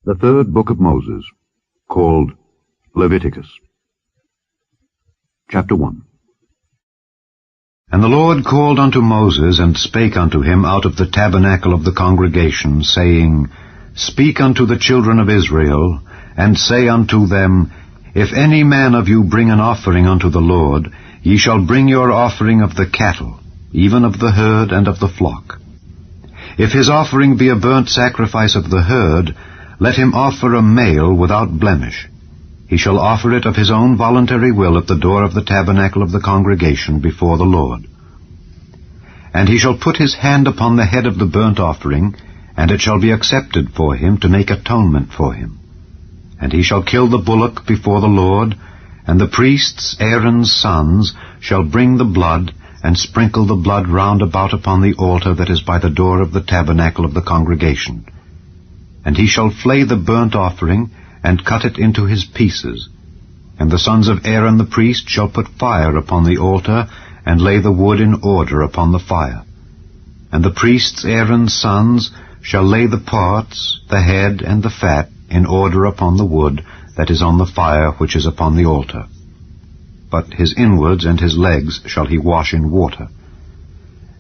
The third book of Moses, called Leviticus. Chapter 1. And the Lord called unto Moses, and spake unto him out of the tabernacle of the congregation, saying, Speak unto the children of Israel, and say unto them, If any man of you bring an offering unto the Lord, ye shall bring your offering of the cattle, even of the herd and of the flock. If his offering be a burnt sacrifice of the herd, let him offer a male without blemish. He shall offer it of his own voluntary will at the door of the tabernacle of the congregation before the Lord. And he shall put his hand upon the head of the burnt offering, and it shall be accepted for him to make atonement for him. And he shall kill the bullock before the Lord, and the priests, Aaron's sons, shall bring the blood, and sprinkle the blood round about upon the altar that is by the door of the tabernacle of the congregation. And he shall flay the burnt offering, and cut it into his pieces. And the sons of Aaron the priest shall put fire upon the altar, and lay the wood in order upon the fire. And the priests, Aaron's sons, shall lay the parts, the head, and the fat, in order upon the wood that is on the fire which is upon the altar. But his inwards and his legs shall he wash in water.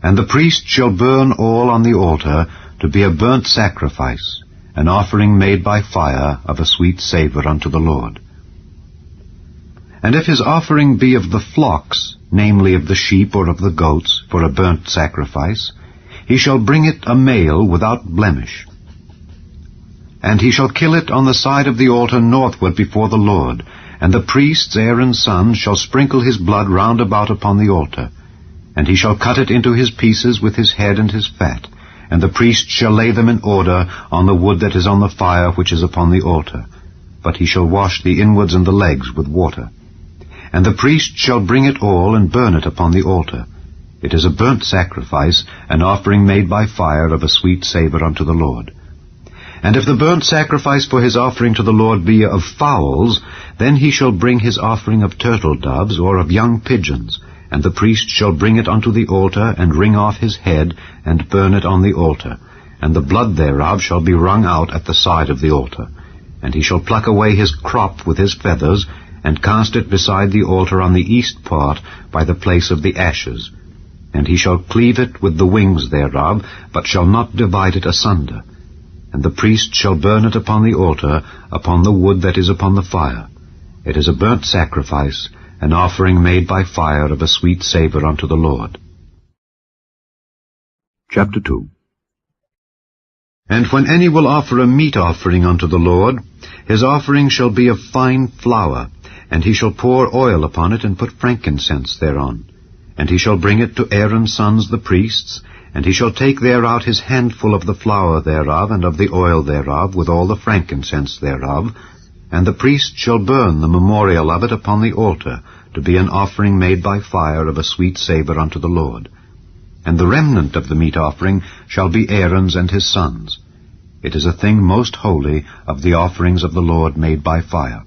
And the priest shall burn all on the altar to be a burnt sacrifice, an offering made by fire of a sweet savour unto the Lord. And if his offering be of the flocks, namely of the sheep or of the goats, for a burnt sacrifice, he shall bring it a male without blemish. And he shall kill it on the side of the altar northward before the Lord, and the priests, Aaron's sons, shall sprinkle his blood round about upon the altar. And he shall cut it into his pieces with his head and his fat, and the priest shall lay them in order on the wood that is on the fire which is upon the altar. But he shall wash the inwards and the legs with water. And the priest shall bring it all and burn it upon the altar. It is a burnt sacrifice, an offering made by fire of a sweet savour unto the Lord. And if the burnt sacrifice for his offering to the Lord be of fowls, then he shall bring his offering of turtle doves or of young pigeons, and the priest shall bring it unto the altar, and wring off his head, and burn it on the altar. And the blood thereof shall be wrung out at the side of the altar. And he shall pluck away his crop with his feathers, and cast it beside the altar on the east part, by the place of the ashes. And he shall cleave it with the wings thereof, but shall not divide it asunder. And the priest shall burn it upon the altar, upon the wood that is upon the fire. It is a burnt sacrifice, an offering made by fire of a sweet savour unto the Lord. Chapter 2. And when any will offer a meat offering unto the Lord, his offering shall be of fine flour, and he shall pour oil upon it, and put frankincense thereon. And he shall bring it to Aaron's sons the priests, and he shall take thereout his handful of the flour thereof, and of the oil thereof, with all the frankincense thereof, and the priest shall burn the memorial of it upon the altar, to be an offering made by fire of a sweet savour unto the Lord. And the remnant of the meat offering shall be Aaron's and his sons. It is a thing most holy of the offerings of the Lord made by fire.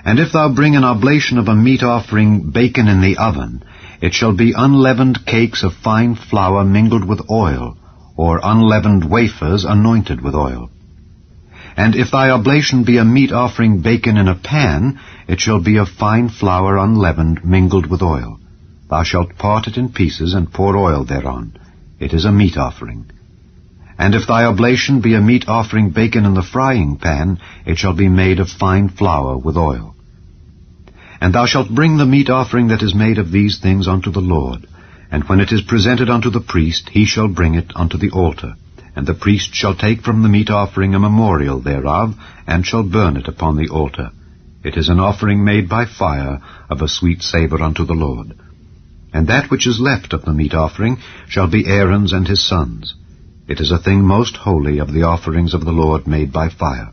And if thou bring an oblation of a meat offering baken in the oven, it shall be unleavened cakes of fine flour mingled with oil, or unleavened wafers anointed with oil. And if thy oblation be a meat offering baken in a pan, it shall be of fine flour unleavened mingled with oil. Thou shalt part it in pieces, and pour oil thereon. It is a meat offering. And if thy oblation be a meat offering baken in the frying pan, it shall be made of fine flour with oil. And thou shalt bring the meat offering that is made of these things unto the Lord. And when it is presented unto the priest, he shall bring it unto the altar. And the priest shall take from the meat offering a memorial thereof, and shall burn it upon the altar. It is an offering made by fire of a sweet savour unto the Lord. And that which is left of the meat offering shall be Aaron's and his sons. It is a thing most holy of the offerings of the Lord made by fire.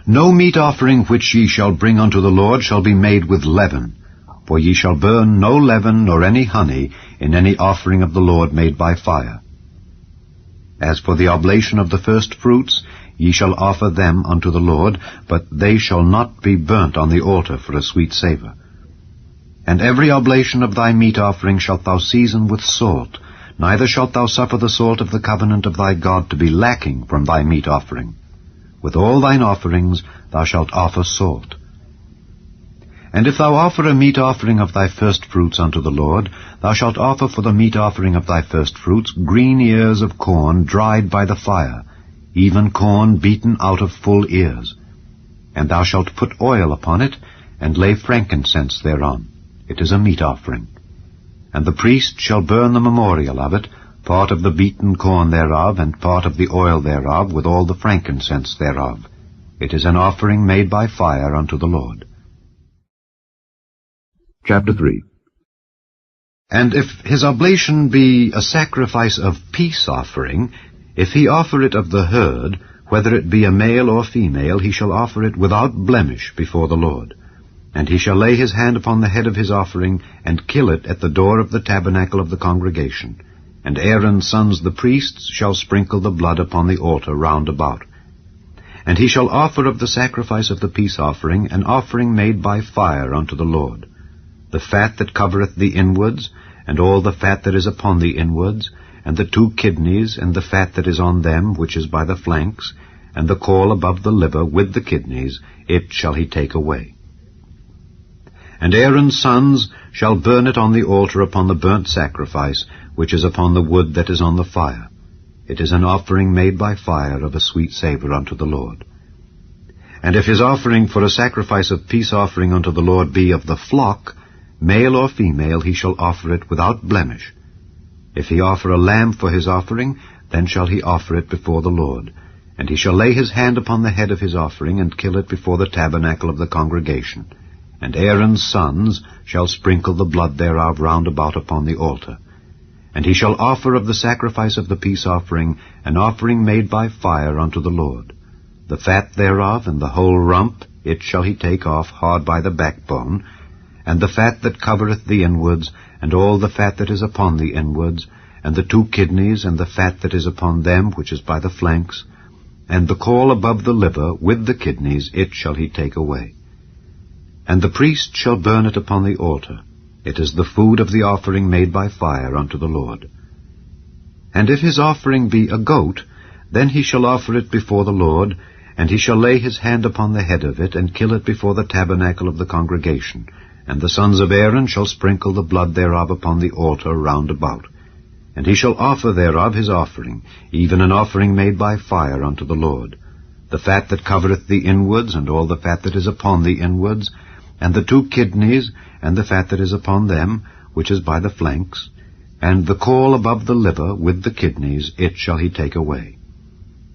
No meat offering which ye shall bring unto the Lord shall be made with leaven, for ye shall burn no leaven nor any honey in any offering of the Lord made by fire. As for the oblation of the first fruits, ye shall offer them unto the Lord, but they shall not be burnt on the altar for a sweet savour. And every oblation of thy meat offering shalt thou season with salt, neither shalt thou suffer the salt of the covenant of thy God to be lacking from thy meat offering. With all thine offerings thou shalt offer salt. And if thou offer a meat offering of thy firstfruits unto the Lord, thou shalt offer for the meat offering of thy firstfruits green ears of corn dried by the fire, even corn beaten out of full ears. And thou shalt put oil upon it, and lay frankincense thereon. It is a meat offering. And the priest shall burn the memorial of it, part of the beaten corn thereof, and part of the oil thereof, with all the frankincense thereof. It is an offering made by fire unto the Lord. Chapter 3. And if his oblation be a sacrifice of peace offering, if he offer it of the herd, whether it be a male or female, he shall offer it without blemish before the Lord. And he shall lay his hand upon the head of his offering, and kill it at the door of the tabernacle of the congregation. And Aaron's sons the priests shall sprinkle the blood upon the altar round about. And he shall offer of the sacrifice of the peace offering an offering made by fire unto the Lord. The fat that covereth the inwards, and all the fat that is upon the inwards, and the 2 kidneys, and the fat that is on them, which is by the flanks, and the caul above the liver with the kidneys, it shall he take away. And Aaron's sons shall burn it on the altar upon the burnt sacrifice, which is upon the wood that is on the fire. It is an offering made by fire of a sweet savour unto the Lord. And if his offering for a sacrifice of peace offering unto the Lord be of the flock, male or female, he shall offer it without blemish. If he offer a lamb for his offering, then shall he offer it before the Lord. And he shall lay his hand upon the head of his offering, and kill it before the tabernacle of the congregation. And Aaron's sons shall sprinkle the blood thereof round about upon the altar. And he shall offer of the sacrifice of the peace offering an offering made by fire unto the Lord. The fat thereof and the whole rump, it shall he take off hard by the backbone, and the fat that covereth the inwards, and all the fat that is upon the inwards, and the 2 kidneys, and the fat that is upon them, which is by the flanks, and the caul above the liver with the kidneys, it shall he take away. And the priest shall burn it upon the altar. It is the food of the offering made by fire unto the Lord. And if his offering be a goat, then he shall offer it before the Lord, and he shall lay his hand upon the head of it, and kill it before the tabernacle of the congregation. And the sons of Aaron shall sprinkle the blood thereof upon the altar round about. And he shall offer thereof his offering, even an offering made by fire unto the Lord. The fat that covereth the inwards, and all the fat that is upon the inwards, and the 2 kidneys, and the fat that is upon them, which is by the flanks, and the caul above the liver with the kidneys, it shall he take away.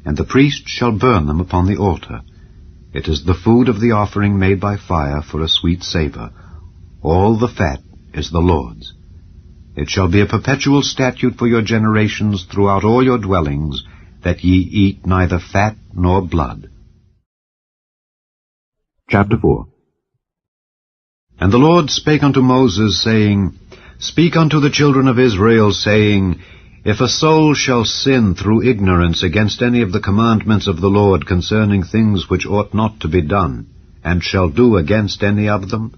And the priest shall burn them upon the altar. It is the food of the offering made by fire for a sweet savour. All the fat is the Lord's. It shall be a perpetual statute for your generations throughout all your dwellings, that ye eat neither fat nor blood. Chapter 4. And the Lord spake unto Moses, saying, Speak unto the children of Israel, saying, If a soul shall sin through ignorance against any of the commandments of the Lord concerning things which ought not to be done, and shall do against any of them,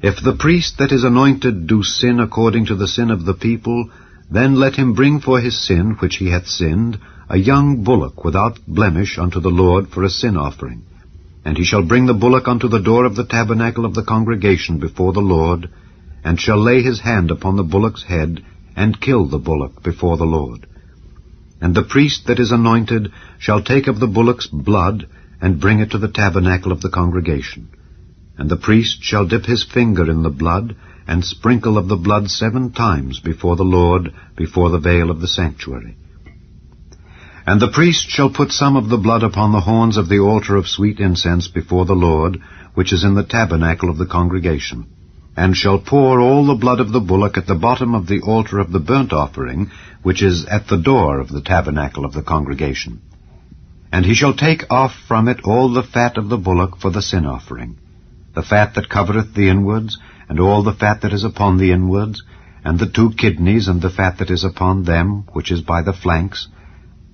if the priest that is anointed do sin according to the sin of the people, then let him bring for his sin which he hath sinned a young bullock without blemish unto the Lord for a sin offering. And he shall bring the bullock unto the door of the tabernacle of the congregation before the Lord, and shall lay his hand upon the bullock's head, and kill the bullock before the Lord. And the priest that is anointed shall take of the bullock's blood, and bring it to the tabernacle of the congregation. And the priest shall dip his finger in the blood, and sprinkle of the blood 7 times before the Lord, before the veil of the sanctuary. And the priest shall put some of the blood upon the horns of the altar of sweet incense before the Lord, which is in the tabernacle of the congregation, and shall pour all the blood of the bullock at the bottom of the altar of the burnt offering, which is at the door of the tabernacle of the congregation. And he shall take off from it all the fat of the bullock for the sin offering, the fat that covereth the inwards, and all the fat that is upon the inwards, and the 2 kidneys, and the fat that is upon them, which is by the flanks,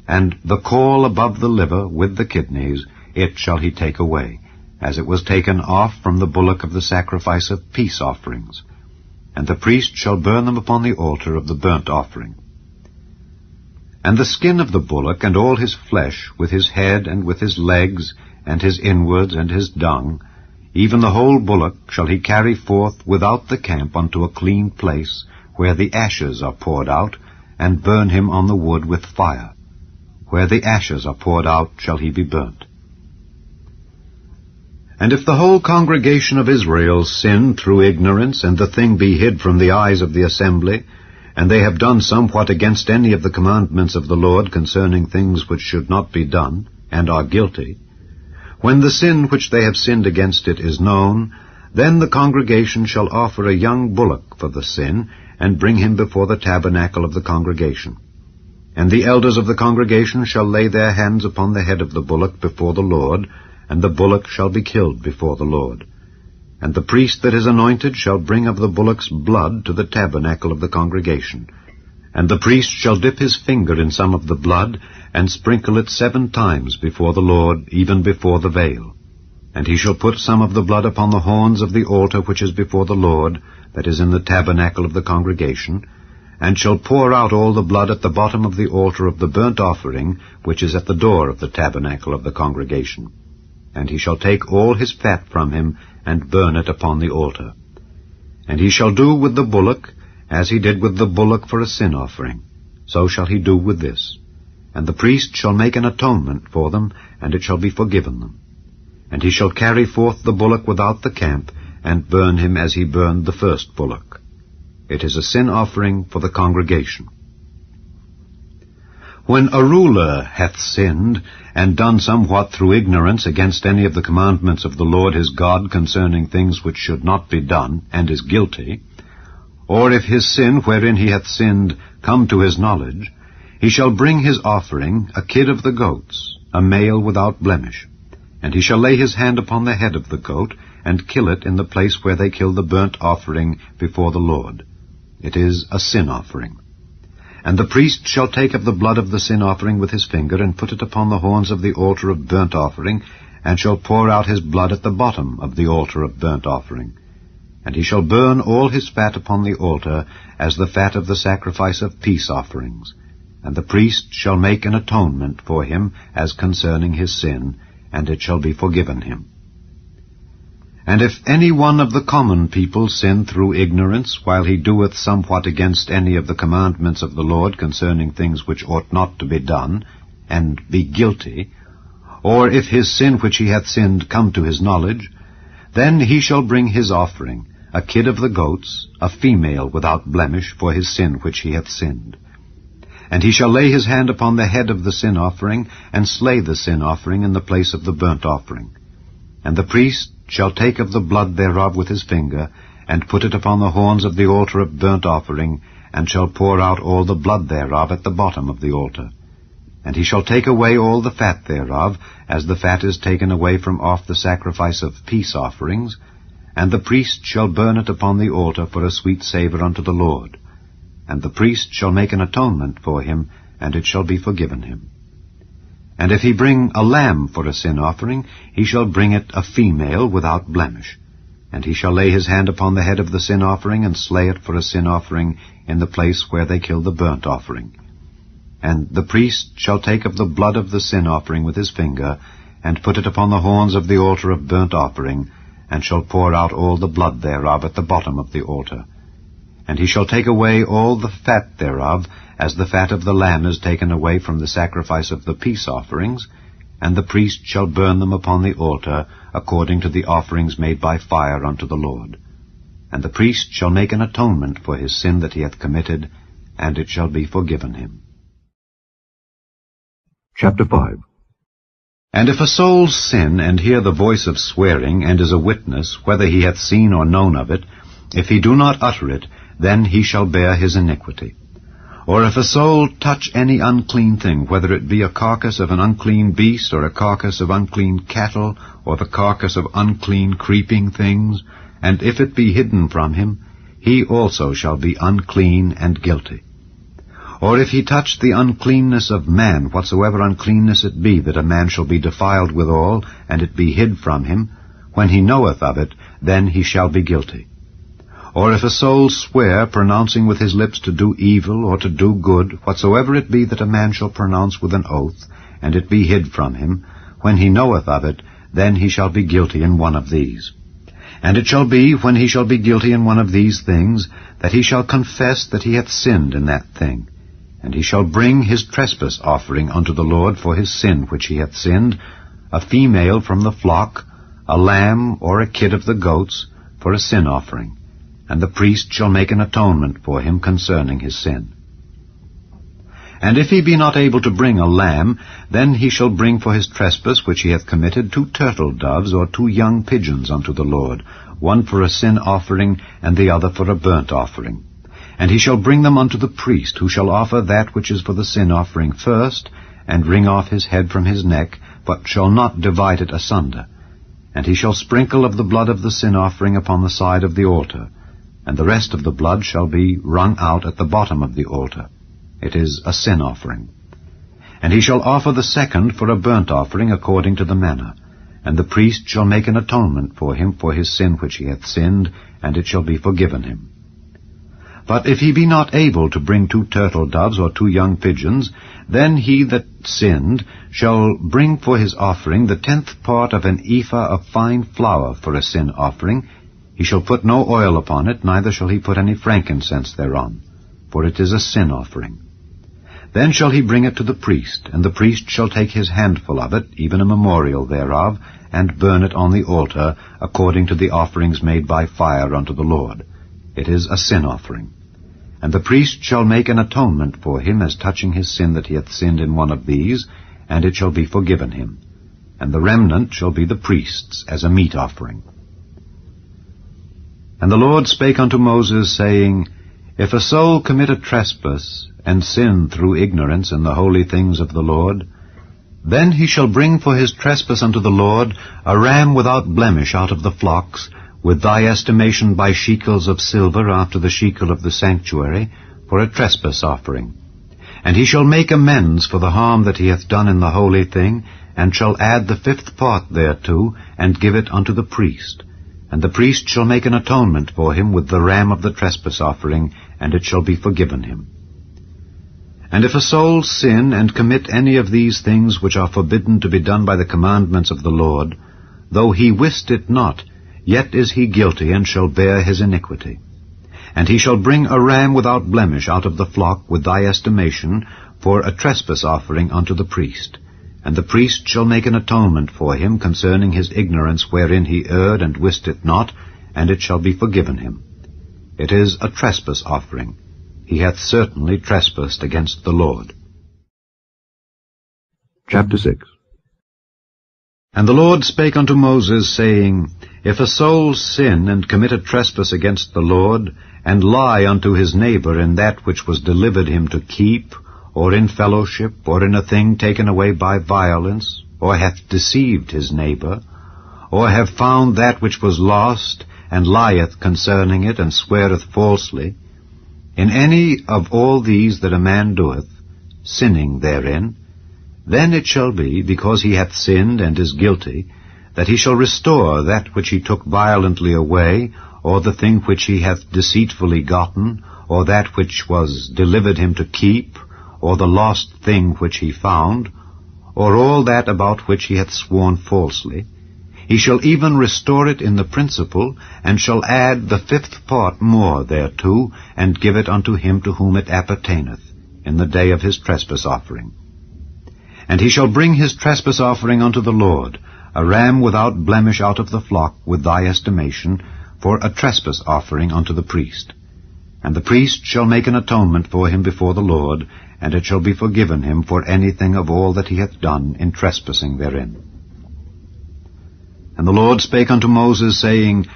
and the caul above the liver with the kidneys, it shall he take away, as it was taken off from the bullock of the sacrifice of peace offerings. And the priest shall burn them upon the altar of the burnt offering. And the skin of the bullock, and all his flesh, with his head, and with his legs, and his inwards, and his dung, even the whole bullock shall he carry forth without the camp unto a clean place, where the ashes are poured out, and burn him on the wood with fire. Where the ashes are poured out shall he be burnt. And if the whole congregation of Israel sin through ignorance, and the thing be hid from the eyes of the assembly, and they have done somewhat against any of the commandments of the Lord concerning things which should not be done, and are guilty, when the sin which they have sinned against it is known, then the congregation shall offer a young bullock for the sin, and bring him before the tabernacle of the congregation. And the elders of the congregation shall lay their hands upon the head of the bullock before the Lord, and the bullock shall be killed before the Lord. And the priest that is anointed shall bring of the bullock's blood to the tabernacle of the congregation. And the priest shall dip his finger in some of the blood, and sprinkle it 7 times before the Lord, even before the veil. And he shall put some of the blood upon the horns of the altar which is before the Lord, that is in the tabernacle of the congregation, and shall pour out all the blood at the bottom of the altar of the burnt offering, which is at the door of the tabernacle of the congregation. And he shall take all his fat from him, and burn it upon the altar. And he shall do with the bullock, as he did with the bullock for a sin offering, so shall he do with this. And the priest shall make an atonement for them, and it shall be forgiven them. And he shall carry forth the bullock without the camp, and burn him as he burned the first bullock. It is a sin offering for the congregation. When a ruler hath sinned, and done somewhat through ignorance against any of the commandments of the Lord his God concerning things which should not be done, and is guilty, or if his sin wherein he hath sinned come to his knowledge, he shall bring his offering, a kid of the goats, a male without blemish. And he shall lay his hand upon the head of the goat, and kill it in the place where they kill the burnt offering before the Lord. It is a sin offering. And the priest shall take of the blood of the sin offering with his finger, and put it upon the horns of the altar of burnt offering, and shall pour out his blood at the bottom of the altar of burnt offering. And he shall burn all his fat upon the altar, as the fat of the sacrifice of peace offerings. And the priest shall make an atonement for him as concerning his sin, and it shall be forgiven him. And if any one of the common people sin through ignorance, while he doeth somewhat against any of the commandments of the Lord concerning things which ought not to be done, and be guilty, or if his sin which he hath sinned come to his knowledge, then he shall bring his offering, a kid of the goats, a female without blemish, for his sin which he hath sinned. And he shall lay his hand upon the head of the sin offering, and slay the sin offering in the place of the burnt offering. And the priest shall take of the blood thereof with his finger, and put it upon the horns of the altar of burnt offering, and shall pour out all the blood thereof at the bottom of the altar. And he shall take away all the fat thereof, as the fat is taken away from off the sacrifice of peace offerings, and the priest shall burn it upon the altar for a sweet savour unto the Lord. And the priest shall make an atonement for him, and it shall be forgiven him. And if he bring a lamb for a sin offering, he shall bring it a female without blemish. And he shall lay his hand upon the head of the sin offering, and slay it for a sin offering in the place where they kill the burnt offering. And the priest shall take of the blood of the sin offering with his finger, and put it upon the horns of the altar of burnt offering, and shall pour out all the blood thereof at the bottom of the altar. And he shall take away all the fat thereof, as the fat of the lamb is taken away from the sacrifice of the peace offerings, and the priest shall burn them upon the altar, according to the offerings made by fire unto the Lord. And the priest shall make an atonement for his sin that he hath committed, and it shall be forgiven him. Chapter 5. And if a soul sin, and hear the voice of swearing, and is a witness, whether he hath seen or known of it, if he do not utter it, then he shall bear his iniquity. Or if a soul touch any unclean thing, whether it be a carcass of an unclean beast, or a carcass of unclean cattle, or the carcass of unclean creeping things, and if it be hidden from him, he also shall be unclean and guilty. Or if he touch the uncleanness of man, whatsoever uncleanness it be, that a man shall be defiled withal, and it be hid from him, when he knoweth of it, then he shall be guilty. Or if a soul swear, pronouncing with his lips to do evil or to do good, whatsoever it be that a man shall pronounce with an oath, and it be hid from him, when he knoweth of it, then he shall be guilty in one of these. And it shall be, when he shall be guilty in one of these things, that he shall confess that he hath sinned in that thing. And he shall bring his trespass offering unto the Lord for his sin which he hath sinned, a female from the flock, a lamb or a kid of the goats, for a sin offering. And the priest shall make an atonement for him concerning his sin. And if he be not able to bring a lamb, then he shall bring for his trespass which he hath committed 2 turtle doves or 2 young pigeons unto the Lord, one for a sin offering, and the other for a burnt offering. And he shall bring them unto the priest, who shall offer that which is for the sin offering first, and wring off his head from his neck, but shall not divide it asunder. And he shall sprinkle of the blood of the sin offering upon the side of the altar, and the rest of the blood shall be wrung out at the bottom of the altar. It is a sin offering. And he shall offer the second for a burnt offering according to the manner. And the priest shall make an atonement for him for his sin which he hath sinned, and it shall be forgiven him. But if he be not able to bring 2 turtle doves or 2 young pigeons, then he that sinned shall bring for his offering the 10th part of an ephah of fine flour for a sin offering. He shall put no oil upon it, neither shall he put any frankincense thereon, for it is a sin offering. Then shall he bring it to the priest, and the priest shall take his handful of it, even a memorial thereof, and burn it on the altar, according to the offerings made by fire unto the Lord. It is a sin offering. And the priest shall make an atonement for him as touching his sin that he hath sinned in one of these, and it shall be forgiven him. And the remnant shall be the priest's as a meat offering. And the Lord spake unto Moses, saying, If a soul commit a trespass, and sin through ignorance in the holy things of the Lord, then he shall bring for his trespass unto the Lord a ram without blemish out of the flocks, with thy estimation by shekels of silver after the shekel of the sanctuary, for a trespass offering. And he shall make amends for the harm that he hath done in the holy thing, and shall add the 5th part thereto, and give it unto the priest. And the priest shall make an atonement for him with the ram of the trespass offering, and it shall be forgiven him. And if a soul sin and commit any of these things which are forbidden to be done by the commandments of the Lord, though he wist it not, yet is he guilty, and shall bear his iniquity. And he shall bring a ram without blemish out of the flock with thy estimation, for a trespass offering unto the priest. And the priest shall make an atonement for him concerning his ignorance wherein he erred and wist it not, and it shall be forgiven him. It is a trespass offering. He hath certainly trespassed against the Lord. Chapter 6. And the Lord spake unto Moses, saying, If a soul sin and commit a trespass against the Lord, and lie unto his neighbor in that which was delivered him to keep, or in fellowship, or in a thing taken away by violence, or hath deceived his neighbor, or have found that which was lost, and lieth concerning it, and sweareth falsely, in any of all these that a man doeth, sinning therein, then it shall be, because he hath sinned and is guilty, that he shall restore that which he took violently away, or the thing which he hath deceitfully gotten, or that which was delivered him to keep, or the lost thing which he found, or all that about which he hath sworn falsely. He shall even restore it in the principal, and shall add the 5th part more thereto, and give it unto him to whom it appertaineth, in the day of his trespass offering. And he shall bring his trespass offering unto the Lord, a ram without blemish out of the flock with thy estimation, for a trespass offering unto the priest. And the priest shall make an atonement for him before the Lord, and it shall be forgiven him for anything of all that he hath done in trespassing therein. And the Lord spake unto Moses, saying,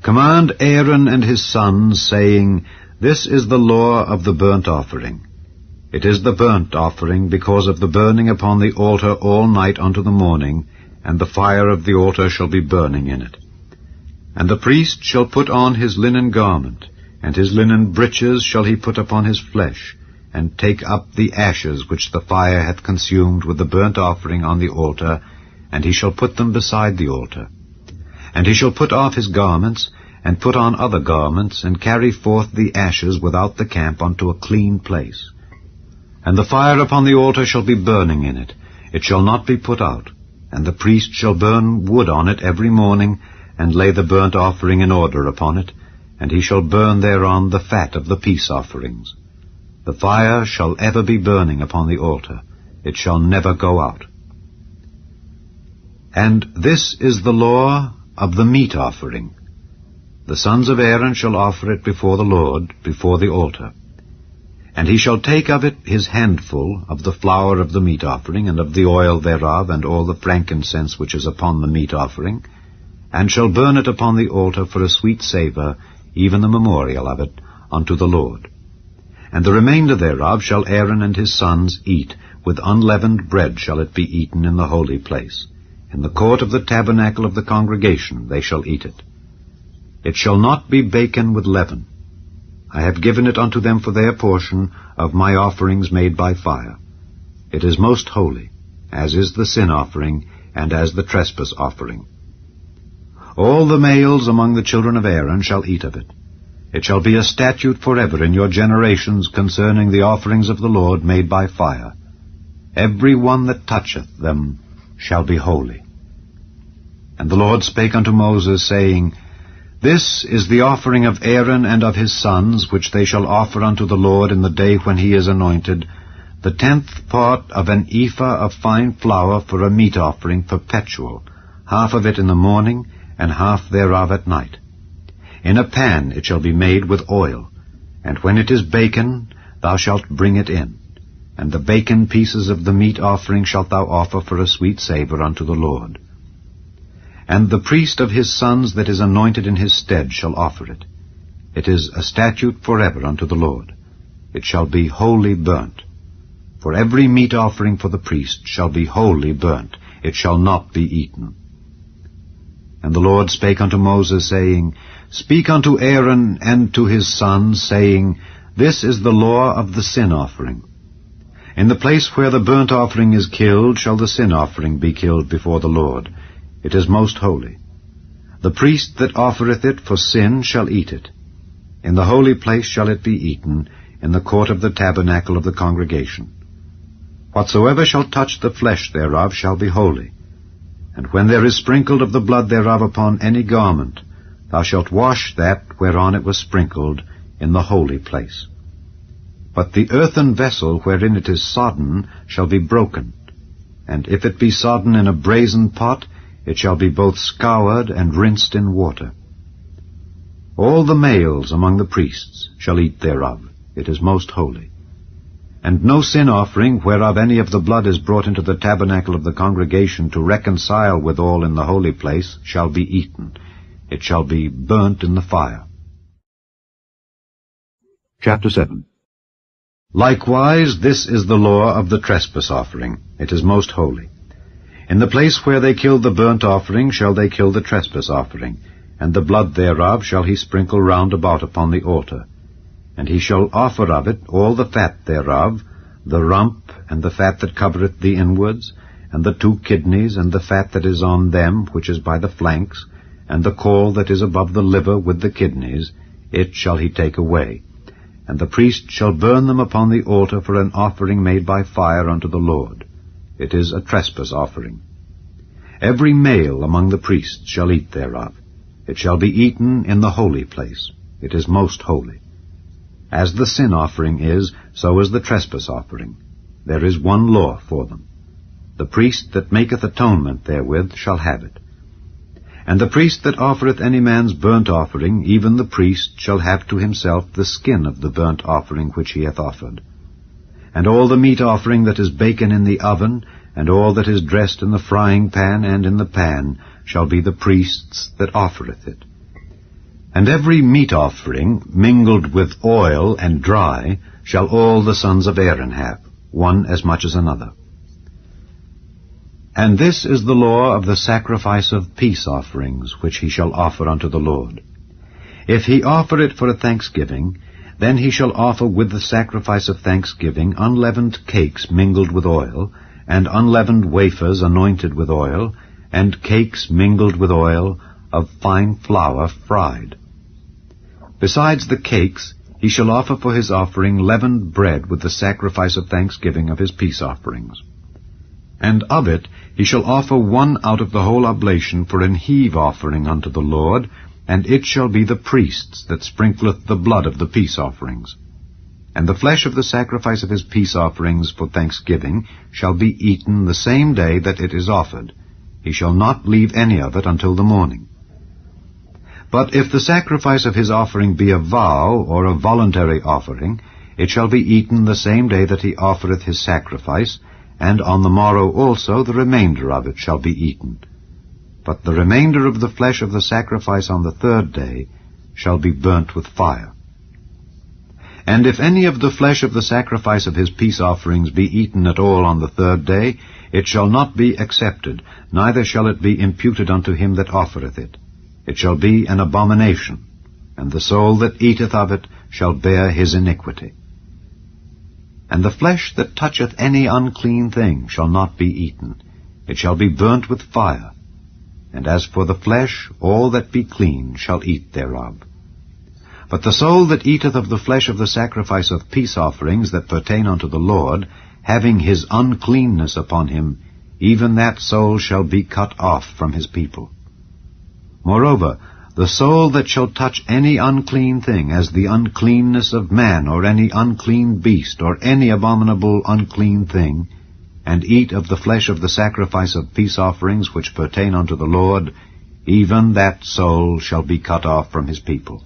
Command Aaron and his sons, saying, This is the law of the burnt offering. It is the burnt offering because of the burning upon the altar all night unto the morning, and the fire of the altar shall be burning in it. And the priest shall put on his linen garment, and his linen breeches shall he put upon his flesh, and take up the ashes which the fire hath consumed with the burnt offering on the altar, and he shall put them beside the altar. And he shall put off his garments, and put on other garments, and carry forth the ashes without the camp unto a clean place. And the fire upon the altar shall be burning in it, it shall not be put out. And the priest shall burn wood on it every morning, and lay the burnt offering in order upon it, and he shall burn thereon the fat of the peace offerings. The fire shall ever be burning upon the altar, it shall never go out. And this is the law of the meat offering. The sons of Aaron shall offer it before the Lord, before the altar. And he shall take of it his handful of the flour of the meat offering, and of the oil thereof, and all the frankincense which is upon the meat offering, and shall burn it upon the altar for a sweet savour, even the memorial of it, unto the Lord. And the remainder thereof shall Aaron and his sons eat, with unleavened bread shall it be eaten in the holy place. In the court of the tabernacle of the congregation they shall eat it. It shall not be baken with leaven. I have given it unto them for their portion of my offerings made by fire. It is most holy, as is the sin offering, and as the trespass offering. All the males among the children of Aaron shall eat of it. It shall be a statute forever in your generations concerning the offerings of the Lord made by fire. Every one that toucheth them shall be holy. And the Lord spake unto Moses, saying, This is the offering of Aaron and of his sons, which they shall offer unto the Lord in the day when he is anointed, the 10th part of an ephah of fine flour for a meat offering perpetual, half of it in the morning, and half thereof at night. In a pan it shall be made with oil, and when it is baken, thou shalt bring it in. And the baken pieces of the meat offering shalt thou offer for a sweet savour unto the Lord. And the priest of his sons that is anointed in his stead shall offer it. It is a statute forever unto the Lord. It shall be wholly burnt. For every meat offering for the priest shall be wholly burnt. It shall not be eaten. And the Lord spake unto Moses, saying, Speak unto Aaron and to his sons, saying, This is the law of the sin offering. In the place where the burnt offering is killed shall the sin offering be killed before the Lord. It is most holy. The priest that offereth it for sin shall eat it. In the holy place shall it be eaten, in the court of the tabernacle of the congregation. Whatsoever shall touch the flesh thereof shall be holy. And when there is sprinkled of the blood thereof upon any garment, thou shalt wash that whereon it was sprinkled in the holy place. But the earthen vessel wherein it is sodden shall be broken, and if it be sodden in a brazen pot, it shall be both scoured and rinsed in water. All the males among the priests shall eat thereof. It is most holy. And no sin offering, whereof any of the blood is brought into the tabernacle of the congregation to reconcile withal in the holy place, shall be eaten. It shall be burnt in the fire. Chapter 7. Likewise, this is the law of the trespass offering. It is most holy. In the place where they killed the burnt offering shall they kill the trespass offering, and the blood thereof shall he sprinkle round about upon the altar. And he shall offer of it all the fat thereof, the rump, and the fat that covereth the inwards, and the 2 kidneys, and the fat that is on them, which is by the flanks, and the caul that is above the liver with the kidneys, it shall he take away. And the priest shall burn them upon the altar for an offering made by fire unto the Lord. It is a trespass offering. Every male among the priests shall eat thereof. It shall be eaten in the holy place. It is most holy. As the sin offering is, so is the trespass offering. There is one law for them. The priest that maketh atonement therewith shall have it. And the priest that offereth any man's burnt offering, even the priest shall have to himself the skin of the burnt offering which he hath offered. And all the meat offering that is baken in the oven, and all that is dressed in the frying pan and in the pan, shall be the priest's that offereth it. And every meat offering, mingled with oil and dry, shall all the sons of Aaron have, one as much as another. And this is the law of the sacrifice of peace offerings, which he shall offer unto the Lord. If he offer it for a thanksgiving, then he shall offer with the sacrifice of thanksgiving unleavened cakes mingled with oil, and unleavened wafers anointed with oil, and cakes mingled with oil of fine flour fried. Besides the cakes, he shall offer for his offering leavened bread with the sacrifice of thanksgiving of his peace offerings. And of it he shall offer one out of the whole oblation for an heave offering unto the Lord, and it shall be the priest's that sprinkleth the blood of the peace offerings. And the flesh of the sacrifice of his peace offerings for thanksgiving shall be eaten the same day that it is offered. He shall not leave any of it until the morning. But if the sacrifice of his offering be a vow or a voluntary offering, it shall be eaten the same day that he offereth his sacrifice, and on the morrow also the remainder of it shall be eaten. But the remainder of the flesh of the sacrifice on the third day shall be burnt with fire. And if any of the flesh of the sacrifice of his peace offerings be eaten at all on the third day, it shall not be accepted, neither shall it be imputed unto him that offereth it. It shall be an abomination, and the soul that eateth of it shall bear his iniquity. And the flesh that toucheth any unclean thing shall not be eaten. It shall be burnt with fire. And as for the flesh, all that be clean shall eat thereof. But the soul that eateth of the flesh of the sacrifice of peace offerings that pertain unto the Lord, having his uncleanness upon him, even that soul shall be cut off from his people. Moreover, the soul that shall touch any unclean thing, as the uncleanness of man, or any unclean beast, or any abominable unclean thing, and eat of the flesh of the sacrifice of peace offerings which pertain unto the Lord, even that soul shall be cut off from his people.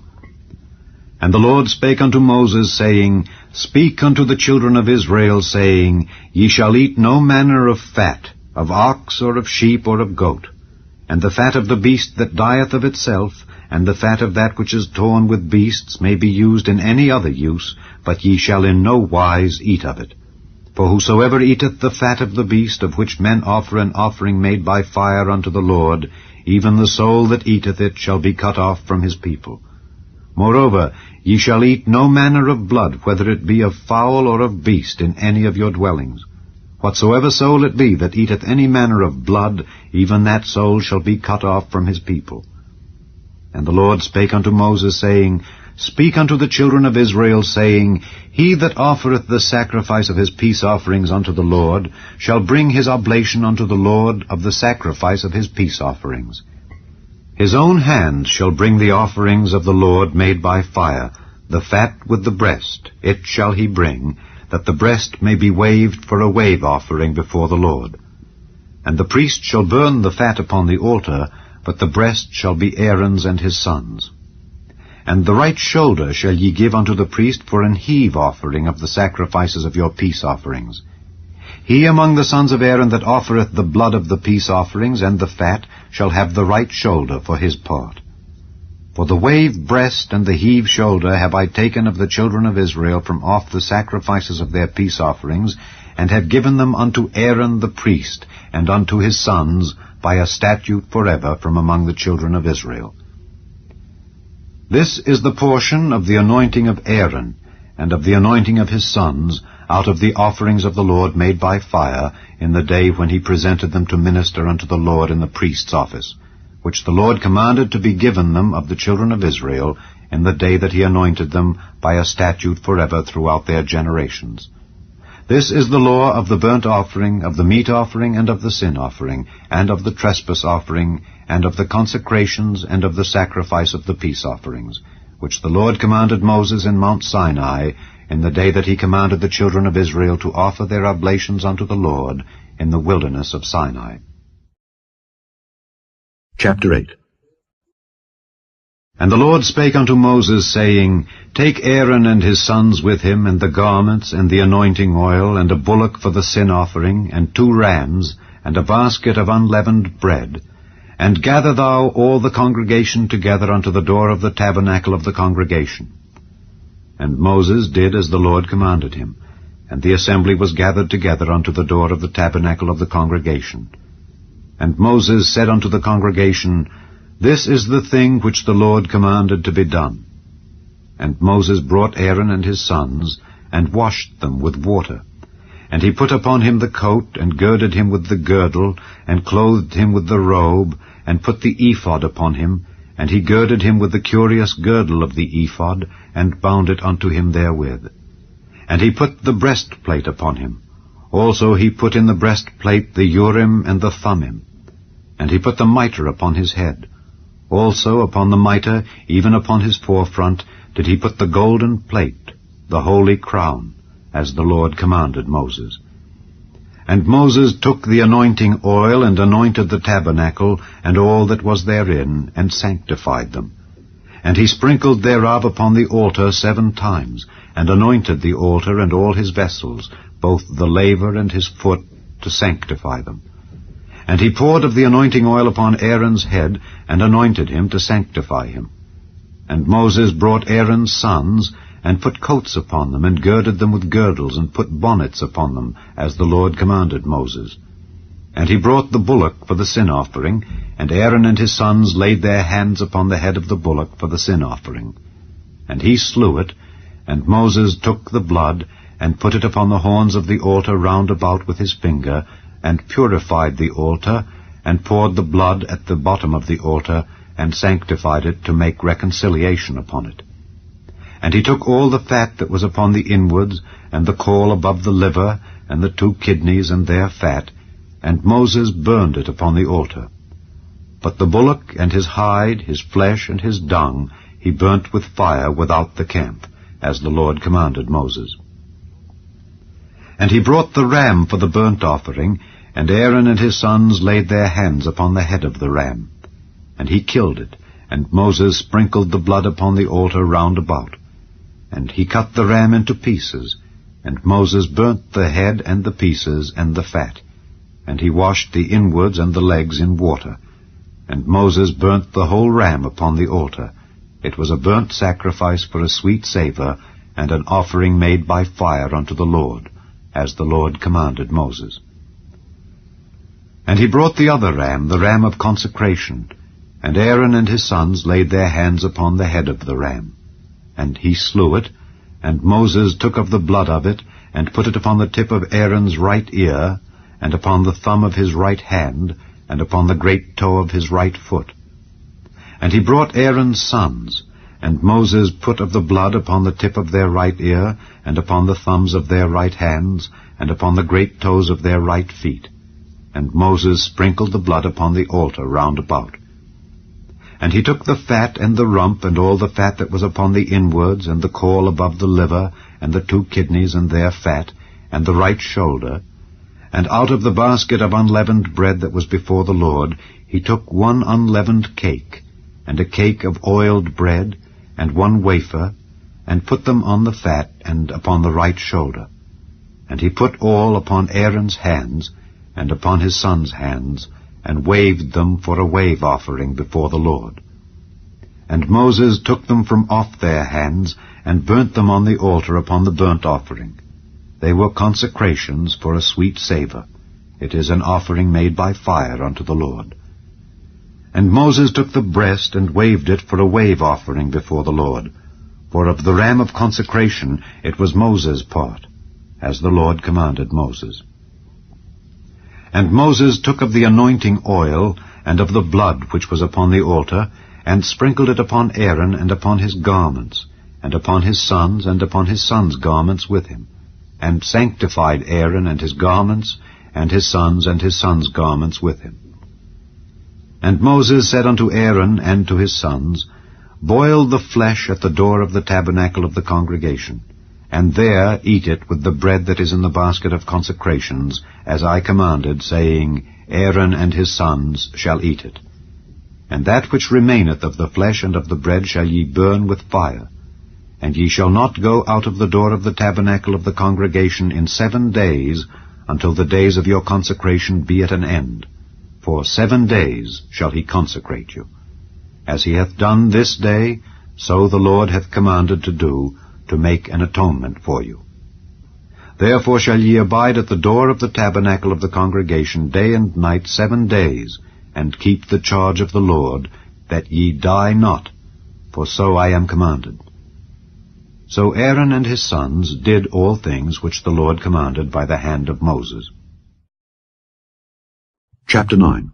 And the Lord spake unto Moses, saying, Speak unto the children of Israel, saying, Ye shall eat no manner of fat, of ox, or of sheep, or of goat, and the fat of the beast that dieth of itself, and the fat of that which is torn with beasts may be used in any other use, but ye shall in no wise eat of it. For whosoever eateth the fat of the beast, of which men offer an offering made by fire unto the Lord, even the soul that eateth it shall be cut off from his people. Moreover, ye shall eat no manner of blood, whether it be of fowl or of beast, in any of your dwellings. Whatsoever soul it be that eateth any manner of blood, even that soul shall be cut off from his people. And the Lord spake unto Moses, saying, Speak unto the children of Israel, saying, He that offereth the sacrifice of his peace offerings unto the Lord shall bring his oblation unto the Lord of the sacrifice of his peace offerings. His own hand shall bring the offerings of the Lord made by fire, the fat with the breast, it shall he bring, that the breast may be waved for a wave offering before the Lord. And the priest shall burn the fat upon the altar, but the breast shall be Aaron's and his sons'. And the right shoulder shall ye give unto the priest for an heave offering of the sacrifices of your peace offerings. He among the sons of Aaron that offereth the blood of the peace offerings and the fat shall have the right shoulder for his part. For the wave breast and the heave shoulder have I taken of the children of Israel from off the sacrifices of their peace offerings, and have given them unto Aaron the priest, and unto his sons, by a statute forever from among the children of Israel. This is the portion of the anointing of Aaron, and of the anointing of his sons, out of the offerings of the Lord made by fire, in the day when he presented them to minister unto the Lord in the priest's office, which the Lord commanded to be given them of the children of Israel, in the day that he anointed them, by a statute forever throughout their generations. This is the law of the burnt offering, of the meat offering, and of the sin offering, and of the trespass offering, and of the consecrations, and of the sacrifice of the peace offerings, which the Lord commanded Moses in Mount Sinai, in the day that he commanded the children of Israel to offer their oblations unto the Lord in the wilderness of Sinai. Chapter 8. And the Lord spake unto Moses, saying, Take Aaron and his sons with him, and the garments, and the anointing oil, and a bullock for the sin offering, and 2 rams, and a basket of unleavened bread, and gather thou all the congregation together unto the door of the tabernacle of the congregation. And Moses did as the Lord commanded him, and the assembly was gathered together unto the door of the tabernacle of the congregation. And Moses said unto the congregation, This is the thing which the Lord commanded to be done. And Moses brought Aaron and his sons, and washed them with water. And he put upon him the coat, and girded him with the girdle, and clothed him with the robe, and put the ephod upon him, And he girded him with the curious girdle of the ephod, and bound it unto him therewith. And he put the breastplate upon him. Also he put in the breastplate the Urim and the Thummim. And he put the mitre upon his head. Also upon the mitre, even upon his forefront, did he put the golden plate, the holy crown, as the Lord commanded Moses. And Moses took the anointing oil, and anointed the tabernacle, and all that was therein, and sanctified them. And he sprinkled thereof upon the altar 7 times, and anointed the altar and all his vessels, both the laver and his foot, to sanctify them. And he poured of the anointing oil upon Aaron's head, and anointed him to sanctify him. And Moses brought Aaron's sons, and put coats upon them, and girded them with girdles, and put bonnets upon them, as the Lord commanded Moses. And he brought the bullock for the sin offering, and Aaron and his sons laid their hands upon the head of the bullock for the sin offering. And he slew it, and Moses took the blood, and put it upon the horns of the altar round about with his finger, and purified the altar, and poured the blood at the bottom of the altar, and sanctified it to make reconciliation upon it. And he took all the fat that was upon the inwards, and the caul above the liver, and the 2 kidneys and their fat, and Moses burned it upon the altar. But the bullock and his hide, his flesh and his dung, he burnt with fire without the camp, as the Lord commanded Moses. And he brought the ram for the burnt offering, and Aaron and his sons laid their hands upon the head of the ram. And he killed it, and Moses sprinkled the blood upon the altar round about. And he cut the ram into pieces, and Moses burnt the head and the pieces and the fat. And he washed the inwards and the legs in water. And Moses burnt the whole ram upon the altar. It was a burnt sacrifice for a sweet savour, and an offering made by fire unto the Lord, as the Lord commanded Moses. And he brought the other ram, the ram of consecration, and Aaron and his sons laid their hands upon the head of the ram. And he slew it, and Moses took of the blood of it, and put it upon the tip of Aaron's right ear, and upon the thumb of his right hand, and upon the great toe of his right foot. And he brought Aaron's sons, and Moses put of the blood upon the tip of their right ear, and upon the thumbs of their right hands, and upon the great toes of their right feet. And Moses sprinkled the blood upon the altar round about. And he took the fat and the rump, and all the fat that was upon the inwards, and the caul above the liver, and the 2 kidneys and their fat, and the right shoulder. And out of the basket of unleavened bread that was before the Lord, he took 1 unleavened cake, and a cake of oiled bread, and 1 wafer, and put them on the fat, and upon the right shoulder. And he put all upon Aaron's hands, and upon his sons' hands, and waved them for a wave offering before the Lord. And Moses took them from off their hands, and burnt them on the altar upon the burnt offering. They were consecrations for a sweet savour. It is an offering made by fire unto the Lord. And Moses took the breast, and waved it for a wave offering before the Lord. For of the ram of consecration it was Moses' part, as the Lord commanded Moses. And Moses took of the anointing oil, and of the blood which was upon the altar, and sprinkled it upon Aaron, and upon his garments, and upon his sons, and upon his sons' garments with him, and sanctified Aaron and his garments, and his sons' garments with him. And Moses said unto Aaron and to his sons, Boil the flesh at the door of the tabernacle of the congregation, and there eat it with the bread that is in the basket of consecrations, as I commanded, saying, Aaron and his sons shall eat it. And that which remaineth of the flesh and of the bread shall ye burn with fire. And ye shall not go out of the door of the tabernacle of the congregation in 7 days, until the days of your consecration be at an end. For 7 days shall he consecrate you. As he hath done this day, so the Lord hath commanded to do, to make an atonement for you. Therefore shall ye abide at the door of the tabernacle of the congregation day and night 7 days, and keep the charge of the Lord, that ye die not, for so I am commanded. So Aaron and his sons did all things which the Lord commanded by the hand of Moses. Chapter 9.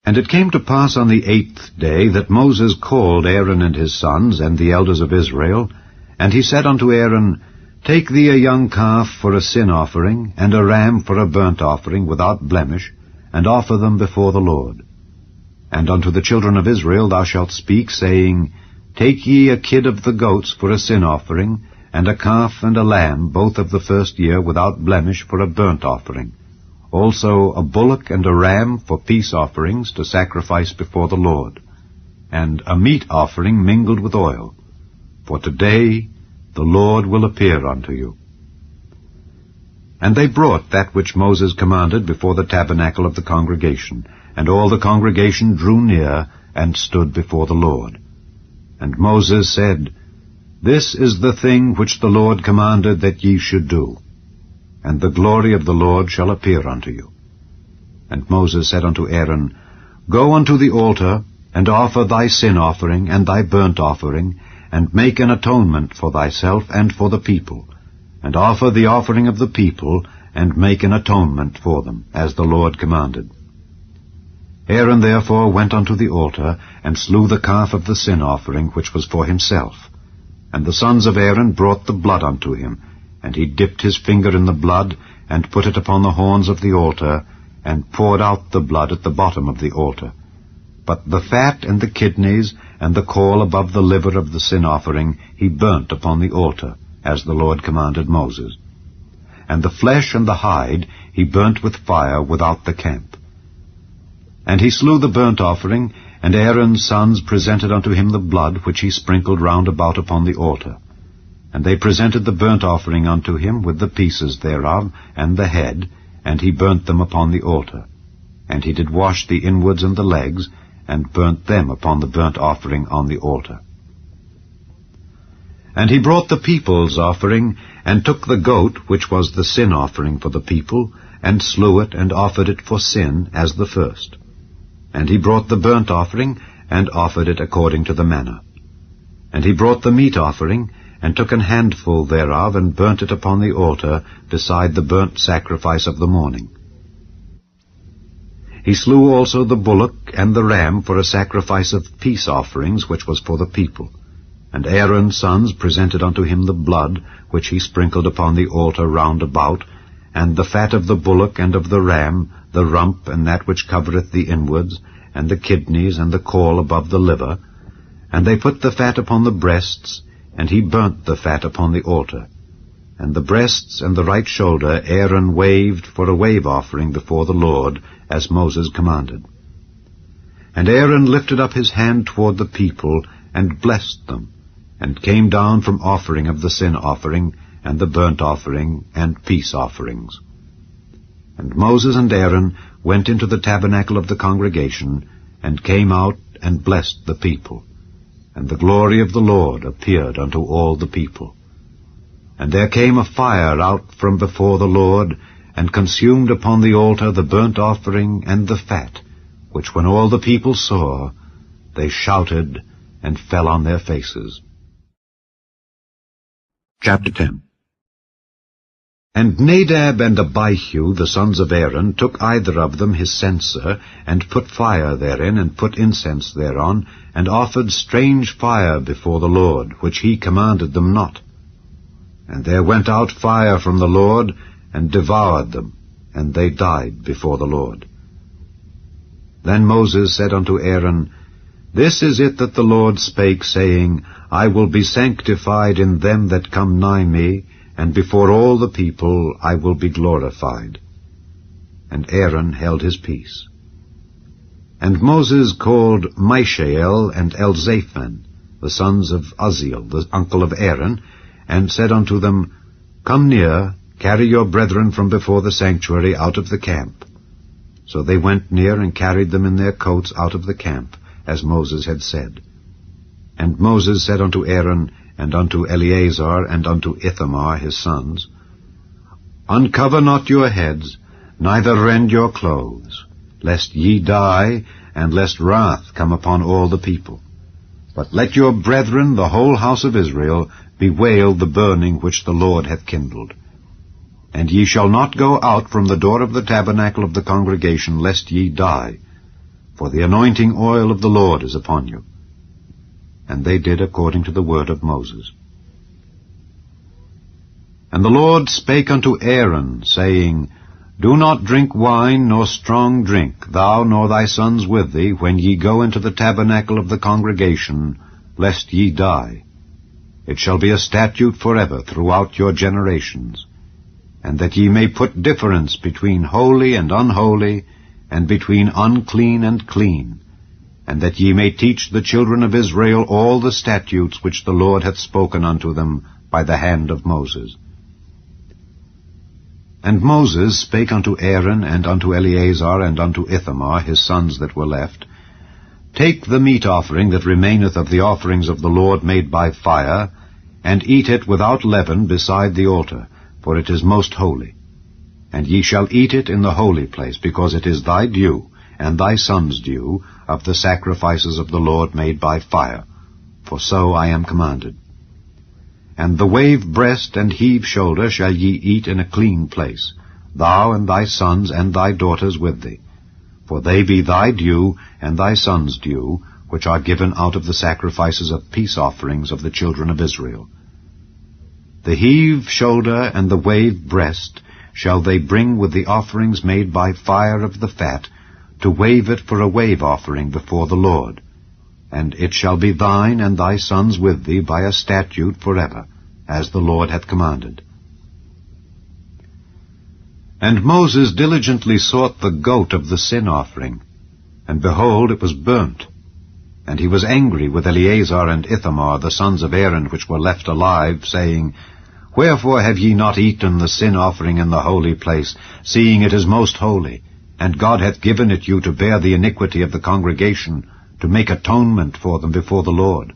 And it came to pass on the 8th day that Moses called Aaron and his sons and the elders of Israel, and he said unto Aaron, Take thee a young calf for a sin offering, and a ram for a burnt offering without blemish, and offer them before the Lord. And unto the children of Israel thou shalt speak, saying, Take ye a kid of the goats for a sin offering, and a calf and a lamb, both of the first year, without blemish, for a burnt offering. Also a bullock and a ram for peace offerings to sacrifice before the Lord, and a meat offering mingled with oil. For today the Lord will appear unto you. And they brought that which Moses commanded before the tabernacle of the congregation, and all the congregation drew near and stood before the Lord. And Moses said, This is the thing which the Lord commanded that ye should do, and the glory of the Lord shall appear unto you. And Moses said unto Aaron, Go unto the altar, and offer thy sin offering and thy burnt offering, and make an atonement for thyself and for the people, and offer the offering of the people, and make an atonement for them, as the Lord commanded. Aaron therefore went unto the altar, and slew the calf of the sin offering, which was for himself. And the sons of Aaron brought the blood unto him, and he dipped his finger in the blood, and put it upon the horns of the altar, and poured out the blood at the bottom of the altar. But the fat and the kidneys, and the caul above the liver of the sin offering, he burnt upon the altar, as the Lord commanded Moses. And the flesh and the hide he burnt with fire without the camp. And he slew the burnt offering, and Aaron's sons presented unto him the blood which he sprinkled round about upon the altar. And they presented the burnt offering unto him with the pieces thereof, and the head, and he burnt them upon the altar. And he did wash the inwards and the legs, and burnt them upon the burnt offering on the altar. And he brought the people's offering, and took the goat, which was the sin offering for the people, and slew it, and offered it for sin, as the first. And he brought the burnt offering, and offered it according to the manner. And he brought the meat offering, and took an handful thereof, and burnt it upon the altar, beside the burnt sacrifice of the morning. He slew also the bullock and the ram for a sacrifice of peace offerings, which was for the people. And Aaron's sons presented unto him the blood, which he sprinkled upon the altar round about, and the fat of the bullock and of the ram, the rump, and that which covereth the inwards, and the kidneys, and the caul above the liver. And they put the fat upon the breasts, and he burnt the fat upon the altar. And the breasts and the right shoulder Aaron waved for a wave offering before the Lord, as Moses commanded. And Aaron lifted up his hand toward the people, and blessed them, and came down from offering of the sin offering, and the burnt offering, and peace offerings. And Moses and Aaron went into the tabernacle of the congregation, and came out and blessed the people. And the glory of the Lord appeared unto all the people. And there came a fire out from before the Lord, and consumed upon the altar the burnt offering and the fat, which when all the people saw, they shouted and fell on their faces. Chapter 10. And Nadab and Abihu, the sons of Aaron, took either of them his censer, and put fire therein, and put incense thereon, and offered strange fire before the Lord, which he commanded them not. And there went out fire from the Lord, and devoured them, and they died before the Lord. Then Moses said unto Aaron, This is it that the Lord spake, saying, I will be sanctified in them that come nigh me, and before all the people I will be glorified. And Aaron held his peace. And Moses called Mishael and Elzaphan, the sons of Uzziel, the uncle of Aaron, and said unto them, Come near, carry your brethren from before the sanctuary out of the camp. So they went near and carried them in their coats out of the camp, as Moses had said. And Moses said unto Aaron, and unto Eleazar, and unto Ithamar his sons, Uncover not your heads, neither rend your clothes, lest ye die, and lest wrath come upon all the people. But let your brethren, the whole house of Israel, bewail the burning which the Lord hath kindled. And ye shall not go out from the door of the tabernacle of the congregation, lest ye die. for the anointing oil of the Lord is upon you. And they did according to the word of Moses. And the Lord spake unto Aaron, saying, Do not drink wine nor strong drink, thou nor thy sons with thee, when ye go into the tabernacle of the congregation, lest ye die. It shall be a statute forever throughout your generations, and that ye may put difference between holy and unholy, and between unclean and clean, and that ye may teach the children of Israel all the statutes which the Lord hath spoken unto them by the hand of Moses. And Moses spake unto Aaron, and unto Eleazar, and unto Ithamar, his sons that were left, Take the meat offering that remaineth of the offerings of the Lord made by fire, and eat it without leaven beside the altar, for it is most holy. And ye shall eat it in the holy place, because it is thy due, and thy son's due, of the sacrifices of the Lord made by fire, for so I am commanded. And the wave breast and heave shoulder shall ye eat in a clean place, thou and thy sons and thy daughters with thee, for they be thy due and thy son's due, which are given out of the sacrifices of peace offerings of the children of Israel. The heave shoulder and the wave breast shall they bring with the offerings made by fire of the fat, to wave it for a wave offering before the Lord. And it shall be thine and thy sons with thee by a statute forever, as the Lord hath commanded. And Moses diligently sought the goat of the sin offering, and behold, it was burnt. And he was angry with Eleazar and Ithamar, the sons of Aaron, which were left alive, saying, Wherefore have ye not eaten the sin offering in the holy place, seeing it is most holy, and God hath given it you to bear the iniquity of the congregation, to make atonement for them before the Lord?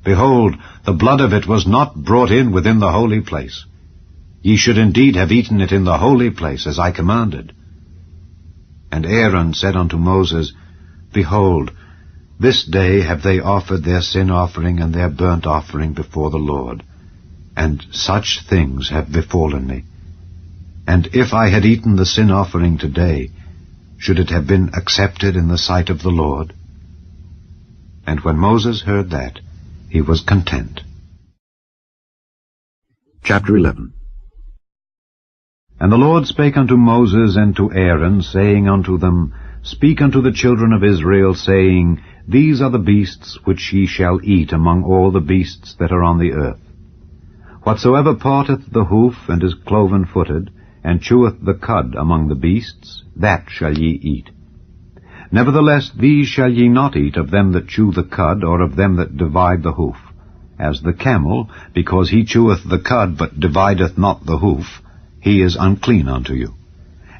Behold, the blood of it was not brought in within the holy place. Ye should indeed have eaten it in the holy place, as I commanded. And Aaron said unto Moses, Behold, this day have they offered their sin offering and their burnt offering before the Lord, and such things have befallen me. And if I had eaten the sin offering today, should it have been accepted in the sight of the Lord? And when Moses heard that, he was content. Chapter 11. And the Lord spake unto Moses and to Aaron, saying unto them, Speak unto the children of Israel, saying, These are the beasts which ye shall eat among all the beasts that are on the earth. Whatsoever parteth the hoof, and is cloven-footed, and cheweth the cud among the beasts, that shall ye eat. Nevertheless these shall ye not eat of them that chew the cud, or of them that divide the hoof. As the camel, because he cheweth the cud, but divideth not the hoof, he is unclean unto you.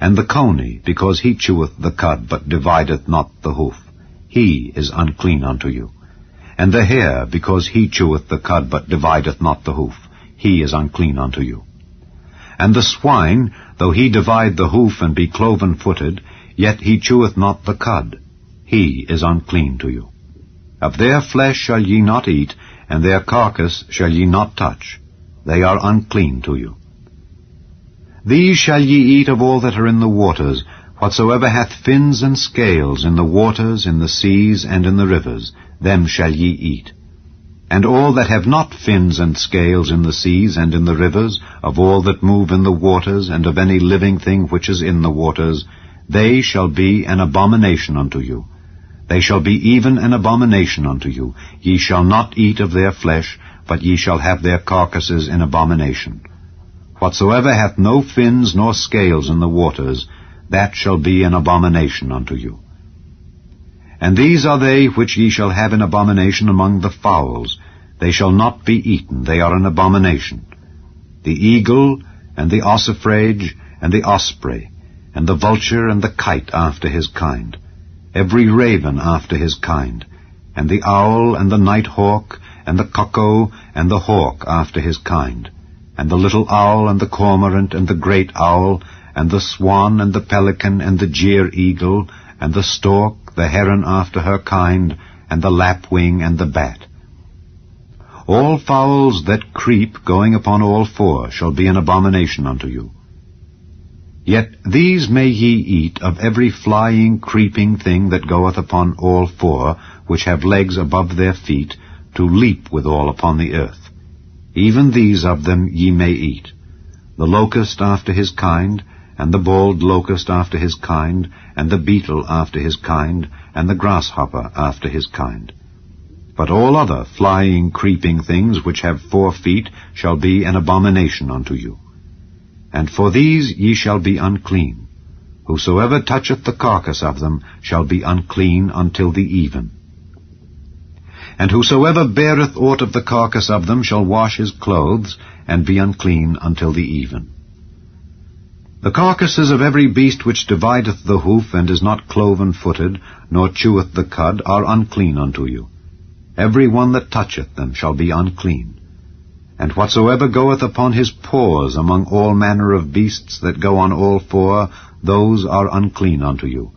And the coney, because he cheweth the cud, but divideth not the hoof, he is unclean unto you. And the hare, because he cheweth the cud, but divideth not the hoof, he is unclean unto you. And the swine, though he divide the hoof and be cloven-footed, yet he cheweth not the cud, he is unclean to you. Of their flesh shall ye not eat, and their carcass shall ye not touch. They are unclean to you. These shall ye eat of all that are in the waters, whatsoever hath fins and scales in the waters, in the seas, and in the rivers, them shall ye eat. And all that have not fins and scales in the seas and in the rivers, of all that move in the waters, and of any living thing which is in the waters, they shall be an abomination unto you. They shall be even an abomination unto you. Ye shall not eat of their flesh, but ye shall have their carcasses in abomination. Whatsoever hath no fins nor scales in the waters, that shall be an abomination unto you. And these are they which ye shall have in abomination among the fowls. They shall not be eaten, they are an abomination. The eagle, and the ossifrage, and the osprey, and the vulture, and the kite after his kind, every raven after his kind, and the owl, and the night hawk, and the cuckoo, and the hawk after his kind, and the little owl, and the cormorant, and the great owl, and the swan, and the pelican, and the jeer eagle, and the stork, the heron after her kind, and the lapwing, and the bat. All fowls that creep, going upon all four, shall be an abomination unto you. Yet these may ye eat of every flying, creeping thing that goeth upon all four, which have legs above their feet, to leap withal upon the earth. Even these of them ye may eat. The locust after his kind, and the bald locust after his kind, and the beetle after his kind, and the grasshopper after his kind. But all other flying, creeping things which have 4 feet shall be an abomination unto you. And for these ye shall be unclean. Whosoever toucheth the carcass of them shall be unclean until the even. And whosoever beareth aught of the carcass of them shall wash his clothes, and be unclean until the even. The carcasses of every beast which divideth the hoof, and is not cloven-footed, nor cheweth the cud, are unclean unto you. Every one that toucheth them shall be unclean. And whatsoever goeth upon his paws among all manner of beasts that go on all 4, those are unclean unto you.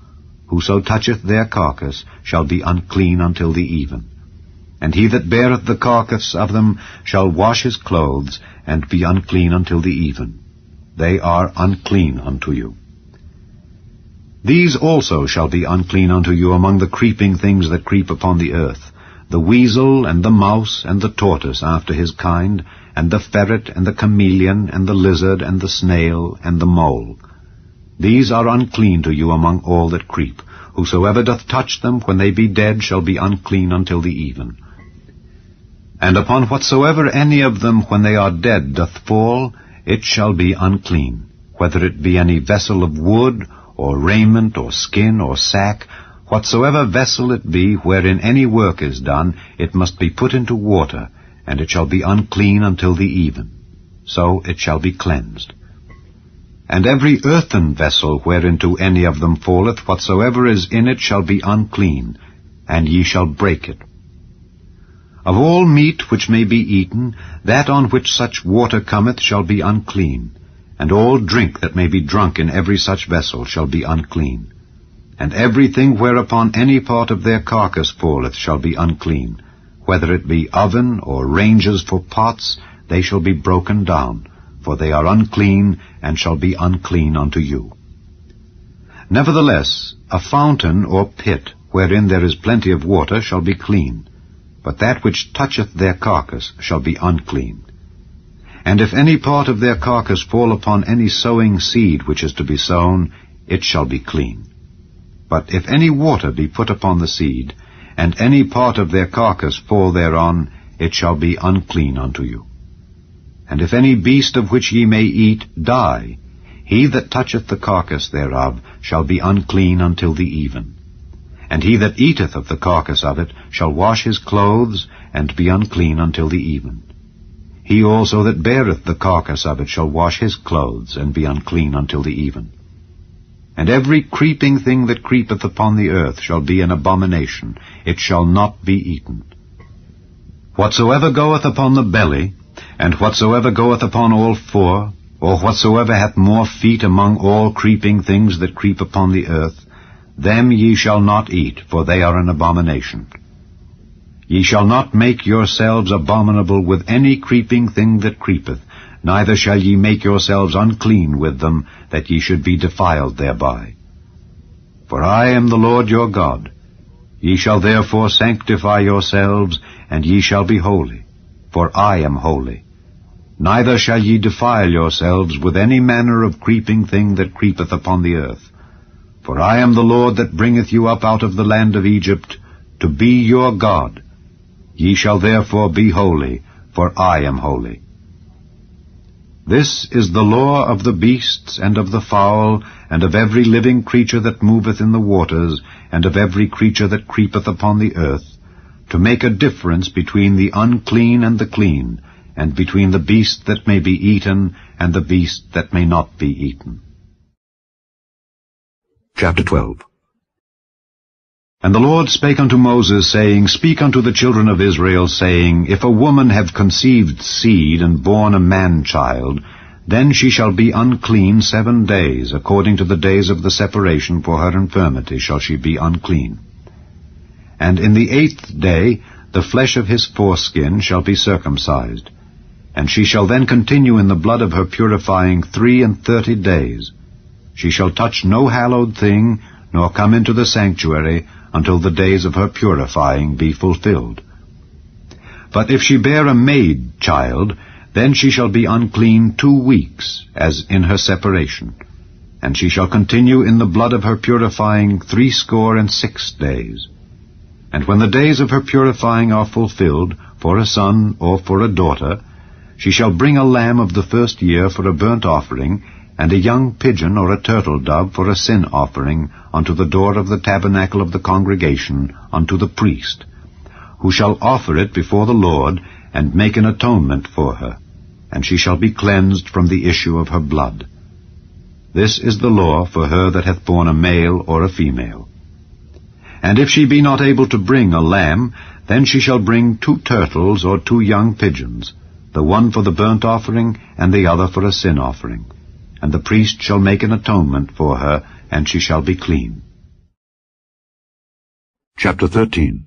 Whoso toucheth their carcass shall be unclean until the even. And he that beareth the carcass of them shall wash his clothes, and be unclean until the even. They are unclean unto you. These also shall be unclean unto you among the creeping things that creep upon the earth, the weasel, and the mouse, and the tortoise after his kind, and the ferret, and the chameleon, and the lizard, and the snail, and the mole. These are unclean to you among all that creep. Whosoever doth touch them when they be dead shall be unclean until the even. And upon whatsoever any of them when they are dead doth fall, it shall be unclean, whether it be any vessel of wood, or raiment, or skin, or sack. Whatsoever vessel it be wherein any work is done, it must be put into water, and it shall be unclean until the even. So it shall be cleansed. And every earthen vessel whereinto any of them falleth, whatsoever is in it shall be unclean, and ye shall break it. Of all meat which may be eaten, that on which such water cometh shall be unclean, and all drink that may be drunk in every such vessel shall be unclean. And everything whereupon any part of their carcass falleth shall be unclean. Whether it be oven or ranges for pots, they shall be broken down, for they are unclean, and shall be unclean unto you. Nevertheless, a fountain or pit, wherein there is plenty of water, shall be clean, but that which toucheth their carcass shall be unclean. And if any part of their carcass fall upon any sowing seed which is to be sown, it shall be clean. But if any water be put upon the seed, and any part of their carcass fall thereon, it shall be unclean unto you. And if any beast of which ye may eat die, he that toucheth the carcass thereof shall be unclean until the even. And he that eateth of the carcass of it shall wash his clothes, and be unclean until the even. He also that beareth the carcass of it shall wash his clothes, and be unclean until the even. And every creeping thing that creepeth upon the earth shall be an abomination, it shall not be eaten. Whatsoever goeth upon the belly, and whatsoever goeth upon all 4, or whatsoever hath more feet among all creeping things that creep upon the earth, them ye shall not eat, for they are an abomination. Ye shall not make yourselves abominable with any creeping thing that creepeth, neither shall ye make yourselves unclean with them, that ye should be defiled thereby. For I am the Lord your God. Ye shall therefore sanctify yourselves, and ye shall be holy, for I am holy. Neither shall ye defile yourselves with any manner of creeping thing that creepeth upon the earth. For I am the Lord that bringeth you up out of the land of Egypt, to be your God. Ye shall therefore be holy, for I am holy. This is the law of the beasts, and of the fowl, and of every living creature that moveth in the waters, and of every creature that creepeth upon the earth, to make a difference between the unclean and the clean, and between the beast that may be eaten, and the beast that may not be eaten. Chapter 12. And the Lord spake unto Moses, saying, Speak unto the children of Israel, saying, If a woman have conceived seed, and born a man-child, then she shall be unclean 7 days, according to the days of the separation for her infirmity shall she be unclean. And in the 8th day the flesh of his foreskin shall be circumcised, and she shall then continue in the blood of her purifying 33 days. She shall touch no hallowed thing, nor come into the sanctuary, until the days of her purifying be fulfilled. But if she bear a maid child, then she shall be unclean 2 weeks, as in her separation. And she shall continue in the blood of her purifying 66 days. And when the days of her purifying are fulfilled, for a son or for a daughter, she shall bring a lamb of the first year for a burnt offering, and a young pigeon or a turtle dove for a sin offering unto the door of the tabernacle of the congregation unto the priest, who shall offer it before the Lord, and make an atonement for her, and she shall be cleansed from the issue of her blood. This is the law for her that hath borne a male or a female. And if she be not able to bring a lamb, then she shall bring 2 turtles or 2 young pigeons, the one for the burnt offering, and the other for a sin offering. And the priest shall make an atonement for her, and she shall be clean. Chapter 13.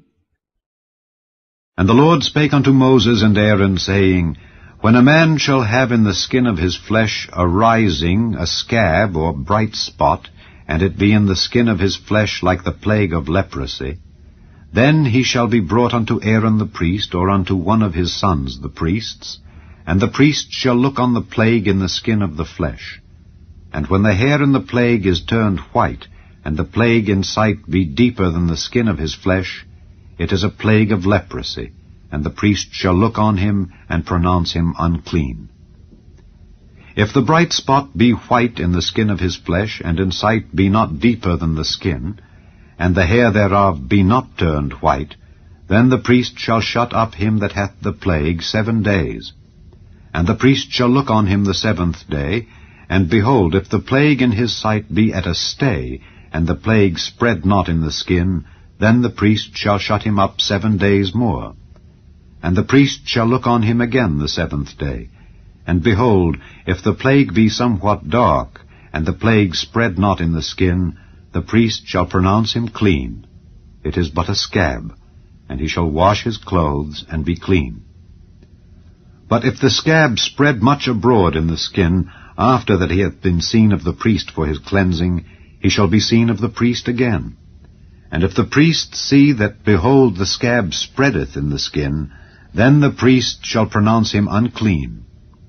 And the Lord spake unto Moses and Aaron, saying, When a man shall have in the skin of his flesh a rising, a scab, or bright spot, and it be in the skin of his flesh like the plague of leprosy, then he shall be brought unto Aaron the priest, or unto one of his sons the priests, and the priest shall look on the plague in the skin of the flesh. And when the hair in the plague is turned white, and the plague in sight be deeper than the skin of his flesh, it is a plague of leprosy, and the priest shall look on him, and pronounce him unclean. If the bright spot be white in the skin of his flesh, and in sight be not deeper than the skin, and the hair thereof be not turned white, then the priest shall shut up him that hath the plague 7 days. And the priest shall look on him the 7th day, and behold, if the plague in his sight be at a stay, and the plague spread not in the skin, then the priest shall shut him up 7 days more. And the priest shall look on him again the 7th day. And behold, if the plague be somewhat dark, and the plague spread not in the skin, the priest shall pronounce him clean. It is but a scab, and he shall wash his clothes, and be clean. But if the scab spread much abroad in the skin, after that he hath been seen of the priest for his cleansing, he shall be seen of the priest again. And if the priest see that, behold, the scab spreadeth in the skin, then the priest shall pronounce him unclean.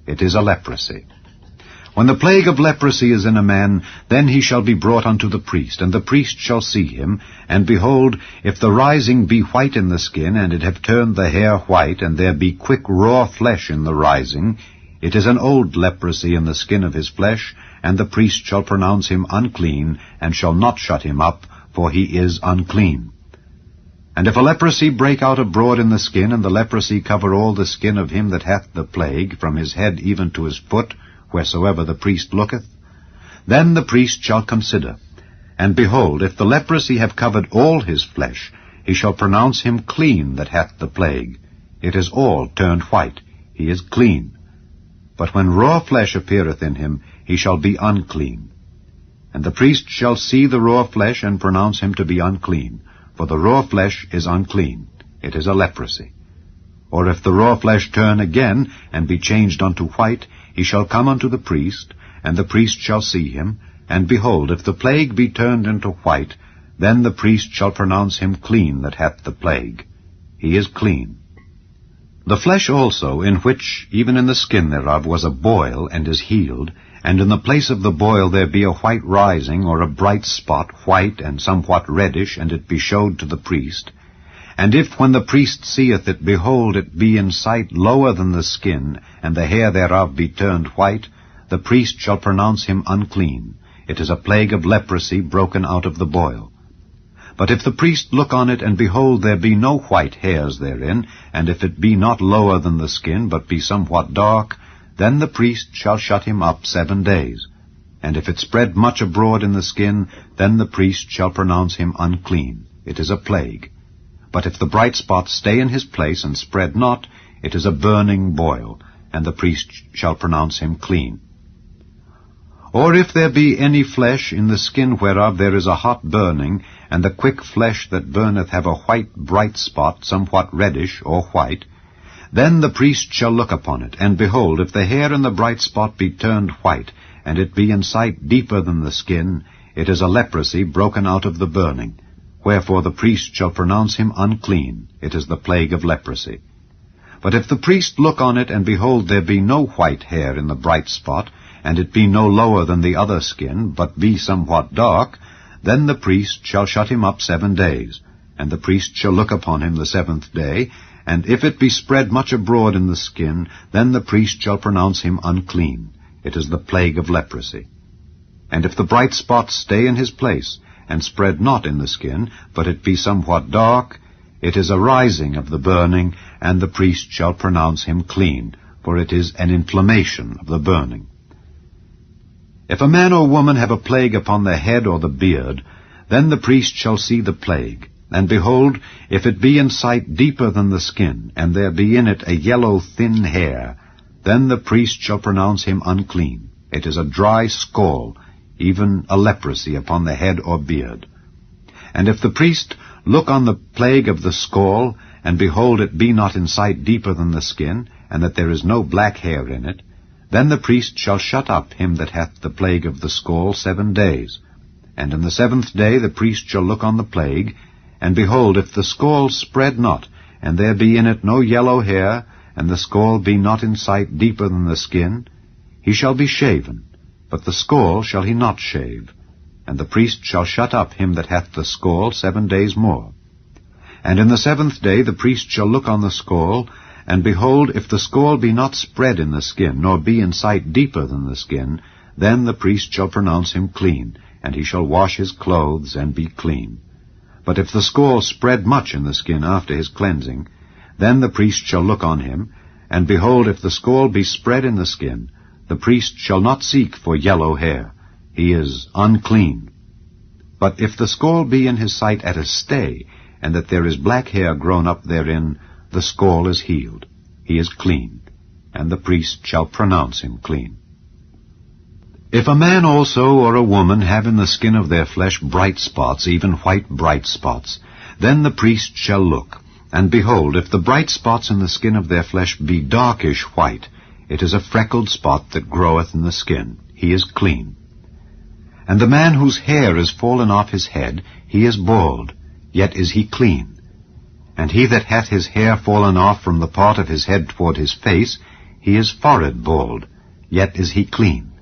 It is a leprosy. When the plague of leprosy is in a man, then he shall be brought unto the priest, and the priest shall see him, and behold, if the rising be white in the skin, and it have turned the hair white, and there be quick raw flesh in the rising, it is an old leprosy in the skin of his flesh, and the priest shall pronounce him unclean, and shall not shut him up, for he is unclean. And if a leprosy break out abroad in the skin, and the leprosy cover all the skin of him that hath the plague, from his head even to his foot, wheresoever the priest looketh, then the priest shall consider. And behold, if the leprosy have covered all his flesh, he shall pronounce him clean that hath the plague. It is all turned white. He is clean. But when raw flesh appeareth in him, he shall be unclean. And the priest shall see the raw flesh, and pronounce him to be unclean. For the raw flesh is unclean. It is a leprosy. Or if the raw flesh turn again, and be changed unto white, he shall come unto the priest, and the priest shall see him. And behold, if the plague be turned into white, then the priest shall pronounce him clean that hath the plague. He is clean. The flesh also, in which, even in the skin thereof, was a boil, and is healed, and in the place of the boil there be a white rising, or a bright spot, white and somewhat reddish, and it be showed to the priest. And if, when the priest seeth it, behold, it be in sight lower than the skin, and the hair thereof be turned white, the priest shall pronounce him unclean. It is a plague of leprosy broken out of the boil. But if the priest look on it, and behold, there be no white hairs therein, and if it be not lower than the skin, but be somewhat dark, then the priest shall shut him up 7 days. And if it spread much abroad in the skin, then the priest shall pronounce him unclean. It is a plague. But if the bright spot stay in his place, and spread not, it is a burning boil, and the priest shall pronounce him clean. Or if there be any flesh in the skin whereof there is a hot burning, and the quick flesh that burneth have a white bright spot, somewhat reddish or white, then the priest shall look upon it, and behold, if the hair in the bright spot be turned white, and it be in sight deeper than the skin, it is a leprosy broken out of the burning. Wherefore the priest shall pronounce him unclean. It is the plague of leprosy. But if the priest look on it, and behold, there be no white hair in the bright spot, and it be no lower than the other skin, but be somewhat dark, then the priest shall shut him up 7 days. And the priest shall look upon him the 7th day, and if it be spread much abroad in the skin, then the priest shall pronounce him unclean. It is the plague of leprosy. And if the bright spot stay in his place, and spread not in the skin, but it be somewhat dark, it is a rising of the burning, and the priest shall pronounce him clean, for it is an inflammation of the burning. If a man or woman have a plague upon the head or the beard, then the priest shall see the plague. And behold, if it be in sight deeper than the skin, and there be in it a yellow thin hair, then the priest shall pronounce him unclean. It is a dry scall, even a leprosy upon the head or beard. And if the priest look on the plague of the scall, and behold, it be not in sight deeper than the skin, and that there is no black hair in it, then the priest shall shut up him that hath the plague of the scall 7 days. And in the 7th day the priest shall look on the plague, and behold, if the scall spread not, and there be in it no yellow hair, and the scall be not in sight deeper than the skin, he shall be shaven, but the scall shall he not shave. And the priest shall shut up him that hath the scall 7 days more. And in the 7th day the priest shall look on the scall, and behold, if the scall be not spread in the skin, nor be in sight deeper than the skin, then the priest shall pronounce him clean, and he shall wash his clothes and be clean. But if the scall spread much in the skin after his cleansing, then the priest shall look on him, and behold, if the scall be spread in the skin, the priest shall not seek for yellow hair. He is unclean. But if the scall be in his sight at a stay, and that there is black hair grown up therein, the scall is healed. He is clean, and the priest shall pronounce him clean. If a man also or a woman have in the skin of their flesh bright spots, even white bright spots, then the priest shall look, and behold, if the bright spots in the skin of their flesh be darkish white, it is a freckled spot that groweth in the skin. He is clean. And the man whose hair is fallen off his head, he is bald, yet is he clean. And he that hath his hair fallen off from the part of his head toward his face, he is forehead bald, yet is he clean.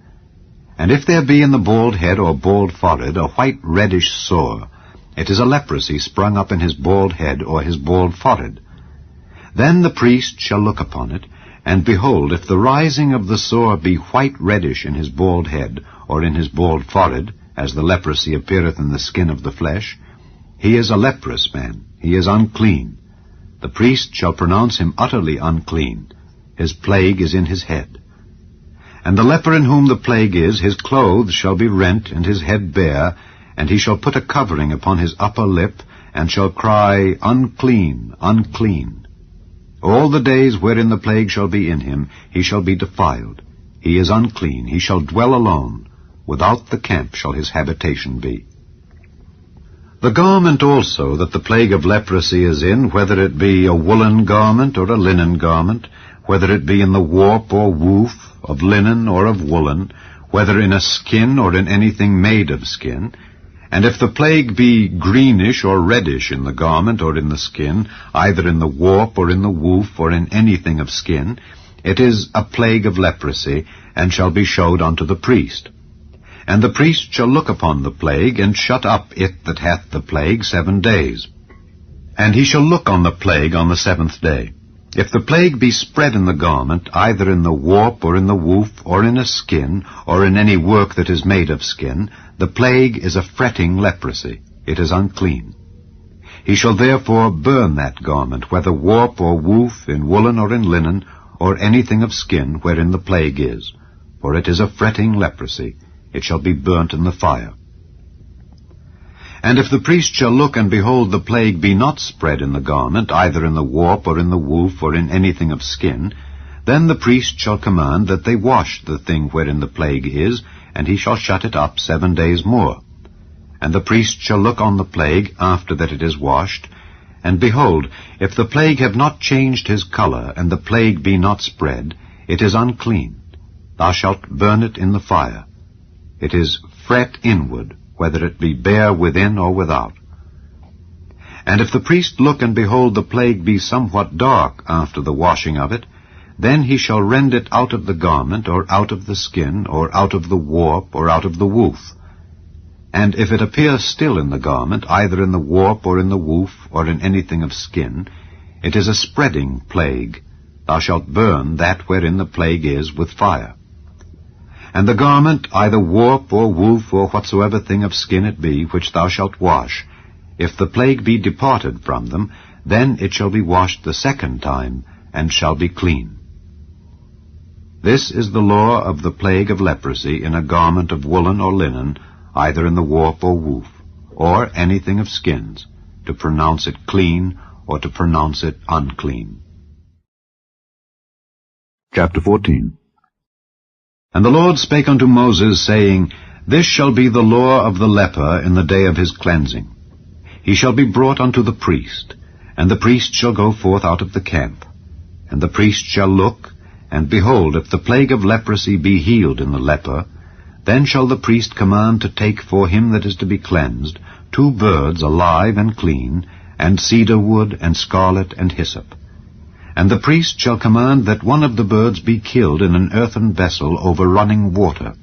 And if there be in the bald head or bald forehead a white reddish sore, it is a leprosy sprung up in his bald head or his bald forehead. Then the priest shall look upon it, and behold, if the rising of the sore be white reddish in his bald head or in his bald forehead, as the leprosy appeareth in the skin of the flesh, he is a leprous man, he is unclean. The priest shall pronounce him utterly unclean. His plague is in his head. And the leper in whom the plague is, his clothes shall be rent, and his head bare, and he shall put a covering upon his upper lip, and shall cry, Unclean, unclean. All the days wherein the plague shall be in him, he shall be defiled. He is unclean, he shall dwell alone. Without the camp shall his habitation be. The garment also that the plague of leprosy is in, whether it be a woolen garment or a linen garment, whether it be in the warp or woof, of linen or of woolen, whether in a skin or in anything made of skin, and if the plague be greenish or reddish in the garment or in the skin, either in the warp or in the woof or in anything of skin, it is a plague of leprosy, and shall be showed unto the priest. And the priest shall look upon the plague, and shut up it that hath the plague 7 days. And he shall look on the plague on the 7th day. If the plague be spread in the garment, either in the warp or in the woof or in a skin, or in any work that is made of skin, the plague is a fretting leprosy. It is unclean. He shall therefore burn that garment, whether warp or woof, in woolen or in linen, or anything of skin wherein the plague is. For it is a fretting leprosy. It shall be burnt in the fire. And if the priest shall look, and behold, the plague be not spread in the garment, either in the warp or in the woof or in anything of skin, then the priest shall command that they wash the thing wherein the plague is, and he shall shut it up 7 days more. And the priest shall look on the plague after that it is washed, and behold, if the plague have not changed his color, and the plague be not spread, it is unclean. Thou shalt burn it in the fire. It is fret inward, whether it be bare within or without. And if the priest look and behold the plague be somewhat dark after the washing of it, then he shall rend it out of the garment, or out of the skin, or out of the warp, or out of the woof. And if it appear still in the garment, either in the warp, or in the woof, or in anything of skin, it is a spreading plague. Thou shalt burn that wherein the plague is with fire. And the garment, either warp, or woof, or whatsoever thing of skin it be, which thou shalt wash, if the plague be departed from them, then it shall be washed the second time, and shall be clean. This is the law of the plague of leprosy in a garment of woolen or linen, either in the warp or woof, or anything of skins, to pronounce it clean, or to pronounce it unclean. Chapter 14. And the Lord spake unto Moses, saying, This shall be the law of the leper in the day of his cleansing. He shall be brought unto the priest, and the priest shall go forth out of the camp. And the priest shall look, and behold, if the plague of leprosy be healed in the leper, then shall the priest command to take for him that is to be cleansed 2 birds alive and clean, and cedar wood, and scarlet, and hyssop. And the priest shall command that one of the birds be killed in an earthen vessel over running water.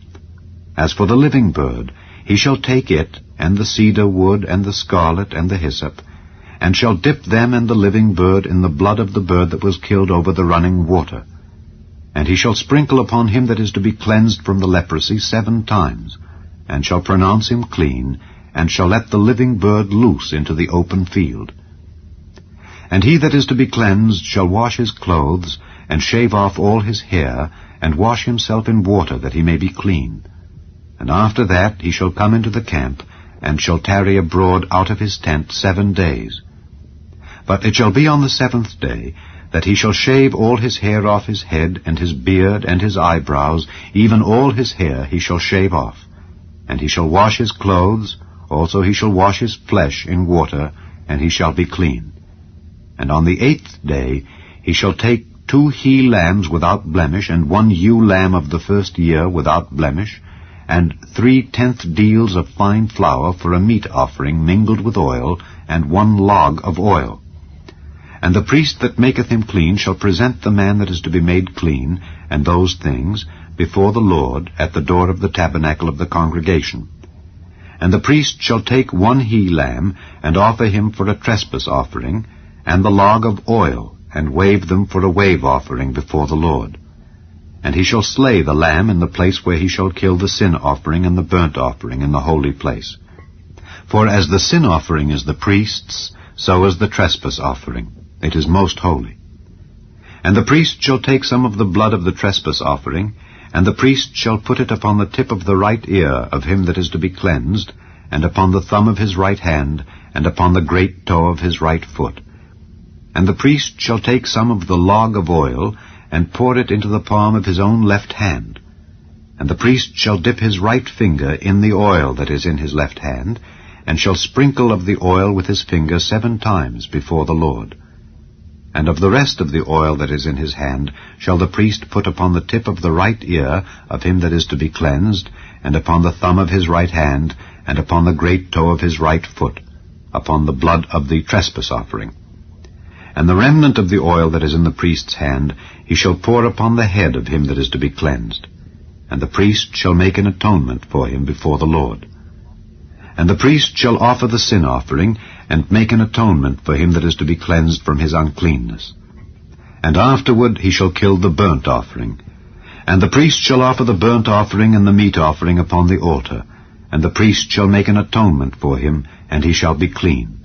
As for the living bird, he shall take it, and the cedar wood, and the scarlet, and the hyssop, and shall dip them and the living bird in the blood of the bird that was killed over the running water. And he shall sprinkle upon him that is to be cleansed from the leprosy 7 times, and shall pronounce him clean, and shall let the living bird loose into the open field. And he that is to be cleansed shall wash his clothes, and shave off all his hair, and wash himself in water, that he may be clean. And after that he shall come into the camp, and shall tarry abroad out of his tent 7 days. But it shall be on the 7th day, that he shall shave all his hair off his head, and his beard, and his eyebrows, even all his hair he shall shave off. And he shall wash his clothes, also he shall wash his flesh in water, and he shall be clean. And on the 8th day he shall take 2 he-lambs without blemish, and 1 ewe lamb of the first year without blemish, and 3/10 deals of fine flour for a meat offering mingled with oil, and 1 log of oil. And the priest that maketh him clean shall present the man that is to be made clean, and those things, before the Lord, at the door of the tabernacle of the congregation. And the priest shall take 1 he-lamb, and offer him for a trespass offering, and the log of oil, and wave them for a wave offering before the Lord. And he shall slay the lamb in the place where he shall kill the sin offering and the burnt offering in the holy place. For as the sin offering is the priest's, so is the trespass offering. It is most holy. And the priest shall take some of the blood of the trespass offering, and the priest shall put it upon the tip of the right ear of him that is to be cleansed, and upon the thumb of his right hand, and upon the great toe of his right foot. And the priest shall take some of the log of oil, and pour it into the palm of his own left hand. And the priest shall dip his right finger in the oil that is in his left hand, and shall sprinkle of the oil with his finger 7 times before the Lord. And of the rest of the oil that is in his hand shall the priest put upon the tip of the right ear of him that is to be cleansed, and upon the thumb of his right hand, and upon the great toe of his right foot, upon the blood of the trespass offering. And the remnant of the oil that is in the priest's hand he shall pour upon the head of him that is to be cleansed. And the priest shall make an atonement for him before the Lord. And the priest shall offer the sin offering, and make an atonement for him that is to be cleansed from his uncleanness. And afterward he shall kill the burnt offering. And the priest shall offer the burnt offering and the meat offering upon the altar. And the priest shall make an atonement for him, and he shall be clean.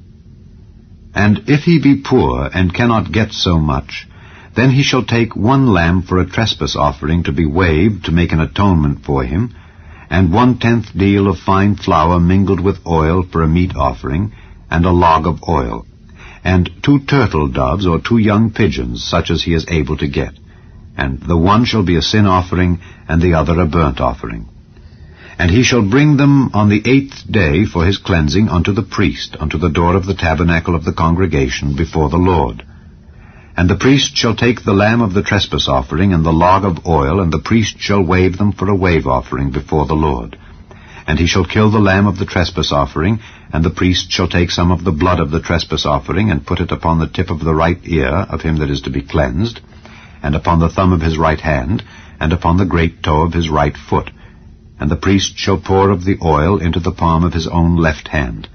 And if he be poor, and cannot get so much, then he shall take 1 lamb for a trespass offering to be waved to make an atonement for him, and 1/10 deal of fine flour mingled with oil for a meat offering, and a log of oil, and 2 turtle doves or 2 young pigeons, such as he is able to get. And the one shall be a sin offering, and the other a burnt offering. And he shall bring them on the 8th day for his cleansing unto the priest, unto the door of the tabernacle of the congregation before the Lord. And the priest shall take the lamb of the trespass offering and the log of oil, and the priest shall wave them for a wave offering before the Lord. And he shall kill the lamb of the trespass offering, and the priest shall take some of the blood of the trespass offering, and put it upon the tip of the right ear of him that is to be cleansed, and upon the thumb of his right hand, and upon the great toe of his right foot. And the priest shall pour of the oil into the palm of his own left hand.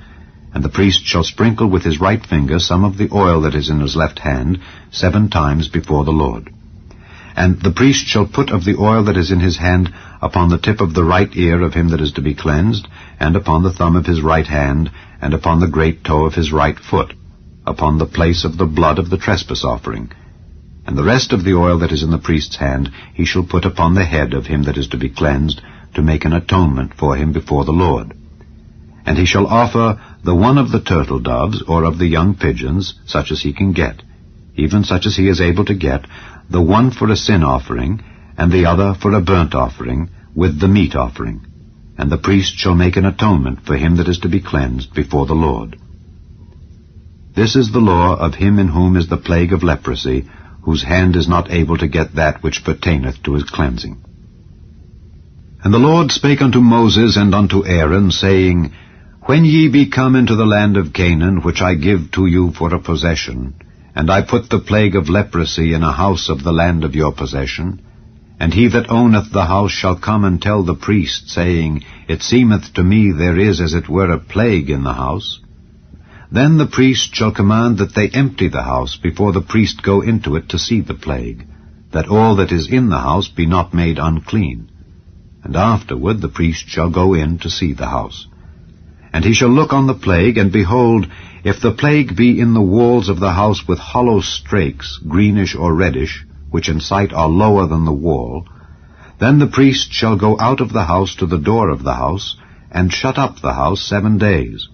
And the priest shall sprinkle with his right finger some of the oil that is in his left hand 7 times before the Lord. And the priest shall put of the oil that is in his hand upon the tip of the right ear of him that is to be cleansed, and upon the thumb of his right hand, and upon the great toe of his right foot, upon the place of the blood of the trespass offering. And the rest of the oil that is in the priest's hand he shall put upon the head of him that is to be cleansed, to make an atonement for him before the Lord. And he shall offer the one of the turtle doves, or of the young pigeons, such as he can get, even such as he is able to get, the one for a sin offering, and the other for a burnt offering, with the meat offering. And the priest shall make an atonement for him that is to be cleansed before the Lord. This is the law of him in whom is the plague of leprosy, whose hand is not able to get that which pertaineth to his cleansing. And the Lord spake unto Moses and unto Aaron, saying, When ye be come into the land of Canaan, which I give to you for a possession, and I put the plague of leprosy in a house of the land of your possession, and he that owneth the house shall come and tell the priest, saying, It seemeth to me there is as it were a plague in the house. Then the priest shall command that they empty the house before the priest go into it to see the plague, that all that is in the house be not made unclean. And afterward the priest shall go in to see the house. And he shall look on the plague, and behold, if the plague be in the walls of the house with hollow strakes, greenish or reddish, which in sight are lower than the wall, then the priest shall go out of the house to the door of the house, and shut up the house 7 days.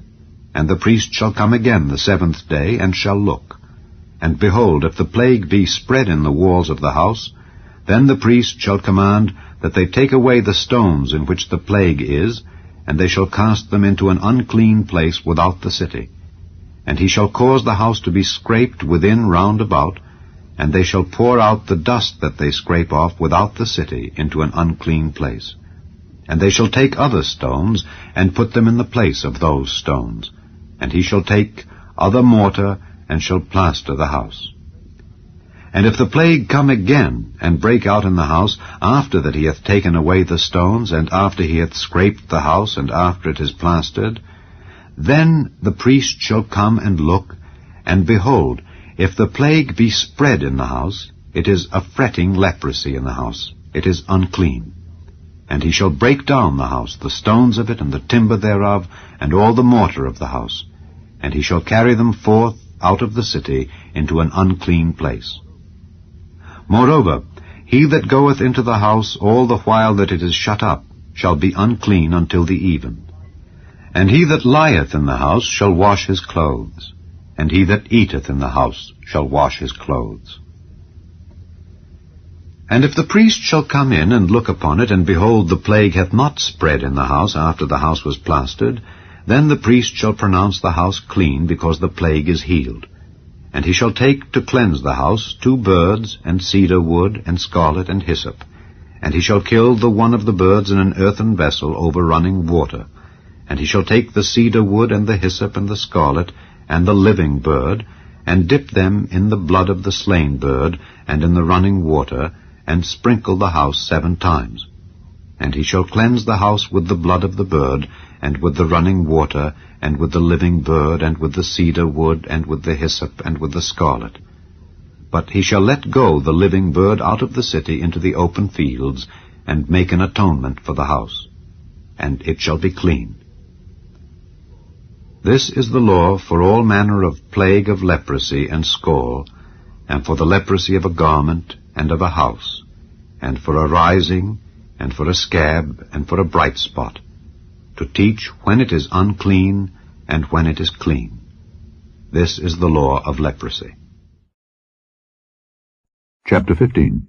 And the priest shall come again the 7th day, and shall look. And behold, if the plague be spread in the walls of the house, then the priest shall command that they take away the stones in which the plague is, and they shall cast them into an unclean place without the city. And he shall cause the house to be scraped within round about, and they shall pour out the dust that they scrape off without the city into an unclean place. And they shall take other stones, and put them in the place of those stones. And he shall take other mortar, and shall plaster the house. And if the plague come again, and break out in the house, after that he hath taken away the stones, and after he hath scraped the house, and after it is plastered, then the priest shall come and look, and behold, if the plague be spread in the house, it is a fretting leprosy in the house, it is unclean. And he shall break down the house, the stones of it, and the timber thereof, and all the mortar of the house, and he shall carry them forth out of the city into an unclean place. Moreover, he that goeth into the house all the while that it is shut up shall be unclean until the even. And he that lieth in the house shall wash his clothes, and he that eateth in the house shall wash his clothes. And if the priest shall come in and look upon it, and behold, the plague hath not spread in the house after the house was plastered, then the priest shall pronounce the house clean, because the plague is healed. And he shall take to cleanse the house 2 birds, and cedar wood, and scarlet, and hyssop. And he shall kill the one of the birds in an earthen vessel over running water. And he shall take the cedar wood, and the hyssop, and the scarlet, and the living bird, and dip them in the blood of the slain bird, and in the running water, and sprinkle the house 7 times. And he shall cleanse the house with the blood of the bird, and with the running water, and with the living bird, and with the cedar wood, and with the hyssop, and with the scarlet. But he shall let go the living bird out of the city into the open fields, and make an atonement for the house, and it shall be clean. This is the law for all manner of plague of leprosy and scole, and for the leprosy of a garment, and of a house, and for a rising, and for a scab, and for a bright spot, to teach when it is unclean, and when it is clean. This is the law of leprosy. Chapter 15.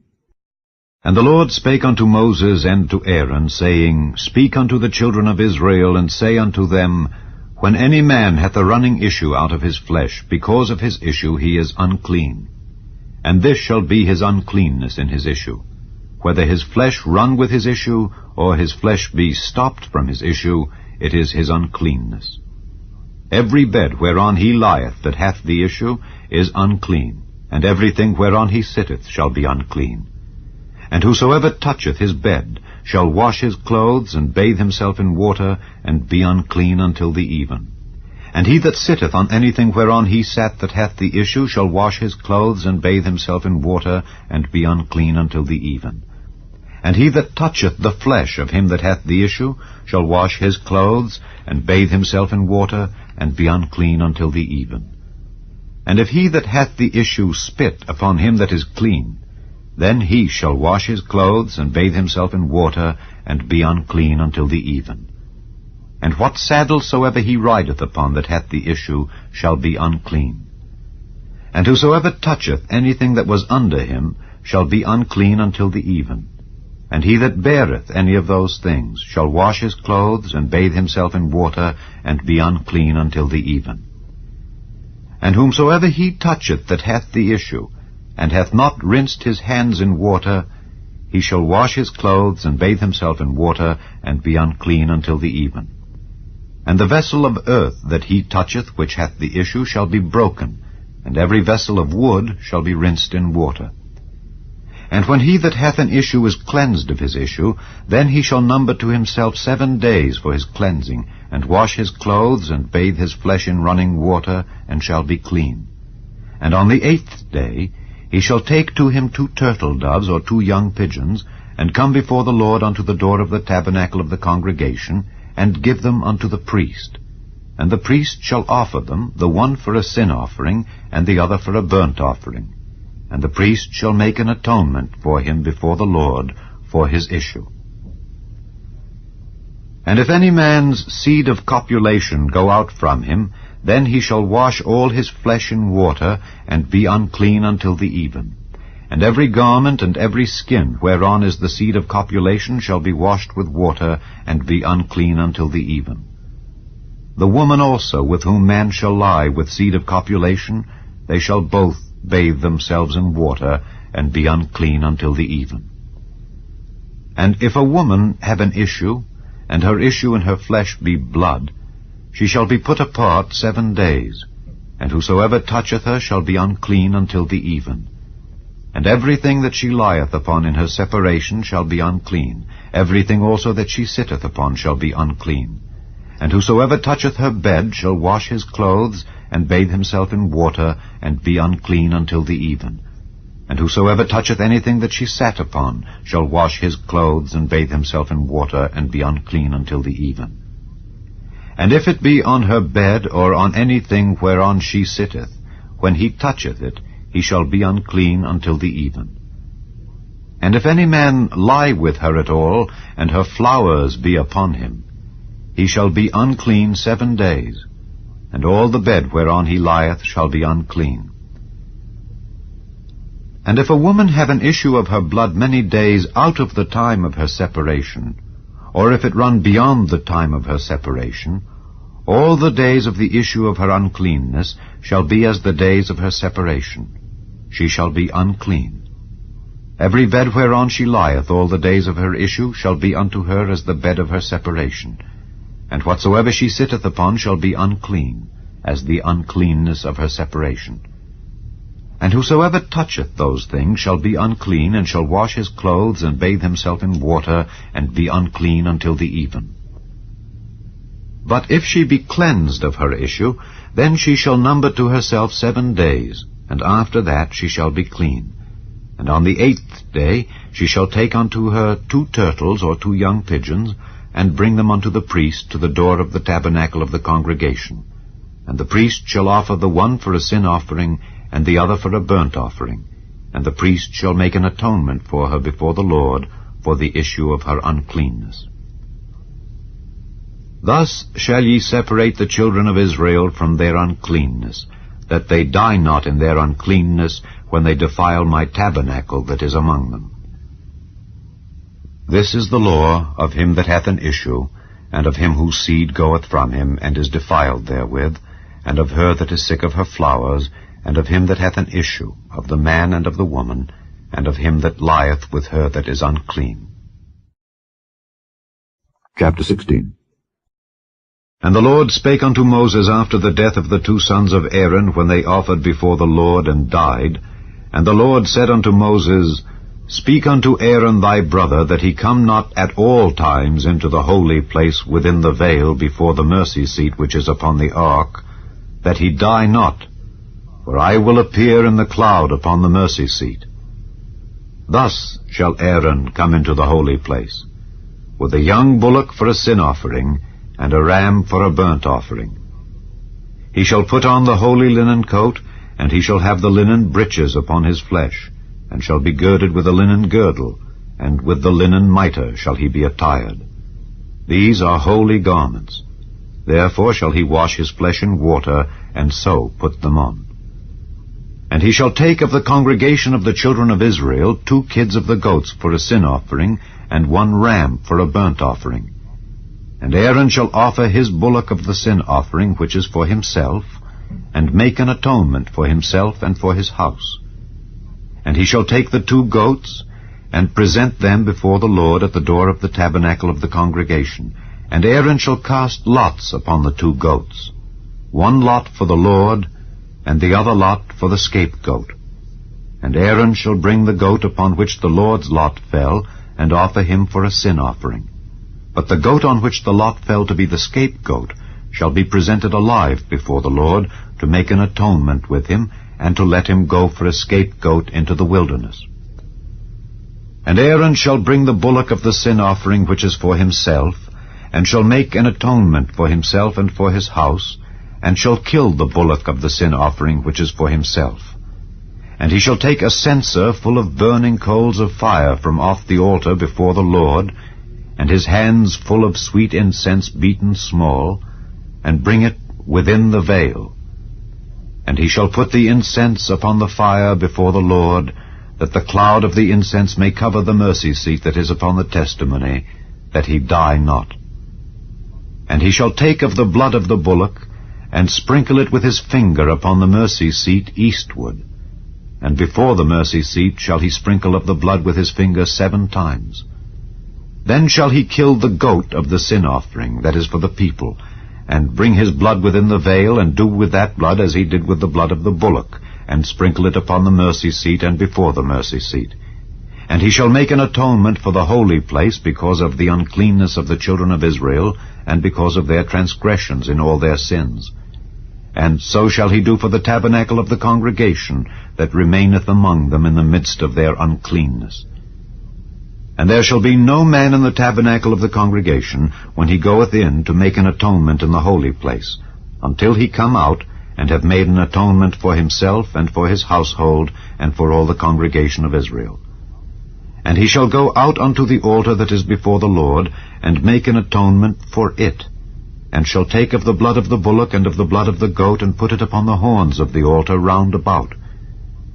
And the Lord spake unto Moses and to Aaron, saying, Speak unto the children of Israel, and say unto them, When any man hath a running issue out of his flesh, because of his issue he is unclean. And this shall be his uncleanness in his issue. whether his flesh run with his issue, or his flesh be stopped from his issue, it is his uncleanness. Every bed whereon he lieth that hath the issue is unclean, and everything whereon he sitteth shall be unclean. And whosoever toucheth his bed shall wash his clothes, and bathe himself in water, and be unclean until the even. And he that sitteth on anything whereon he sat that hath the issue shall wash his clothes, and bathe himself in water, and be unclean until the even. And he that toucheth the flesh of him that hath the issue shall wash his clothes, and bathe himself in water, and be unclean until the even. And if he that hath the issue spit upon him that is clean, then he shall wash his clothes, and bathe himself in water, and be unclean until the even. And what saddle soever he rideth upon that hath the issue shall be unclean. And whosoever toucheth anything that was under him shall be unclean until the even. And he that beareth any of those things shall wash his clothes, and bathe himself in water, and be unclean until the even. And whomsoever he toucheth that hath the issue, and hath not rinsed his hands in water, he shall wash his clothes, and bathe himself in water, and be unclean until the even. And the vessel of earth that he toucheth which hath the issue shall be broken, and every vessel of wood shall be rinsed in water. And when he that hath an issue is cleansed of his issue, then he shall number to himself 7 days for his cleansing, and wash his clothes, and bathe his flesh in running water, and shall be clean. And on the 8th day he shall take to him 2 turtle doves or 2 young pigeons, and come before the Lord unto the door of the tabernacle of the congregation, and give them unto the priest. And the priest shall offer them, the one for a sin offering, and the other for a burnt offering. And the priest shall make an atonement for him before the Lord for his issue. And if any man's seed of copulation go out from him, then he shall wash all his flesh in water, and be unclean until the even. And every garment and every skin whereon is the seed of copulation shall be washed with water, and be unclean until the even. The woman also with whom man shall lie with seed of copulation, they shall both bathe themselves in water, and be unclean until the even. And if a woman have an issue, and her issue in her flesh be blood, she shall be put apart 7 days, and whosoever toucheth her shall be unclean until the even. And everything that she lieth upon in her separation shall be unclean, everything also that she sitteth upon shall be unclean. And whosoever toucheth her bed shall wash his clothes, and bathe himself in water, and be unclean until the even. And whosoever toucheth anything that she sat upon shall wash his clothes, and bathe himself in water, and be unclean until the even. And if it be on her bed, or on anything whereon she sitteth, when he toucheth it, he shall be unclean until the even. And if any man lie with her at all, and her flowers be upon him, he shall be unclean 7 days, and all the bed whereon he lieth shall be unclean. And if a woman have an issue of her blood many days out of the time of her separation, or if it run beyond the time of her separation, all the days of the issue of her uncleanness shall be as the days of her separation. She shall be unclean. Every bed whereon she lieth all the days of her issue shall be unto her as the bed of her separation. And whatsoever she sitteth upon shall be unclean, as the uncleanness of her separation. And whosoever toucheth those things shall be unclean, and shall wash his clothes, and bathe himself in water, and be unclean until the even. But if she be cleansed of her issue, then she shall number to herself 7 days, and after that she shall be clean. And on the 8th day she shall take unto her 2 turtles or 2 young pigeons, and bring them unto the priest to the door of the tabernacle of the congregation. And the priest shall offer the one for a sin offering, and the other for a burnt offering. And the priest shall make an atonement for her before the Lord for the issue of her uncleanness. Thus shall ye separate the children of Israel from their uncleanness, that they die not in their uncleanness when they defile my tabernacle that is among them. This is the law of him that hath an issue, and of him whose seed goeth from him, and is defiled therewith, and of her that is sick of her flowers, and of him that hath an issue, of the man and of the woman, and of him that lieth with her that is unclean. Chapter 16. And the Lord spake unto Moses after the death of the 2 sons of Aaron, when they offered before the Lord and died. And the Lord said unto Moses, Speak unto Aaron thy brother, that he come not at all times into the holy place within the veil before the mercy seat which is upon the ark, that he die not, for I will appear in the cloud upon the mercy seat. Thus shall Aaron come into the holy place, with a young bullock for a sin offering, and a ram for a burnt offering. He shall put on the holy linen coat, and he shall have the linen breeches upon his flesh, and shall be girded with a linen girdle, and with the linen mitre shall he be attired. These are holy garments. Therefore shall he wash his flesh in water, and so put them on. And he shall take of the congregation of the children of Israel 2 kids of the goats for a sin offering, and 1 ram for a burnt offering. And Aaron shall offer his bullock of the sin offering, which is for himself, and make an atonement for himself and for his house. And he shall take the 2 goats, and present them before the Lord at the door of the tabernacle of the congregation. And Aaron shall cast lots upon the 2 goats, 1 lot for the Lord, and the other lot for the scapegoat. And Aaron shall bring the goat upon which the Lord's lot fell, and offer him for a sin offering. But the goat on which the lot fell to be the scapegoat shall be presented alive before the Lord, to make an atonement with him, and to let him go for a scapegoat into the wilderness. And Aaron shall bring the bullock of the sin offering which is for himself, and shall make an atonement for himself and for his house, and shall kill the bullock of the sin offering which is for himself. And he shall take a censer full of burning coals of fire from off the altar before the Lord, and his hands full of sweet incense beaten small, and bring it within the veil. And he shall put the incense upon the fire before the Lord, that the cloud of the incense may cover the mercy seat that is upon the testimony, that he die not. And he shall take of the blood of the bullock, and sprinkle it with his finger upon the mercy seat eastward. And before the mercy seat shall he sprinkle of the blood with his finger 7 times. Then shall he kill the goat of the sin offering, that is for the people, and bring his blood within the veil, and do with that blood as he did with the blood of the bullock, and sprinkle it upon the mercy seat and before the mercy seat. And he shall make an atonement for the holy place because of the uncleanness of the children of Israel, and because of their transgressions in all their sins. And so shall he do for the tabernacle of the congregation that remaineth among them in the midst of their uncleanness. And there shall be no man in the tabernacle of the congregation, when he goeth in to make an atonement in the holy place, until he come out, and have made an atonement for himself, and for his household, and for all the congregation of Israel. And he shall go out unto the altar that is before the Lord, and make an atonement for it, and shall take of the blood of the bullock and of the blood of the goat, and put it upon the horns of the altar round about.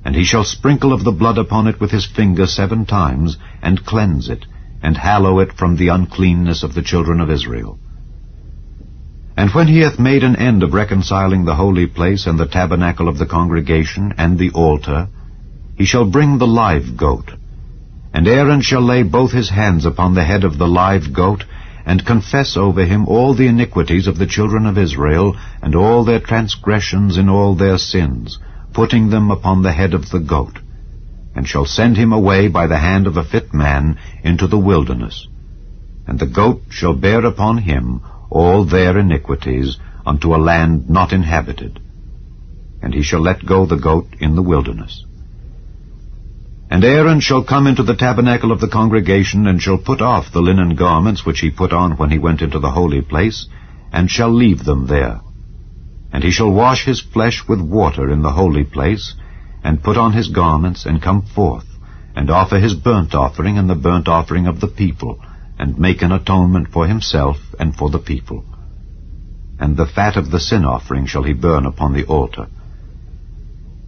And he shall sprinkle of the blood upon it with his finger 7 times, and cleanse it, and hallow it from the uncleanness of the children of Israel. And when he hath made an end of reconciling the holy place, and the tabernacle of the congregation, and the altar, he shall bring the live goat. And Aaron shall lay both his hands upon the head of the live goat, and confess over him all the iniquities of the children of Israel, and all their transgressions in all their sins, putting them upon the head of the goat, and shall send him away by the hand of a fit man into the wilderness. And the goat shall bear upon him all their iniquities unto a land not inhabited. And he shall let go the goat in the wilderness. And Aaron shall come into the tabernacle of the congregation, and shall put off the linen garments which he put on when he went into the holy place, and shall leave them there. And he shall wash his flesh with water in the holy place, and put on his garments, and come forth, and offer his burnt offering and the burnt offering of the people, and make an atonement for himself and for the people. And the fat of the sin offering shall he burn upon the altar.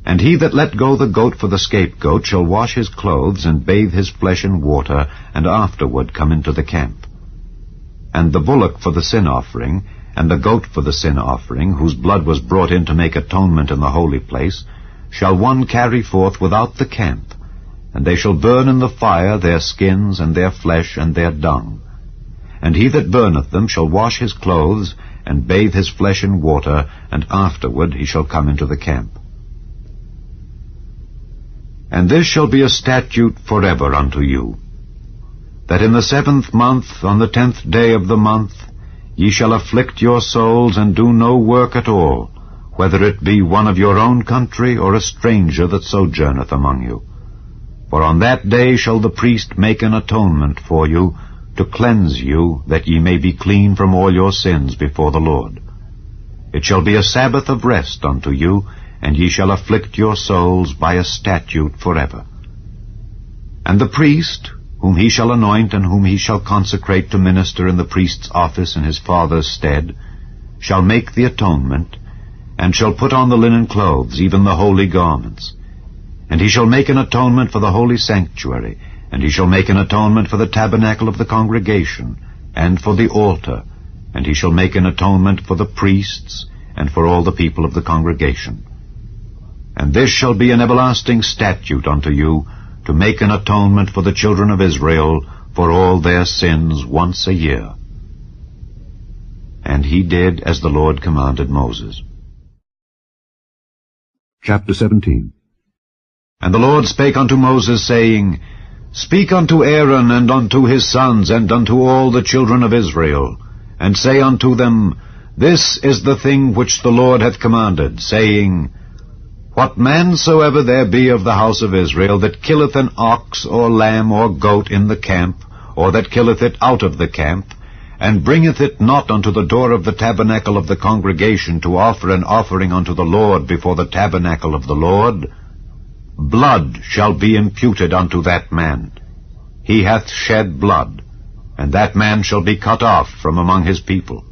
And he that let go the goat for the scapegoat shall wash his clothes, and bathe his flesh in water, and afterward come into the camp. And the bullock for the sin offering, and the goat for the sin offering, whose blood was brought in to make atonement in the holy place, shall one carry forth without the camp, and they shall burn in the fire their skins and their flesh and their dung. And he that burneth them shall wash his clothes, and bathe his flesh in water, and afterward he shall come into the camp. And this shall be a statute forever unto you, that in the 7th month, on the 10th day of the month, ye shall afflict your souls, and do no work at all, whether it be one of your own country, or a stranger that sojourneth among you. For on that day shall the priest make an atonement for you, to cleanse you, that ye may be clean from all your sins before the Lord. It shall be a Sabbath of rest unto you, and ye shall afflict your souls by a statute forever. And the priest, whom he shall anoint, and whom he shall consecrate to minister in the priest's office in his father's stead, shall make the atonement, and shall put on the linen clothes, even the holy garments. And he shall make an atonement for the holy sanctuary, and he shall make an atonement for the tabernacle of the congregation, and for the altar, and he shall make an atonement for the priests, and for all the people of the congregation. And this shall be an everlasting statute unto you, to make an atonement for the children of Israel for all their sins once a year. And he did as the Lord commanded Moses. Chapter 17. And the Lord spake unto Moses, saying, Speak unto Aaron, and unto his sons, and unto all the children of Israel, and say unto them, This is the thing which the Lord hath commanded, saying, What man soever there be of the house of Israel that killeth an ox or lamb or goat in the camp, or that killeth it out of the camp, and bringeth it not unto the door of the tabernacle of the congregation to offer an offering unto the Lord before the tabernacle of the Lord, blood shall be imputed unto that man. He hath shed blood, and that man shall be cut off from among his people,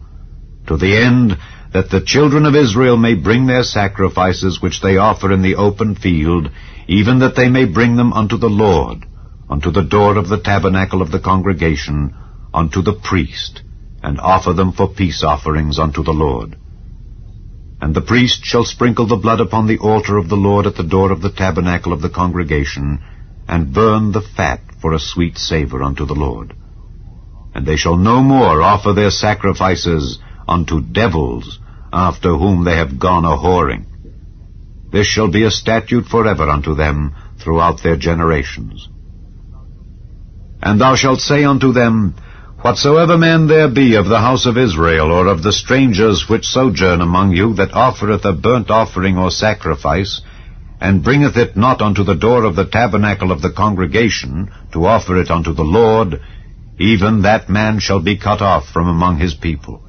to the end that the children of Israel may bring their sacrifices which they offer in the open field, even that they may bring them unto the Lord, unto the door of the tabernacle of the congregation, unto the priest, and offer them for peace offerings unto the Lord. And the priest shall sprinkle the blood upon the altar of the Lord at the door of the tabernacle of the congregation, and burn the fat for a sweet savor unto the Lord. And they shall no more offer their sacrifices unto devils, after whom they have gone a-whoring. This shall be a statute forever unto them throughout their generations. And thou shalt say unto them, Whatsoever man there be of the house of Israel, or of the strangers which sojourn among you, that offereth a burnt offering or sacrifice, and bringeth it not unto the door of the tabernacle of the congregation, to offer it unto the Lord, even that man shall be cut off from among his people.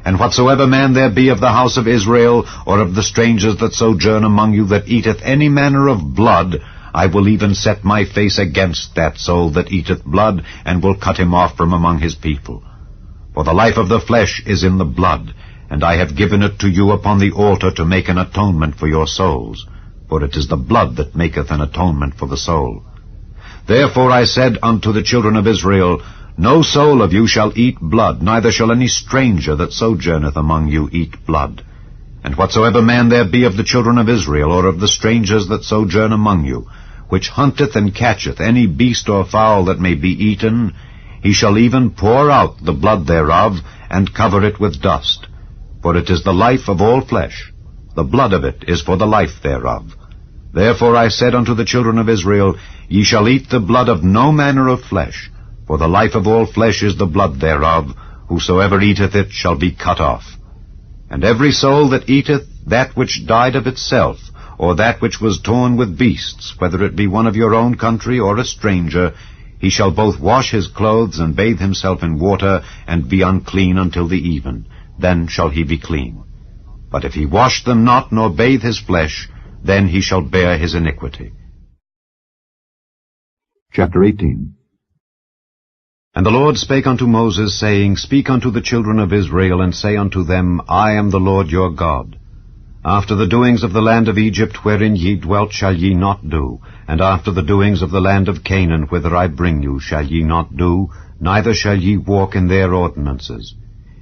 And whatsoever man there be of the house of Israel, or of the strangers that sojourn among you, that eateth any manner of blood, I will even set my face against that soul that eateth blood, and will cut him off from among his people. For the life of the flesh is in the blood, and I have given it to you upon the altar to make an atonement for your souls. For it is the blood that maketh an atonement for the soul. Therefore I said unto the children of Israel, No soul of you shall eat blood, neither shall any stranger that sojourneth among you eat blood. And whatsoever man there be of the children of Israel, or of the strangers that sojourn among you, which hunteth and catcheth any beast or fowl that may be eaten, he shall even pour out the blood thereof, and cover it with dust. For it is the life of all flesh. The blood of it is for the life thereof. Therefore I said unto the children of Israel, Ye shall eat the blood of no manner of flesh, for the life of all flesh is the blood thereof. Whosoever eateth it shall be cut off. And every soul that eateth that which died of itself, or that which was torn with beasts, whether it be one of your own country or a stranger, he shall both wash his clothes and bathe himself in water, and be unclean until the even. Then shall he be clean. But if he wash them not, nor bathe his flesh, then he shall bear his iniquity. Chapter 18. And the Lord spake unto Moses, saying, Speak unto the children of Israel, and say unto them, I am the Lord your God. After the doings of the land of Egypt, wherein ye dwelt, shall ye not do, and after the doings of the land of Canaan, whither I bring you, shall ye not do, neither shall ye walk in their ordinances.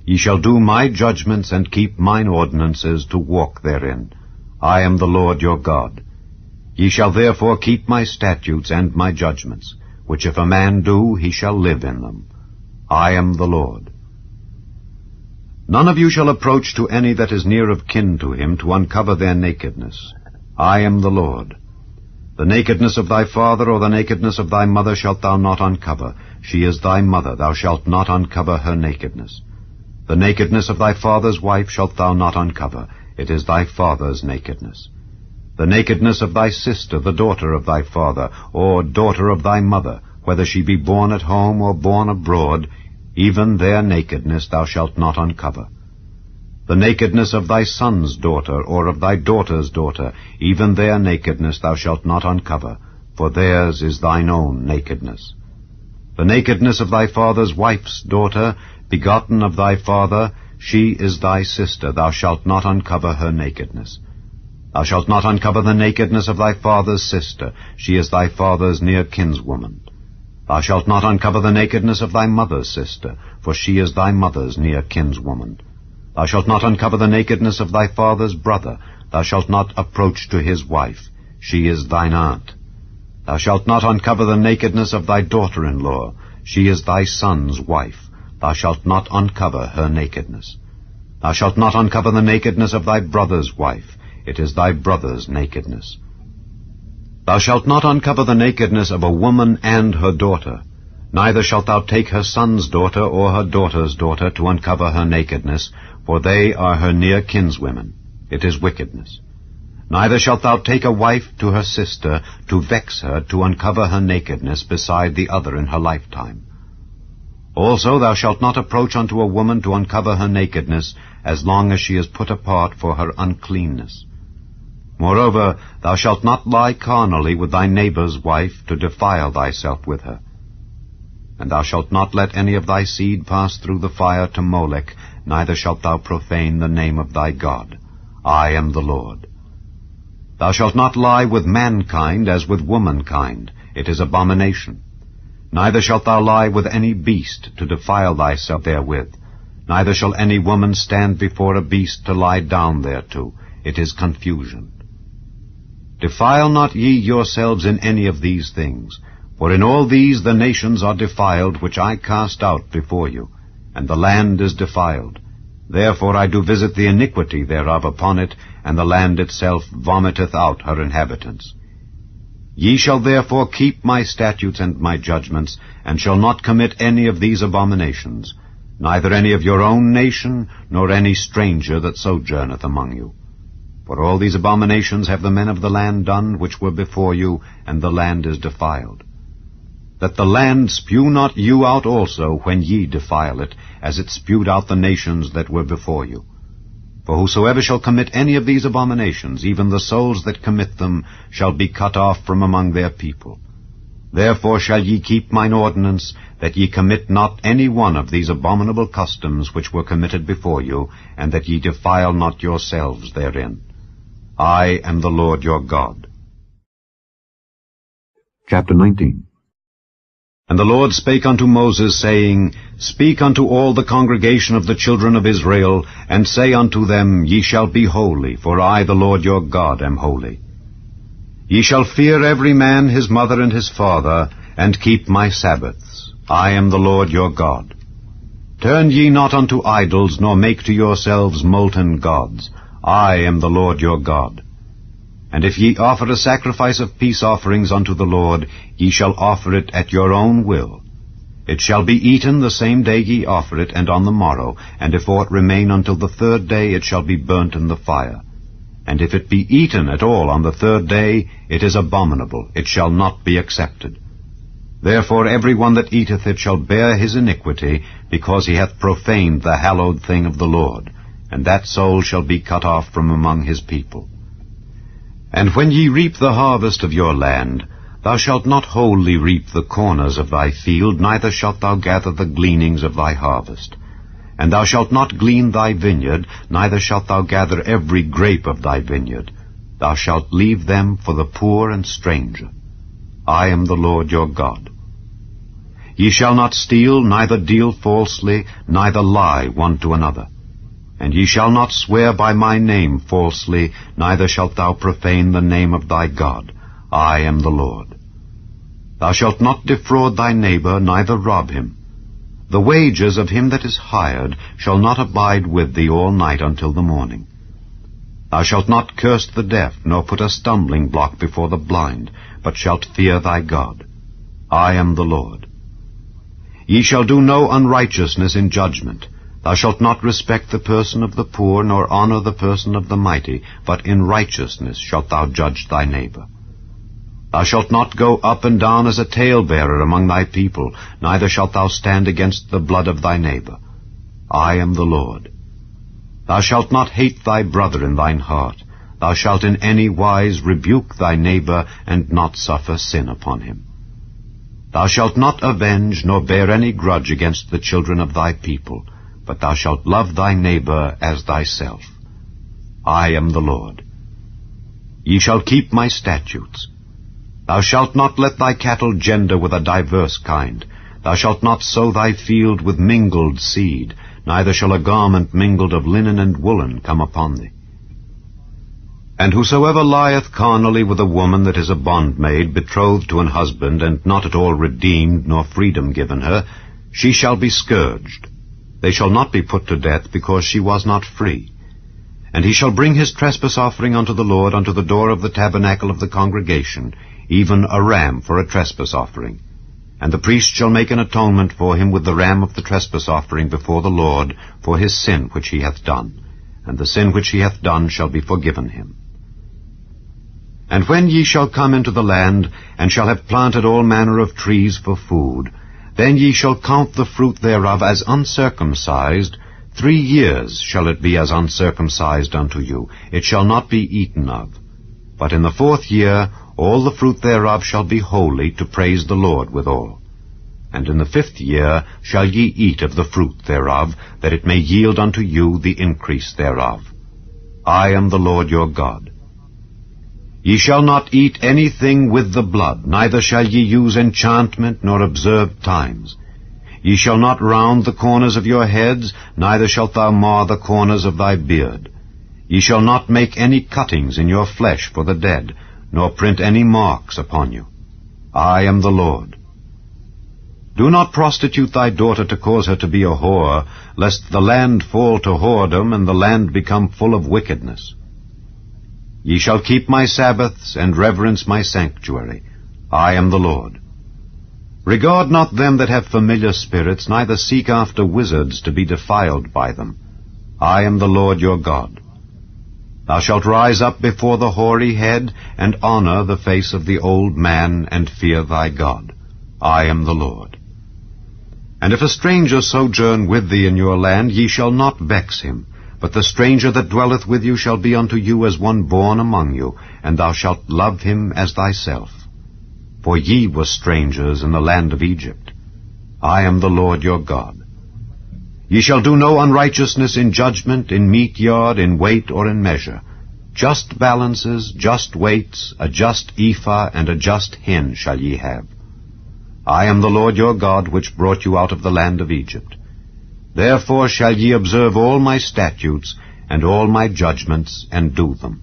Ye shall do my judgments, and keep mine ordinances, to walk therein. I am the Lord your God. Ye shall therefore keep my statutes and my judgments, which if a man do, he shall live in them. I am the Lord. None of you shall approach to any that is near of kin to him to uncover their nakedness. I am the Lord. The nakedness of thy father or the nakedness of thy mother shalt thou not uncover. She is thy mother, thou shalt not uncover her nakedness. The nakedness of thy father's wife shalt thou not uncover. It is thy father's nakedness. The nakedness of thy sister, the daughter of thy father, or daughter of thy mother, whether she be born at home or born abroad, even their nakedness thou shalt not uncover. The nakedness of thy son's daughter, or of thy daughter's daughter, even their nakedness thou shalt not uncover, for theirs is thine own nakedness. The nakedness of thy father's wife's daughter, begotten of thy father, she is thy sister, thou shalt not uncover her nakedness. Thou shalt not uncover the nakedness of thy father's sister, she is thy father's near kinswoman. Thou shalt not uncover the nakedness of thy mother's sister, for she is thy mother's near kinswoman. Thou shalt not uncover the nakedness of thy father's brother, thou shalt not approach to his wife, she is thine aunt. Thou shalt not uncover the nakedness of thy daughter-in-law, she is thy son's wife, thou shalt not uncover her nakedness. Thou shalt not uncover the nakedness of thy brother's wife, it is thy brother's nakedness. Thou shalt not uncover the nakedness of a woman and her daughter, neither shalt thou take her son's daughter or her daughter's daughter to uncover her nakedness, for they are her near kinswomen. It is wickedness. Neither shalt thou take a wife to her sister, to vex her, to uncover her nakedness beside the other in her lifetime. Also thou shalt not approach unto a woman to uncover her nakedness, as long as she is put apart for her uncleanness. Moreover, thou shalt not lie carnally with thy neighbor's wife, to defile thyself with her. And thou shalt not let any of thy seed pass through the fire to Molech, neither shalt thou profane the name of thy God. I am the Lord. Thou shalt not lie with mankind as with womankind. It is abomination. Neither shalt thou lie with any beast, to defile thyself therewith. Neither shall any woman stand before a beast to lie down thereto. It is confusion. Defile not ye yourselves in any of these things, for in all these the nations are defiled, which I cast out before you, and the land is defiled. Therefore I do visit the iniquity thereof upon it, and the land itself vomiteth out her inhabitants. Ye shall therefore keep my statutes and my judgments, and shall not commit any of these abominations, neither any of your own nation, nor any stranger that sojourneth among you. For all these abominations have the men of the land done, which were before you, and the land is defiled. That the land spew not you out also when ye defile it, as it spewed out the nations that were before you. For whosoever shall commit any of these abominations, even the souls that commit them, shall be cut off from among their people. Therefore shall ye keep mine ordinance, that ye commit not any one of these abominable customs which were committed before you, and that ye defile not yourselves therein. I am the Lord your God. Chapter 19. And the Lord spake unto Moses, saying, Speak unto all the congregation of the children of Israel, and say unto them, Ye shall be holy, for I, the Lord your God, am holy. Ye shall fear every man his mother and his father, and keep my Sabbaths. I am the Lord your God. Turn ye not unto idols, nor make to yourselves molten gods. I am the Lord your God. And if ye offer a sacrifice of peace offerings unto the Lord, ye shall offer it at your own will. It shall be eaten the same day ye offer it, and on the morrow, and if aught remain until the third day, it shall be burnt in the fire. And if it be eaten at all on the third day, it is abominable, it shall not be accepted. Therefore every one that eateth it shall bear his iniquity, because he hath profaned the hallowed thing of the Lord, and that soul shall be cut off from among his people. And when ye reap the harvest of your land, thou shalt not wholly reap the corners of thy field, neither shalt thou gather the gleanings of thy harvest. And thou shalt not glean thy vineyard, neither shalt thou gather every grape of thy vineyard. Thou shalt leave them for the poor and stranger. I am the Lord your God. Ye shall not steal, neither deal falsely, neither lie one to another. And ye shall not swear by my name falsely, neither shalt thou profane the name of thy God. I am the Lord. Thou shalt not defraud thy neighbor, neither rob him. The wages of him that is hired shall not abide with thee all night until the morning. Thou shalt not curse the deaf, nor put a stumbling block before the blind, but shalt fear thy God. I am the Lord. Ye shall do no unrighteousness in judgment. Thou shalt not respect the person of the poor, nor honor the person of the mighty, but in righteousness shalt thou judge thy neighbor. Thou shalt not go up and down as a talebearer among thy people, neither shalt thou stand against the blood of thy neighbor. I am the Lord. Thou shalt not hate thy brother in thine heart. Thou shalt in any wise rebuke thy neighbor, and not suffer sin upon him. Thou shalt not avenge, nor bear any grudge against the children of thy people, but thou shalt love thy neighbor as thyself. I am the Lord. Ye shall keep my statutes. Thou shalt not let thy cattle gender with a diverse kind. Thou shalt not sow thy field with mingled seed, neither shall a garment mingled of linen and woolen come upon thee. And whosoever lieth carnally with a woman that is a bondmaid, betrothed to an husband, and not at all redeemed, nor freedom given her, she shall be scourged. They shall not be put to death, because she was not free. And he shall bring his trespass offering unto the Lord unto the door of the tabernacle of the congregation, even a ram for a trespass offering. And the priest shall make an atonement for him with the ram of the trespass offering before the Lord for his sin which he hath done, and the sin which he hath done shall be forgiven him. And when ye shall come into the land, and shall have planted all manner of trees for food, then ye shall count the fruit thereof as uncircumcised. 3 years shall it be as uncircumcised unto you. It shall not be eaten of. But in the 4th year all the fruit thereof shall be holy, to praise the Lord withal. And in the 5th year shall ye eat of the fruit thereof, that it may yield unto you the increase thereof. I am the Lord your God. Ye shall not eat anything with the blood, neither shall ye use enchantment, nor observe times. Ye shall not round the corners of your heads, neither shalt thou mar the corners of thy beard. Ye shall not make any cuttings in your flesh for the dead, nor print any marks upon you. I am the Lord. Do not prostitute thy daughter to cause her to be a whore, lest the land fall to whoredom, and the land become full of wickedness. Ye shall keep my Sabbaths, and reverence my sanctuary. I am the Lord. Regard not them that have familiar spirits, neither seek after wizards to be defiled by them. I am the Lord your God. Thou shalt rise up before the hoary head, and honor the face of the old man, and fear thy God. I am the Lord. And if a stranger sojourn with thee in your land, ye shall not vex him. But the stranger that dwelleth with you shall be unto you as one born among you, and thou shalt love him as thyself. For ye were strangers in the land of Egypt. I am the Lord your God. Ye shall do no unrighteousness in judgment, in meat yard, in weight, or in measure. Just balances, just weights, a just ephah, and a just hin shall ye have. I am the Lord your God, which brought you out of the land of Egypt. Therefore shall ye observe all my statutes, and all my judgments, and do them.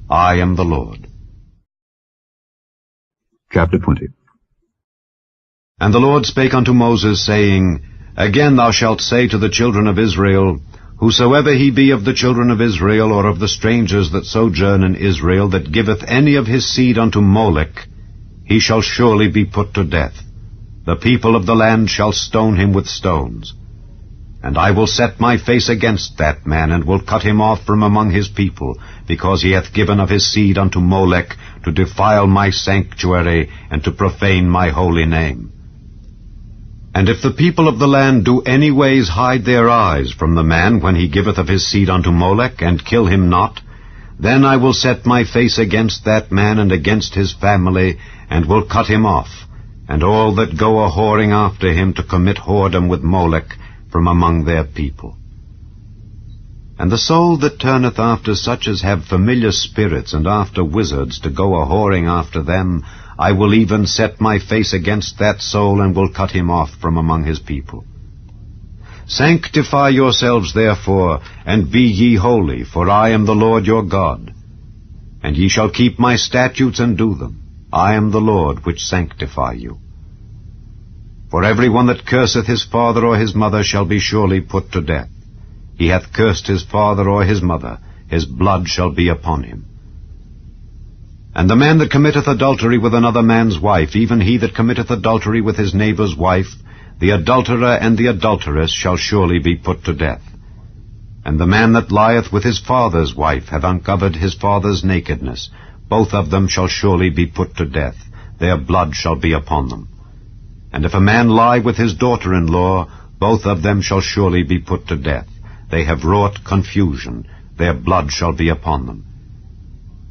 I am the Lord. Chapter 20. And the Lord spake unto Moses, saying, Again thou shalt say to the children of Israel, Whosoever he be of the children of Israel, or of the strangers that sojourn in Israel, that giveth any of his seed unto Molech, he shall surely be put to death. The people of the land shall stone him with stones. And I will set my face against that man, and will cut him off from among his people, because he hath given of his seed unto Molech, to defile my sanctuary, and to profane my holy name. And if the people of the land do any ways hide their eyes from the man when he giveth of his seed unto Molech, and kill him not, then I will set my face against that man and against his family, and will cut him off, and all that go a-whoring after him to commit whoredom with Molech, from among their people. And the soul that turneth after such as have familiar spirits, and after wizards, to go a-whoring after them, I will even set my face against that soul, and will cut him off from among his people. Sanctify yourselves therefore, and be ye holy, for I am the Lord your God. And ye shall keep my statutes and do them. I am the Lord which sanctify you. For every one that curseth his father or his mother shall be surely put to death. He hath cursed his father or his mother, his blood shall be upon him. And the man that committeth adultery with another man's wife, even he that committeth adultery with his neighbour's wife, the adulterer and the adulteress shall surely be put to death. And the man that lieth with his father's wife hath uncovered his father's nakedness. Both of them shall surely be put to death. Their blood shall be upon them. And if a man lie with his daughter-in-law, both of them shall surely be put to death. They have wrought confusion. Their blood shall be upon them.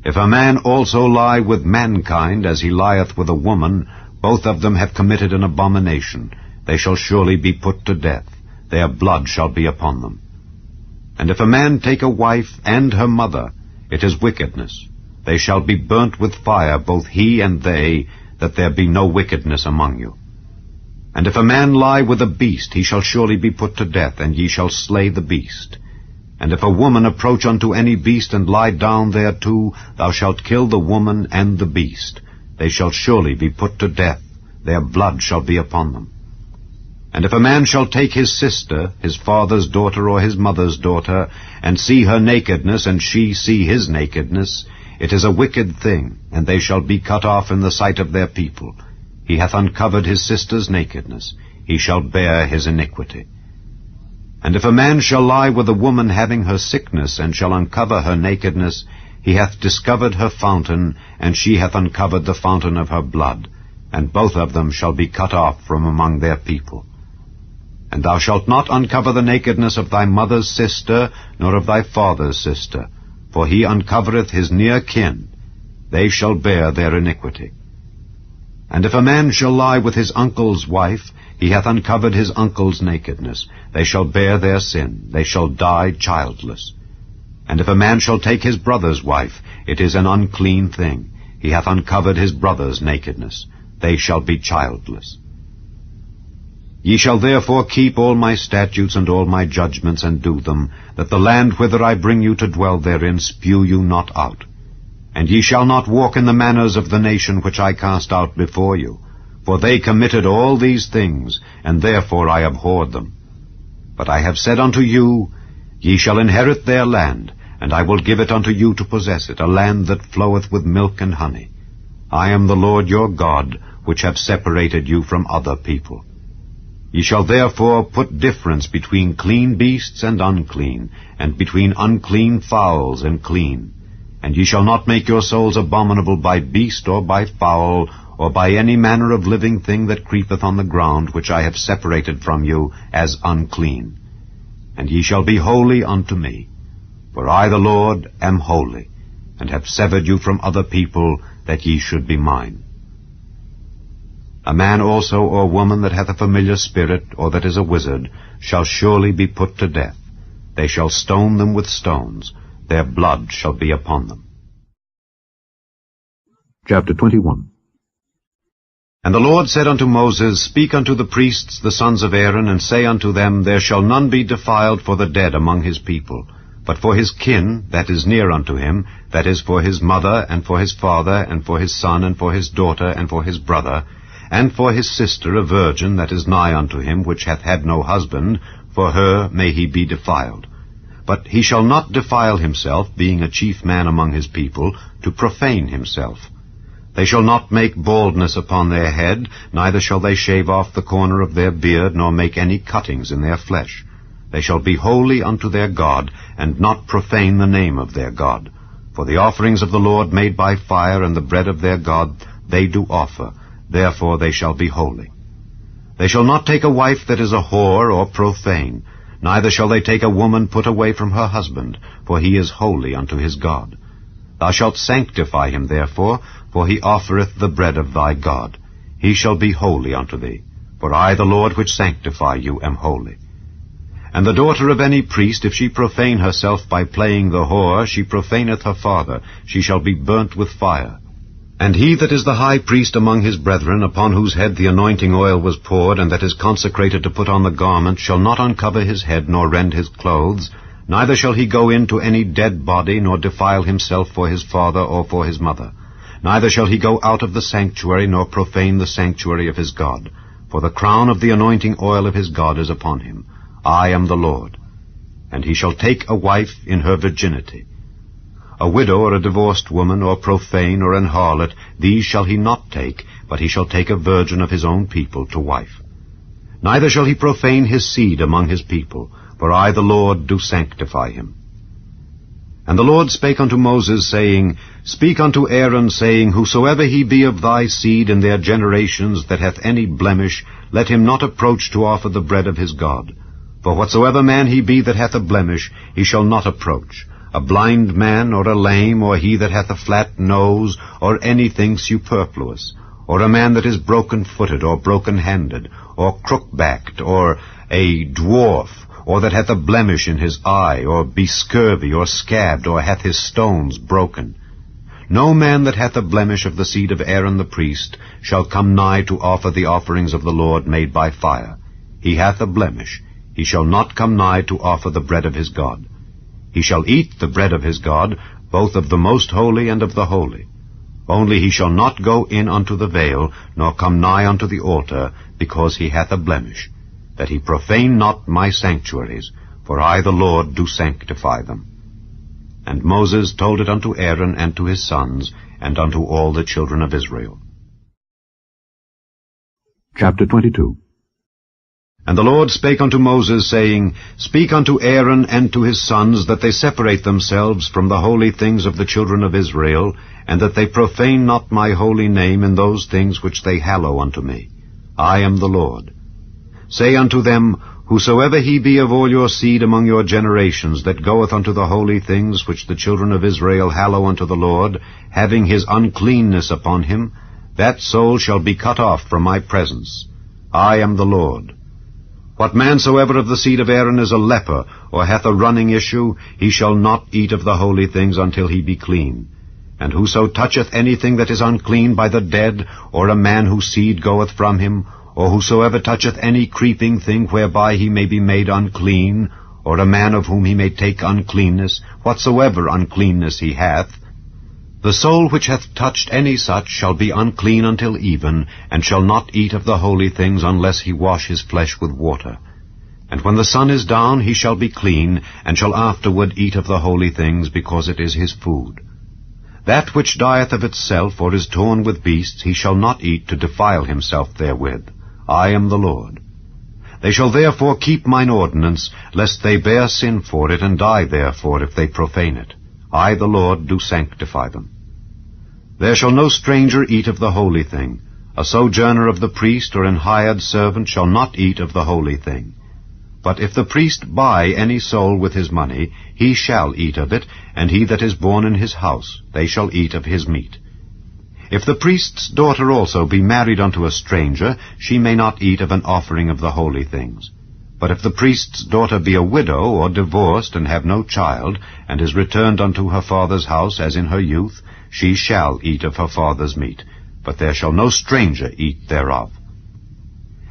If a man also lie with mankind, as he lieth with a woman, both of them have committed an abomination. They shall surely be put to death. Their blood shall be upon them. And if a man take a wife and her mother, it is wickedness. They shall be burnt with fire, both he and they, that there be no wickedness among you. And if a man lie with a beast, he shall surely be put to death, and ye shall slay the beast. And if a woman approach unto any beast, and lie down thereto, thou shalt kill the woman and the beast. They shall surely be put to death. Their blood shall be upon them. And if a man shall take his sister, his father's daughter or his mother's daughter, and see her nakedness, and she see his nakedness, it is a wicked thing, and they shall be cut off in the sight of their people. He hath uncovered his sister's nakedness. He shall bear his iniquity. And if a man shall lie with a woman having her sickness, and shall uncover her nakedness, he hath discovered her fountain, and she hath uncovered the fountain of her blood, and both of them shall be cut off from among their people. And thou shalt not uncover the nakedness of thy mother's sister, nor of thy father's sister, for he uncovereth his near kin. They shall bear their iniquity. And if a man shall lie with his uncle's wife, he hath uncovered his uncle's nakedness. They shall bear their sin. They shall die childless. And if a man shall take his brother's wife, it is an unclean thing. He hath uncovered his brother's nakedness. They shall be childless. Ye shall therefore keep all my statutes and all my judgments, and do them, that the land whither I bring you to dwell therein spew you not out. And ye shall not walk in the manners of the nation which I cast out before you, for they committed all these things, and therefore I abhorred them. But I have said unto you, Ye shall inherit their land, and I will give it unto you to possess it, a land that floweth with milk and honey. I am the Lord your God, which have separated you from other people. Ye shall therefore put difference between clean beasts and unclean, and between unclean fowls and clean. And ye shall not make your souls abominable by beast or by fowl, or by any manner of living thing that creepeth on the ground, which I have separated from you as unclean. And ye shall be holy unto me. For I the Lord am holy, and have severed you from other people, that ye should be mine. A man also or woman that hath a familiar spirit, or that is a wizard, shall surely be put to death. They shall stone them with stones. Their blood shall be upon them. Chapter 21. And the Lord said unto Moses, Speak unto the priests, the sons of Aaron, and say unto them, There shall none be defiled for the dead among his people, but for his kin that is near unto him, that is for his mother, and for his father, and for his son, and for his daughter, and for his brother, and for his sister a virgin that is nigh unto him, which hath had no husband, for her may he be defiled. But he shall not defile himself, being a chief man among his people, to profane himself. They shall not make baldness upon their head, neither shall they shave off the corner of their beard, nor make any cuttings in their flesh. They shall be holy unto their God, and not profane the name of their God. For the offerings of the Lord made by fire, and the bread of their God, they do offer. Therefore they shall be holy. They shall not take a wife that is a whore or profane, neither shall they take a woman put away from her husband, for he is holy unto his God. Thou shalt sanctify him therefore, for he offereth the bread of thy God. He shall be holy unto thee, for I the Lord which sanctify you am holy. And the daughter of any priest, if she profane herself by playing the whore, she profaneth her father, she shall be burnt with fire. And he that is the high priest among his brethren, upon whose head the anointing oil was poured, and that is consecrated to put on the garment, shall not uncover his head, nor rend his clothes, neither shall he go in to any dead body, nor defile himself for his father or for his mother. Neither shall he go out of the sanctuary, nor profane the sanctuary of his God. For the crown of the anointing oil of his God is upon him. I am the Lord. And he shall take a wife in her virginity. A widow or a divorced woman, or profane, or an harlot, these shall he not take, but he shall take a virgin of his own people to wife. Neither shall he profane his seed among his people, for I the Lord do sanctify him. And the Lord spake unto Moses, saying, Speak unto Aaron, saying, Whosoever he be of thy seed in their generations that hath any blemish, let him not approach to offer the bread of his God. For whatsoever man he be that hath a blemish, he shall not approach. A blind man, or a lame, or he that hath a flat nose, or anything superfluous, or a man that is broken-footed, or broken-handed, or crook-backed, or a dwarf, or that hath a blemish in his eye, or be scurvy, or scabbed, or hath his stones broken. No man that hath a blemish of the seed of Aaron the priest shall come nigh to offer the offerings of the Lord made by fire. He hath a blemish. He shall not come nigh to offer the bread of his God. He shall eat the bread of his God, both of the most holy and of the holy. Only he shall not go in unto the veil, nor come nigh unto the altar, because he hath a blemish, that he profane not my sanctuaries, for I the Lord do sanctify them. And Moses told it unto Aaron and to his sons, and unto all the children of Israel. Chapter 22. And the Lord spake unto Moses, saying, Speak unto Aaron and to his sons, that they separate themselves from the holy things of the children of Israel, and that they profane not my holy name in those things which they hallow unto me. I am the Lord. Say unto them, Whosoever he be of all your seed among your generations, that goeth unto the holy things which the children of Israel hallow unto the Lord, having his uncleanness upon him, that soul shall be cut off from my presence. I am the Lord. What man soever of the seed of Aaron is a leper, or hath a running issue, he shall not eat of the holy things until he be clean. And whoso toucheth anything that is unclean by the dead, or a man whose seed goeth from him, or whosoever toucheth any creeping thing whereby he may be made unclean, or a man of whom he may take uncleanness, whatsoever uncleanness he hath, the soul which hath touched any such shall be unclean until even, and shall not eat of the holy things unless he wash his flesh with water. And when the sun is down he shall be clean, and shall afterward eat of the holy things, because it is his food. That which dieth of itself, or is torn with beasts, he shall not eat to defile himself therewith. I am the Lord. They shall therefore keep mine ordinance, lest they bear sin for it, and die therefore if they profane it. I the Lord do sanctify them. There shall no stranger eat of the holy thing. A sojourner of the priest, or an hired servant, shall not eat of the holy thing. But if the priest buy any soul with his money, he shall eat of it, and he that is born in his house, they shall eat of his meat. If the priest's daughter also be married unto a stranger, she may not eat of an offering of the holy things. But if the priest's daughter be a widow, or divorced, and have no child, and is returned unto her father's house as in her youth, she shall eat of her father's meat, but there shall no stranger eat thereof.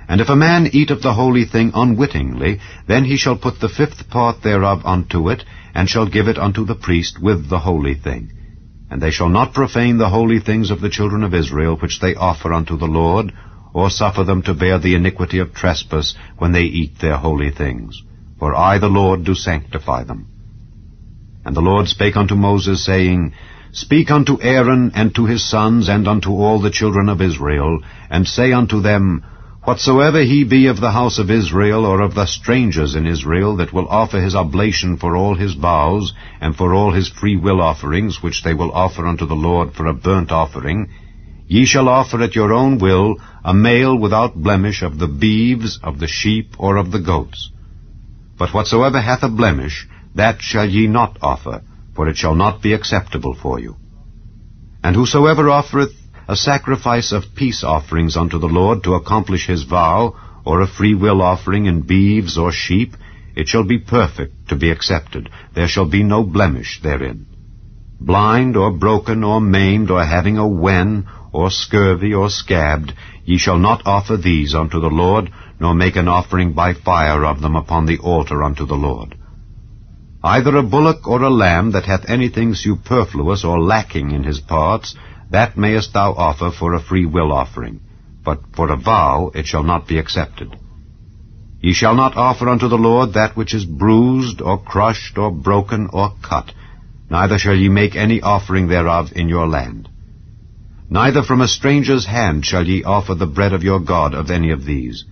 And if a man eat of the holy thing unwittingly, then he shall put the 5th part thereof unto it, and shall give it unto the priest with the holy thing. And they shall not profane the holy things of the children of Israel, which they offer unto the Lord, or suffer them to bear the iniquity of trespass when they eat their holy things. For I the Lord do sanctify them. And the Lord spake unto Moses, saying, Speak unto Aaron and to his sons, and unto all the children of Israel, and say unto them, Whatsoever he be of the house of Israel, or of the strangers in Israel, that will offer his oblation for all his vows, and for all his free will offerings, which they will offer unto the Lord for a burnt offering, ye shall offer at your own will a male without blemish of the beeves, of the sheep, or of the goats. But whatsoever hath a blemish, that shall ye not offer, for it shall not be acceptable for you. And whosoever offereth a sacrifice of peace offerings unto the Lord to accomplish his vow, or a free will offering in beeves or sheep, it shall be perfect to be accepted. There shall be no blemish therein. Blind, or broken, or maimed, or having a wen, or scurvy, or scabbed, ye shall not offer these unto the Lord, nor make an offering by fire of them upon the altar unto the Lord. Either a bullock or a lamb that hath anything superfluous or lacking in his parts, that mayest thou offer for a free will offering, but for a vow it shall not be accepted. Ye shall not offer unto the Lord that which is bruised, or crushed, or broken, or cut, neither shall ye make any offering thereof in your land. Neither from a stranger's hand shall ye offer the bread of your God of any of these,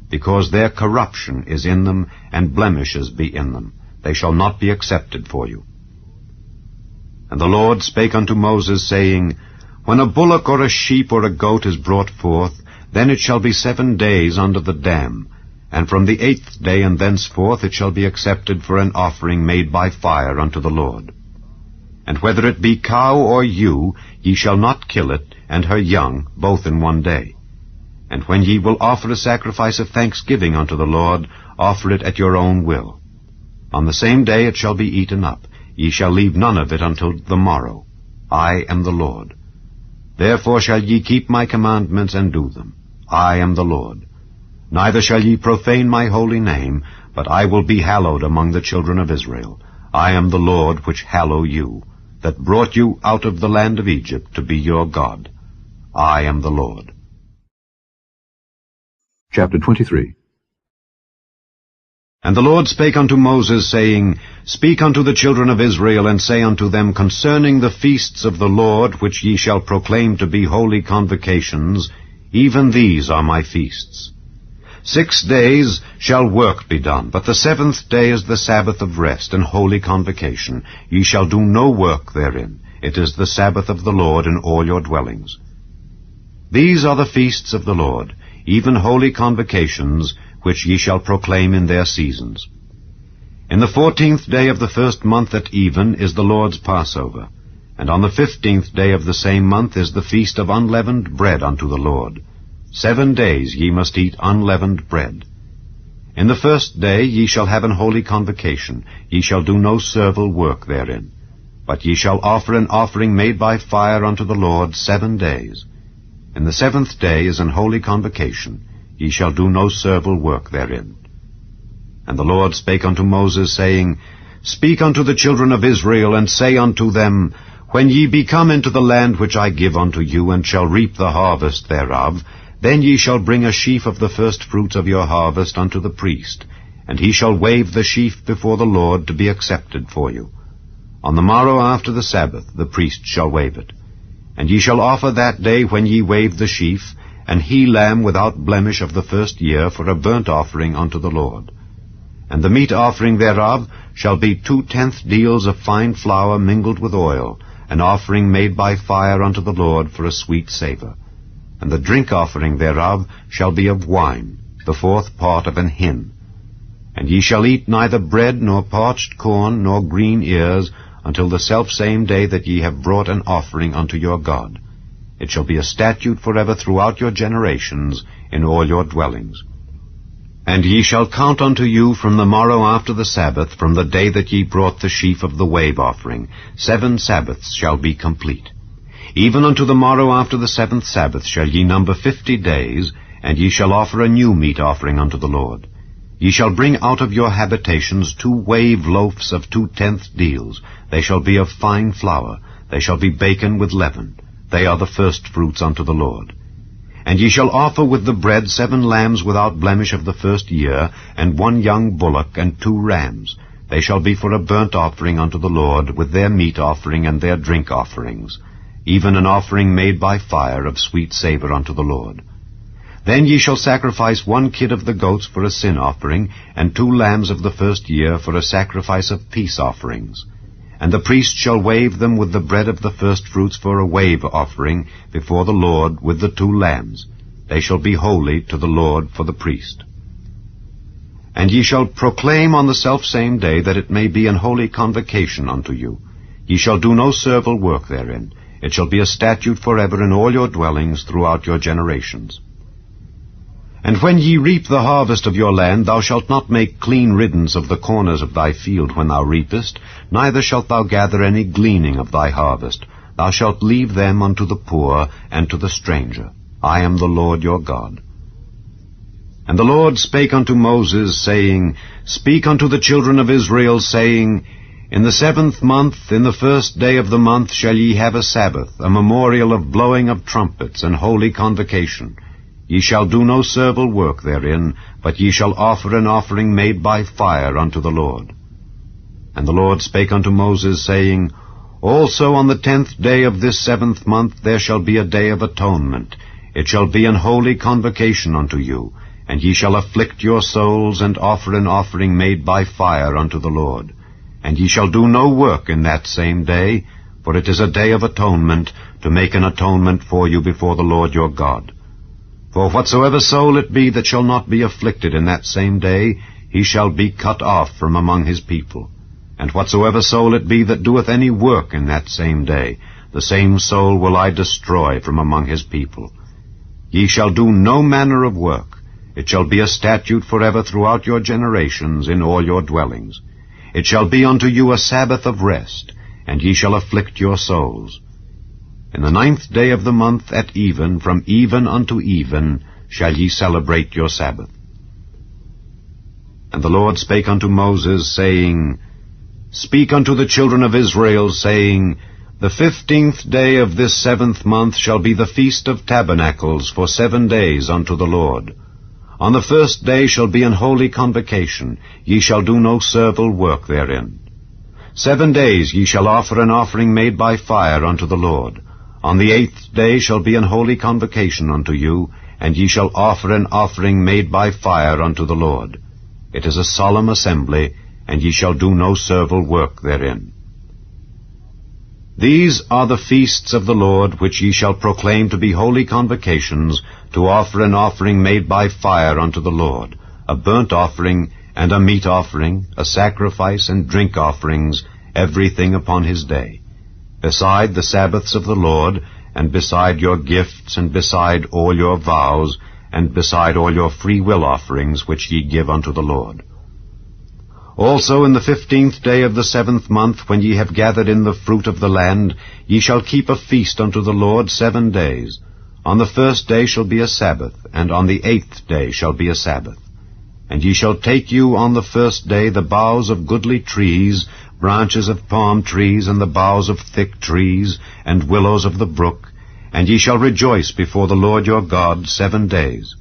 because their corruption is in them, and blemishes be in them. They shall not be accepted for you. And the Lord spake unto Moses, saying, When a bullock or a sheep or a goat is brought forth, then it shall be 7 days under the dam, and from the 8th day and thenceforth it shall be accepted for an offering made by fire unto the Lord. And whether it be cow or ewe, ye shall not kill it, and her young, both in 1 day. And when ye will offer a sacrifice of thanksgiving unto the Lord, offer it at your own will. On the same day it shall be eaten up. Ye shall leave none of it until the morrow. I am the Lord. Therefore shall ye keep my commandments and do them. I am the Lord. Neither shall ye profane my holy name, but I will be hallowed among the children of Israel. I am the Lord which hallow you, that brought you out of the land of Egypt to be your God. I am the Lord. Chapter 23. And the Lord spake unto Moses, saying, Speak unto the children of Israel, and say unto them concerning the feasts of the Lord, which ye shall proclaim to be holy convocations, even these are my feasts. 6 days shall work be done, but the 7th day is the Sabbath of rest and holy convocation. Ye shall do no work therein. It is the Sabbath of the Lord in all your dwellings. These are the feasts of the Lord, even holy convocations, which ye shall proclaim in their seasons. In the 14th day of the 1st month at even is the Lord's Passover, and on the 15th day of the same month is the feast of unleavened bread unto the Lord. 7 days ye must eat unleavened bread. In the 1st day ye shall have an holy convocation. Ye shall do no servile work therein. But ye shall offer an offering made by fire unto the Lord 7 days. In the 7th day is an holy convocation. Ye shall do no servile work therein. And the Lord spake unto Moses, saying, Speak unto the children of Israel, and say unto them, When ye be come into the land which I give unto you, and shall reap the harvest thereof, then ye shall bring a sheaf of the firstfruits of your harvest unto the priest, and he shall wave the sheaf before the Lord to be accepted for you. On the morrow after the Sabbath the priest shall wave it. And ye shall offer that day when ye wave the sheaf, an he-lamb without blemish of the 1st year for a burnt offering unto the Lord. And the meat offering thereof shall be 2/10 deals of fine flour mingled with oil, an offering made by fire unto the Lord for a sweet savour. And the drink offering thereof shall be of wine, the 4th part of an hin. And ye shall eat neither bread, nor parched corn, nor green ears, until the selfsame day that ye have brought an offering unto your God. It shall be a statute forever throughout your generations in all your dwellings. And ye shall count unto you from the morrow after the Sabbath, from the day that ye brought the sheaf of the wave offering. 7 Sabbaths shall be complete. Even unto the morrow after the 7th Sabbath shall ye number 50 days, and ye shall offer a new meat offering unto the Lord. Ye shall bring out of your habitations 2 wave loaves of 2/10 deals. They shall be of fine flour. They shall be baken with leaven. They are the firstfruits unto the Lord. And ye shall offer with the bread 7 lambs without blemish of the 1st year, and 1 young bullock, and 2 rams. They shall be for a burnt offering unto the Lord, with their meat offering and their drink offerings, even an offering made by fire of sweet savour unto the Lord. Then ye shall sacrifice 1 kid of the goats for a sin offering, and 2 lambs of the 1st year for a sacrifice of peace offerings. And the priest shall wave them with the bread of the firstfruits for a wave offering before the Lord with the 2 lambs. They shall be holy to the Lord for the priest. And ye shall proclaim on the selfsame day that it may be an holy convocation unto you. Ye shall do no servile work therein. It shall be a statute forever in all your dwellings throughout your generations. And when ye reap the harvest of your land, thou shalt not make clean riddance of the corners of thy field when thou reapest, neither shalt thou gather any gleaning of thy harvest. Thou shalt leave them unto the poor and to the stranger. I am the Lord your God. And the Lord spake unto Moses, saying, Speak unto the children of Israel, saying, In the 7th month, in the 1st day of the month, shall ye have a Sabbath, a memorial of blowing of trumpets, and holy convocation. Ye shall do no servile work therein, but ye shall offer an offering made by fire unto the Lord. And the Lord spake unto Moses, saying, Also on the 10th day of this 7th month there shall be a day of atonement. It shall be an holy convocation unto you, and ye shall afflict your souls, and offer an offering made by fire unto the Lord. And ye shall do no work in that same day, for it is a day of atonement, to make an atonement for you before the Lord your God. For whatsoever soul it be that shall not be afflicted in that same day, he shall be cut off from among his people. And whatsoever soul it be that doeth any work in that same day, the same soul will I destroy from among his people. Ye shall do no manner of work. It shall be a statute forever throughout your generations in all your dwellings. It shall be unto you a Sabbath of rest, and ye shall afflict your souls. In the 9th day of the month at even, from even unto even, shall ye celebrate your Sabbath. And the Lord spake unto Moses, saying, Speak unto the children of Israel, saying, The 15th day of this 7th month shall be the Feast of Tabernacles for 7 days unto the Lord. On the 1st day shall be an holy convocation. Ye shall do no servile work therein. 7 days ye shall offer an offering made by fire unto the Lord. On the 8th day shall be an holy convocation unto you, and ye shall offer an offering made by fire unto the Lord. It is a solemn assembly, and ye shall do no servile work therein. These are the feasts of the Lord, which ye shall proclaim to be holy convocations, to offer an offering made by fire unto the Lord, a burnt offering, and a meat offering, a sacrifice and drink offerings, everything upon his day, beside the Sabbaths of the Lord, and beside your gifts, and beside all your vows, and beside all your free will offerings which ye give unto the Lord. Also in the 15th day of the 7th month, when ye have gathered in the fruit of the land, ye shall keep a feast unto the Lord 7 days. On the 1st day shall be a Sabbath, and on the 8th day shall be a Sabbath. And ye shall take you on the 1st day the boughs of goodly trees, branches of palm trees, and the boughs of thick trees, and willows of the brook, and ye shall rejoice before the Lord your God 7 days.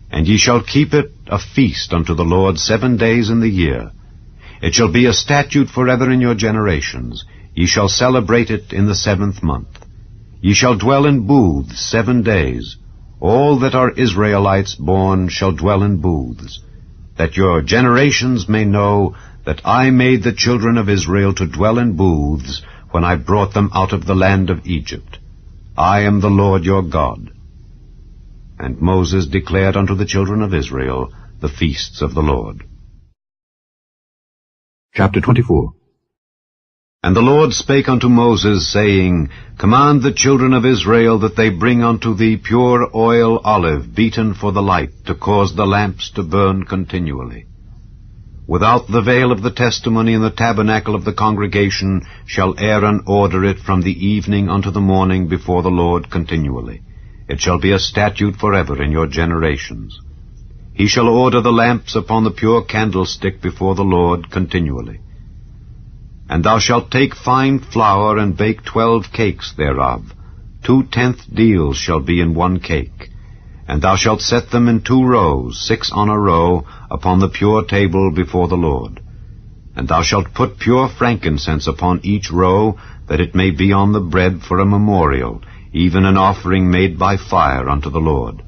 And ye shall keep it a feast unto the Lord 7 days in the year. It shall be a statute forever in your generations. Ye shall celebrate it in the 7th month. Ye shall dwell in booths 7 days. All that are Israelites born shall dwell in booths, that your generations may know that I made the children of Israel to dwell in booths when I brought them out of the land of Egypt. I am the Lord your God. And Moses declared unto the children of Israel the feasts of the Lord. Chapter 24. And the Lord spake unto Moses, saying, Command the children of Israel that they bring unto thee pure oil olive, beaten for the light, to cause the lamps to burn continually. Without the veil of the testimony in the tabernacle of the congregation shall Aaron order it from the evening unto the morning before the Lord continually. It shall be a statute forever in your generations. He shall order the lamps upon the pure candlestick before the Lord continually. And thou shalt take fine flour, and bake 12 cakes thereof. 2/10 deals shall be in 1 cake. And thou shalt set them in 2 rows, 6 on a row, upon the pure table before the Lord. And thou shalt put pure frankincense upon each row, that it may be on the bread for a memorial, even an offering made by fire unto the Lord.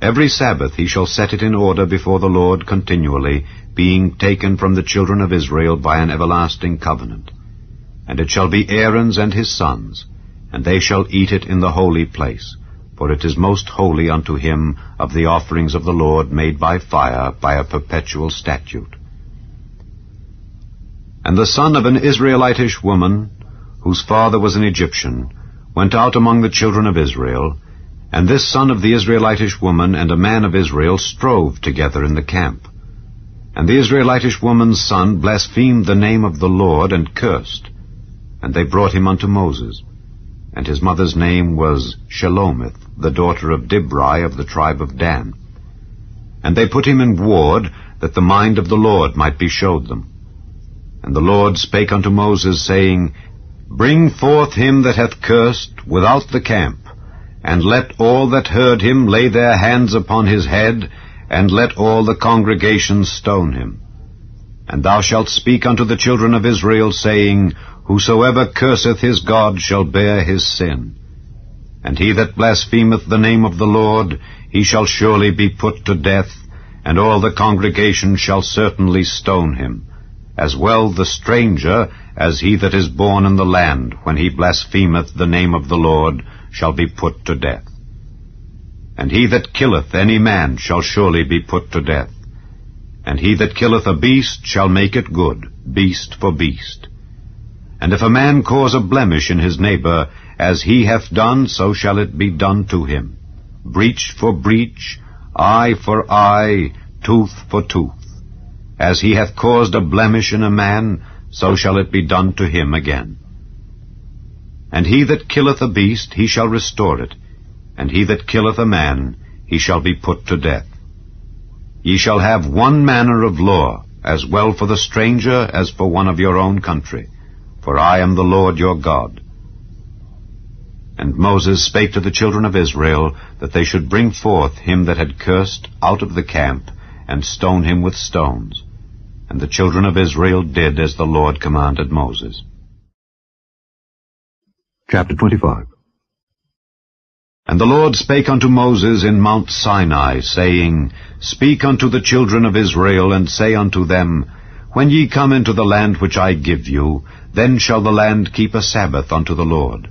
Every Sabbath he shall set it in order before the Lord continually, being taken from the children of Israel by an everlasting covenant. And it shall be Aaron's and his sons, and they shall eat it in the holy place, for it is most holy unto him of the offerings of the Lord made by fire, by a perpetual statute. And the son of an Israelitish woman, whose father was an Egyptian, went out among the children of Israel, and this son of the Israelitish woman and a man of Israel strove together in the camp. And the Israelitish woman's son blasphemed the name of the Lord, and cursed. And they brought him unto Moses. And his mother's name was Shelomith, the daughter of Dibri of the tribe of Dan. And they put him in ward, that the mind of the Lord might be showed them. And And the Lord spake unto Moses, saying, Bring forth him that hath cursed without the camp, and let all that heard him lay their hands upon his head, and let all the congregation stone him. And thou shalt speak unto the children of Israel, saying, Whosoever curseth his God shall bear his sin. And he that blasphemeth the name of the Lord, he shall surely be put to death, and all the congregation shall certainly stone him, as well the stranger as he that is born in the land, when he blasphemeth the name of the Lord, shall be put to death. And he that killeth any man shall surely be put to death. And he that killeth a beast shall make it good, beast for beast. And if a man cause a blemish in his neighbor, as he hath done, so shall it be done to him. Breach for breach, eye for eye, tooth for tooth. As he hath caused a blemish in a man, so shall it be done to him again. And he that killeth a beast, he shall restore it, and he that killeth a man, he shall be put to death. Ye shall have one manner of law, as well for the stranger as for one of your own country, for I am the Lord your God. And Moses spake to the children of Israel, that they should bring forth him that had cursed out of the camp, and stone him with stones. And the children of Israel did as the Lord commanded Moses. Chapter 25. And the Lord spake unto Moses in Mount Sinai, saying, Speak unto the children of Israel, and say unto them, When ye come into the land which I give you, then shall the land keep a Sabbath unto the Lord.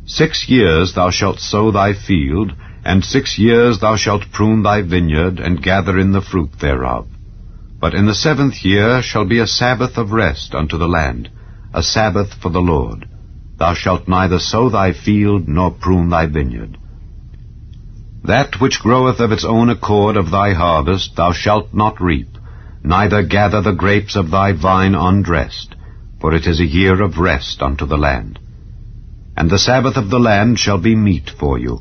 6 years thou shalt sow thy field, and 6 years thou shalt prune thy vineyard, and gather in the fruit thereof. But in the 7th year shall be a Sabbath of rest unto the land, a Sabbath for the Lord. Thou shalt neither sow thy field, nor prune thy vineyard. That which groweth of its own accord of thy harvest thou shalt not reap, neither gather the grapes of thy vine undressed, for it is a year of rest unto the land. And the Sabbath of the land shall be meat for you,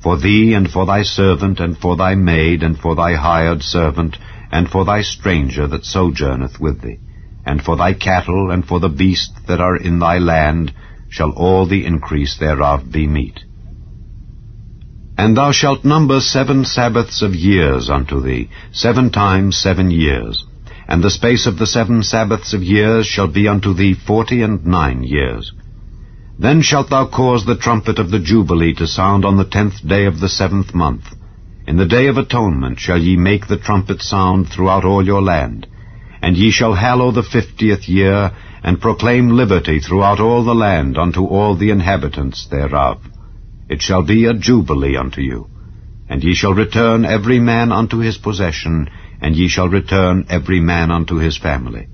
for thee, and for thy servant, and for thy maid, and for thy hired servant, and for thy stranger that sojourneth with thee, and for thy cattle, and for the beasts that are in thy land, shall all the increase thereof be meat. And thou shalt number 7 Sabbaths of years unto thee, 7 times 7 years. And the space of the 7 Sabbaths of years shall be unto thee 49 years. Then shalt thou cause the trumpet of the Jubilee to sound on the 10th day of the 7th month. In the day of atonement shall ye make the trumpet sound throughout all your land. And ye shall hallow the 50th year, and proclaim liberty throughout all the land unto all the inhabitants thereof. It shall be a jubilee unto you. And ye shall return every man unto his possession, and ye shall return every man unto his family.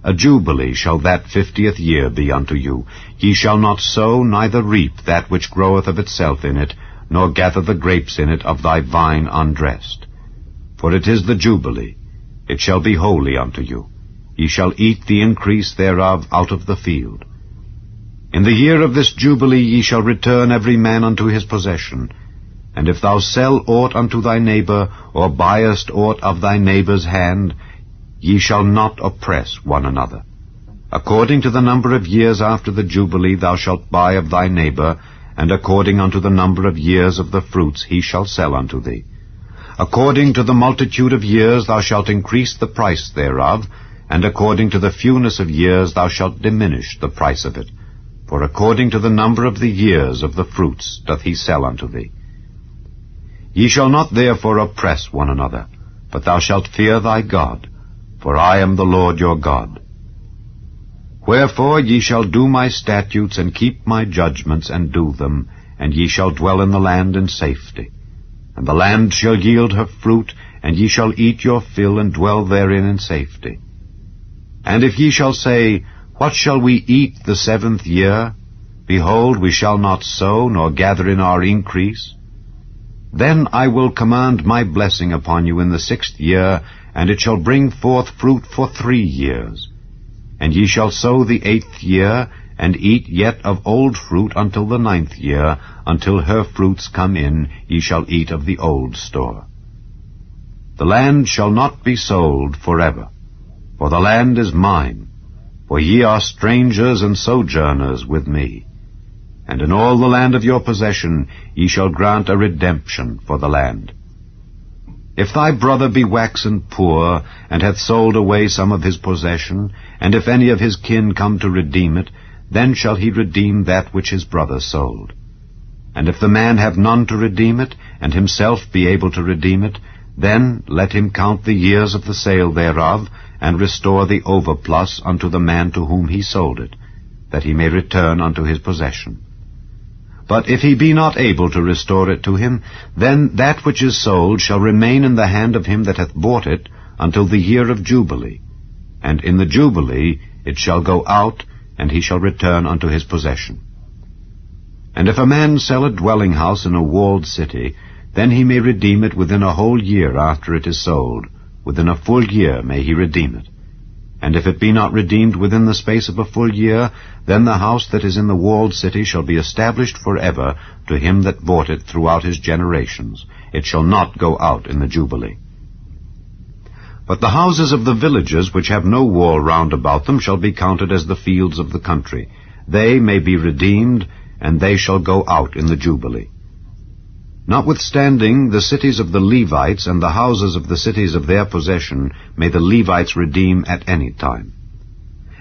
A jubilee shall that 50th year be unto you. Ye shall not sow, neither reap that which groweth of itself in it, nor gather the grapes in it of thy vine undressed. For it is the jubilee. It shall be holy unto you. Ye shall eat the increase thereof out of the field. In the year of this jubilee ye shall return every man unto his possession. And if thou sell aught unto thy neighbor, or buyest aught of thy neighbor's hand, ye shall not oppress one another. According to the number of years after the jubilee thou shalt buy of thy neighbor, and according unto the number of years of the fruits he shall sell unto thee. According to the multitude of years thou shalt increase the price thereof, and according to the fewness of years thou shalt diminish the price of it. For according to the number of the years of the fruits doth he sell unto thee. Ye shall not therefore oppress one another, but thou shalt fear thy God, for I am the Lord your God. Wherefore ye shall do my statutes, and keep my judgments, and do them, and ye shall dwell in the land in safety. And the land shall yield her fruit, and ye shall eat your fill, and dwell therein in safety. And if ye shall say, What shall we eat the 7th year? Behold, we shall not sow, nor gather in our increase. Then I will command my blessing upon you in the 6th year, and it shall bring forth fruit for 3 years. And ye shall sow the 8th year, and eat yet of old fruit until the 9th year, until her fruits come in, ye shall eat of the old store. The land shall not be sold forever, for the land is mine, For ye are strangers and sojourners with me. And in all the land of your possession ye shall grant a redemption for the land. If thy brother be waxen poor, and hath sold away some of his possession, and if any of his kin come to redeem it, then shall he redeem that which his brother sold. And if the man have none to redeem it, and himself be able to redeem it, then let him count the years of the sale thereof, and restore the overplus unto the man to whom he sold it, that he may return unto his possession. But if he be not able to restore it to him, then that which is sold shall remain in the hand of him that hath bought it until the year of Jubilee. And in the Jubilee it shall go out, and he shall return unto his possession. And if a man sell a dwelling house in a walled city, then he may redeem it within a whole year after it is sold. Within a full year may he redeem it. And if it be not redeemed within the space of a full year, then the house that is in the walled city shall be established forever to him that bought it throughout his generations. It shall not go out in the Jubilee. But the houses of the villages which have no wall round about them shall be counted as the fields of the country. They may be redeemed, and they shall go out in the Jubilee. Notwithstanding, the cities of the Levites and the houses of the cities of their possession may the Levites redeem at any time.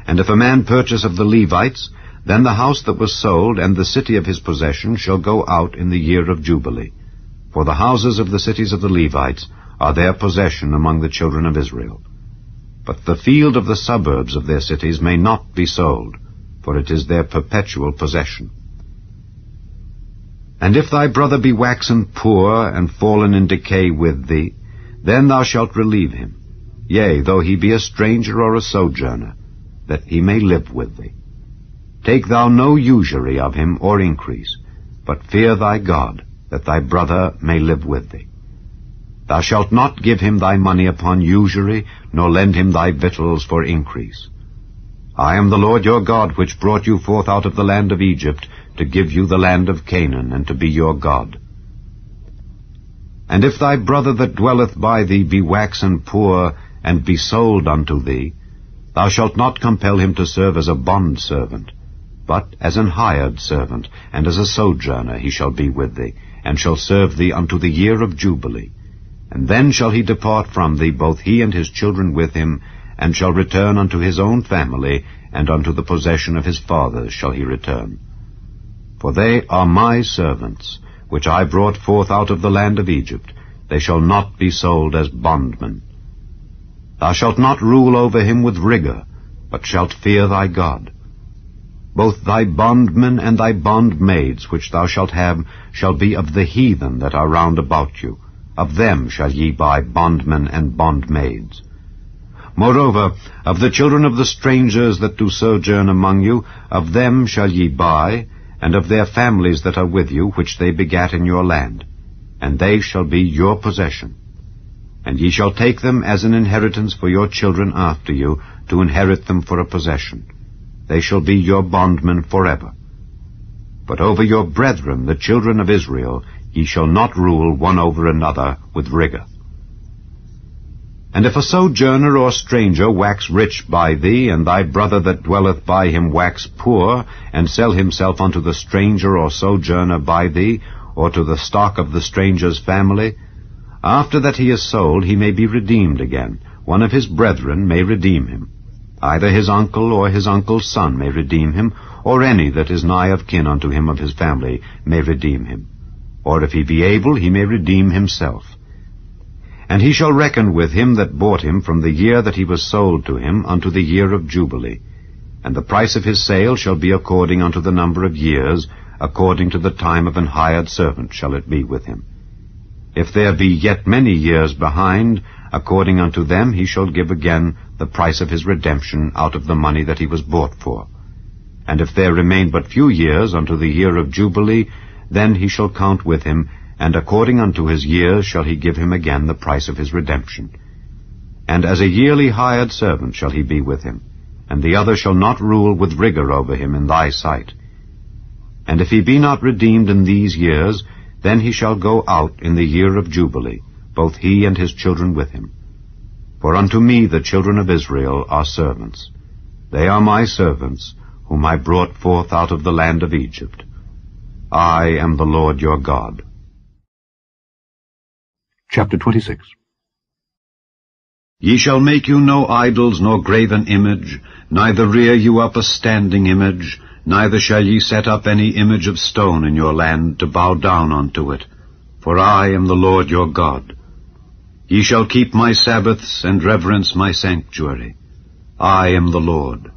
And if a man purchase of the Levites, then the house that was sold and the city of his possession shall go out in the year of Jubilee. For the houses of the cities of the Levites are their possession among the children of Israel. But the field of the suburbs of their cities may not be sold, for it is their perpetual possession. And if thy brother be waxen poor, and fallen in decay with thee, then thou shalt relieve him, yea, though he be a stranger or a sojourner, that he may live with thee. Take thou no usury of him or increase, but fear thy God, that thy brother may live with thee. Thou shalt not give him thy money upon usury, nor lend him thy victuals for increase. I am the Lord your God, which brought you forth out of the land of Egypt, to give you the land of Canaan, and to be your God. And if thy brother that dwelleth by thee be waxen poor, and be sold unto thee, thou shalt not compel him to serve as a bondservant, but as an hired servant, and as a sojourner he shall be with thee, and shall serve thee unto the year of Jubilee. And then shall he depart from thee, both he and his children with him, and shall return unto his own family, and unto the possession of his fathers shall he return. For they are my servants, which I brought forth out of the land of Egypt. They shall not be sold as bondmen. Thou shalt not rule over him with rigor, but shalt fear thy God. Both thy bondmen and thy bondmaids which thou shalt have shall be of the heathen that are round about you. Of them shall ye buy bondmen and bondmaids. Moreover, of the children of the strangers that do sojourn among you, of them shall ye buy, and of their families that are with you, which they begat in your land, and they shall be your possession. And ye shall take them as an inheritance for your children after you, to inherit them for a possession. They shall be your bondmen forever. But over your brethren, the children of Israel, ye shall not rule one over another with rigor. And if a sojourner or stranger wax rich by thee, and thy brother that dwelleth by him wax poor, and sell himself unto the stranger or sojourner by thee, or to the stock of the stranger's family, after that he is sold he may be redeemed again. One of his brethren may redeem him. Either his uncle or his uncle's son may redeem him, or any that is nigh of kin unto him of his family may redeem him. Or if he be able, he may redeem himself. And he shall reckon with him that bought him from the year that he was sold to him unto the year of Jubilee. And the price of his sale shall be according unto the number of years, according to the time of an hired servant shall it be with him. If there be yet many years behind, according unto them he shall give again the price of his redemption out of the money that he was bought for. And if there remain but few years unto the year of Jubilee, then he shall count with him, and according unto his years shall he give him again the price of his redemption. And as a yearly hired servant shall he be with him, and the other shall not rule with rigor over him in thy sight. And if he be not redeemed in these years, then he shall go out in the year of Jubilee, both he and his children with him. For unto me the children of Israel are servants. They are my servants, whom I brought forth out of the land of Egypt. I am the Lord your God. Chapter 26. Ye shall make you no idols, nor graven image, neither rear you up a standing image, neither shall ye set up any image of stone in your land to bow down unto it. For I am the Lord your God. Ye shall keep my Sabbaths and reverence my sanctuary. I am the Lord.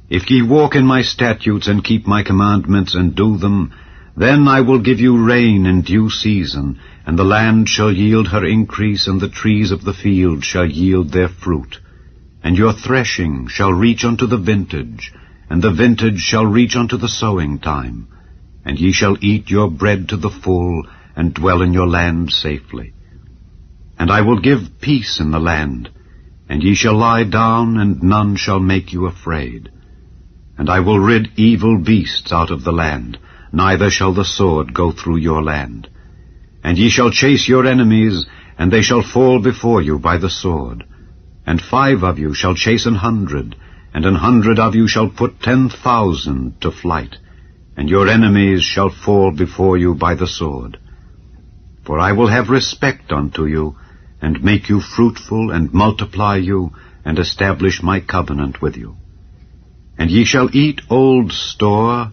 If ye walk in my statutes and keep my commandments and do them, then I will give you rain in due season, and the land shall yield her increase, and the trees of the field shall yield their fruit. And your threshing shall reach unto the vintage, and the vintage shall reach unto the sowing time. And ye shall eat your bread to the full, and dwell in your land safely. And I will give peace in the land, and ye shall lie down, and none shall make you afraid. And I will rid evil beasts out of the land, neither shall the sword go through your land. And ye shall chase your enemies, and they shall fall before you by the sword. And 5 of you shall chase 100, and 100 of you shall put 10,000 to flight, and your enemies shall fall before you by the sword. For I will have respect unto you, and make you fruitful, and multiply you, and establish my covenant with you. And ye shall eat old store,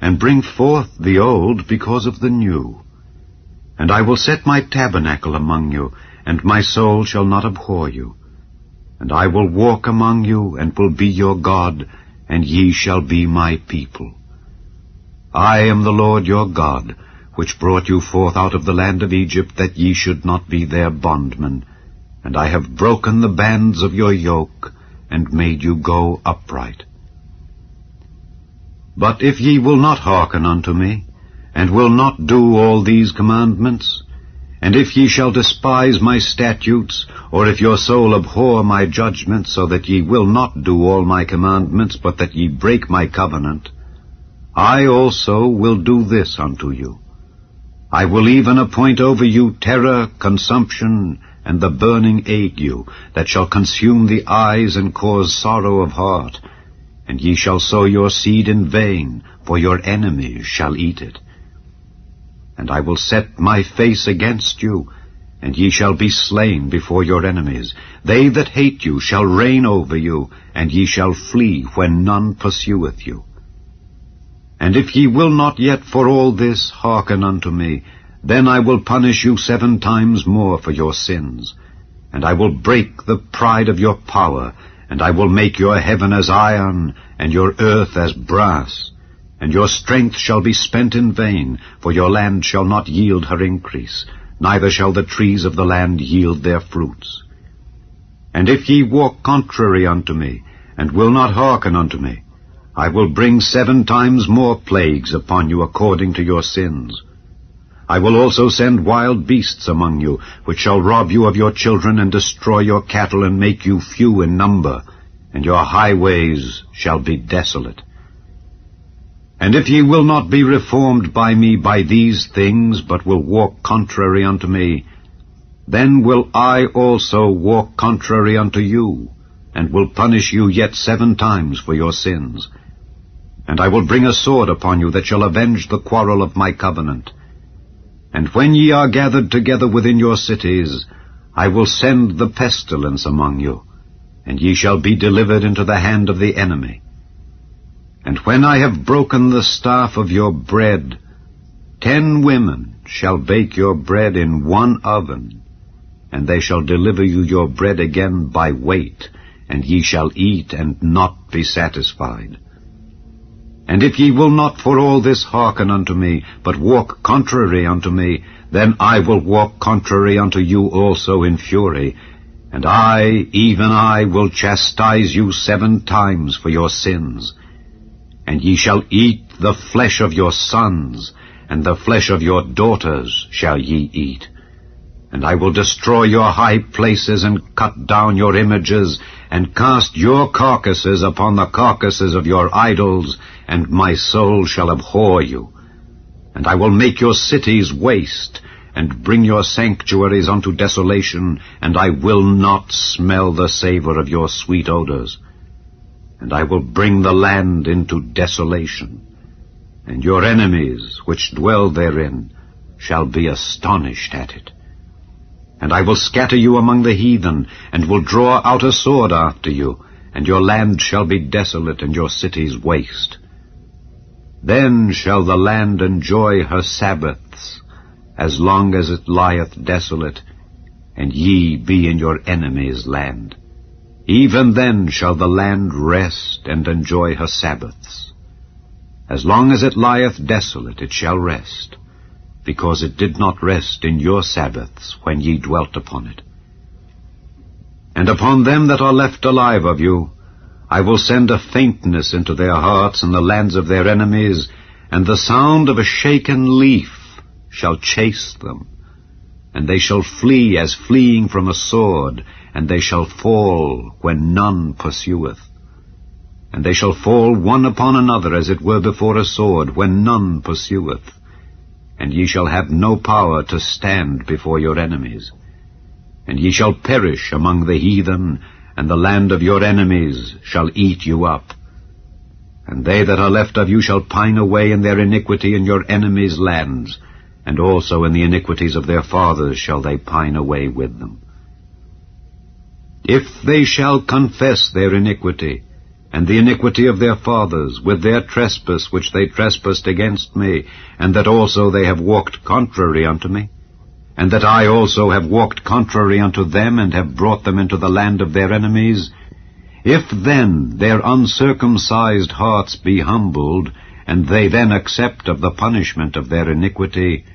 and bring forth the old because of the new. And I will set my tabernacle among you, and my soul shall not abhor you. And I will walk among you, and will be your God, and ye shall be my people. I am the Lord your God, which brought you forth out of the land of Egypt, that ye should not be their bondmen. And I have broken the bands of your yoke, and made you go upright. But if ye will not hearken unto me, and will not do all these commandments, and if ye shall despise my statutes, or if your soul abhor my judgments, so that ye will not do all my commandments, but that ye break my covenant, I also will do this unto you. I will even appoint over you terror, consumption, and the burning ague, that shall consume the eyes and cause sorrow of heart. And ye shall sow your seed in vain, for your enemies shall eat it. And I will set my face against you, and ye shall be slain before your enemies. They that hate you shall reign over you, and ye shall flee when none pursueth you. And if ye will not yet for all this hearken unto me, then I will punish you 7 times more for your sins. And I will break the pride of your power, and I will make your heaven as iron, and your earth as brass. And your strength shall be spent in vain, for your land shall not yield her increase, neither shall the trees of the land yield their fruits. And if ye walk contrary unto me, and will not hearken unto me, I will bring 7 times more plagues upon you according to your sins. I will also send wild beasts among you, which shall rob you of your children, and destroy your cattle, and make you few in number, and your highways shall be desolate. And if ye will not be reformed by me by these things, but will walk contrary unto me, then will I also walk contrary unto you, and will punish you yet 7 times for your sins. And I will bring a sword upon you that shall avenge the quarrel of my covenant. And when ye are gathered together within your cities, I will send the pestilence among you, and ye shall be delivered into the hand of the enemy. And when I have broken the staff of your bread, 10 women shall bake your bread in 1 oven, and they shall deliver you your bread again by weight, and ye shall eat and not be satisfied. And if ye will not for all this hearken unto me, but walk contrary unto me, then I will walk contrary unto you also in fury, and I, even I, will chastise you 7 times for your sins. And ye shall eat the flesh of your sons, and the flesh of your daughters shall ye eat. And I will destroy your high places, and cut down your images, and cast your carcasses upon the carcasses of your idols, and my soul shall abhor you. And I will make your cities waste, and bring your sanctuaries unto desolation, and I will not smell the savor of your sweet odors. and I will bring the land into desolation, and your enemies which dwell therein shall be astonished at it. And I will scatter you among the heathen, and will draw out a sword after you, and your land shall be desolate, and your cities waste. Then shall the land enjoy her Sabbaths, as long as it lieth desolate, and ye be in your enemies' land. Even then shall the land rest and enjoy her Sabbaths. As long as it lieth desolate it shall rest, because it did not rest in your Sabbaths when ye dwelt upon it. And upon them that are left alive of you I will send a faintness into their hearts in the lands of their enemies, and the sound of a shaken leaf shall chase them. And they shall flee as fleeing from a sword, and they shall fall when none pursueth. And they shall fall one upon another as it were before a sword, when none pursueth. And ye shall have no power to stand before your enemies. And ye shall perish among the heathen, and the land of your enemies shall eat you up. And they that are left of you shall pine away in their iniquity in your enemies' lands, and also in the iniquities of their fathers shall they pine away with them. If they shall confess their iniquity, and the iniquity of their fathers, with their trespass which they trespassed against me, and that also they have walked contrary unto me, and that I also have walked contrary unto them, and have brought them into the land of their enemies, if then their uncircumcised hearts be humbled, and they then accept of the punishment of their iniquity,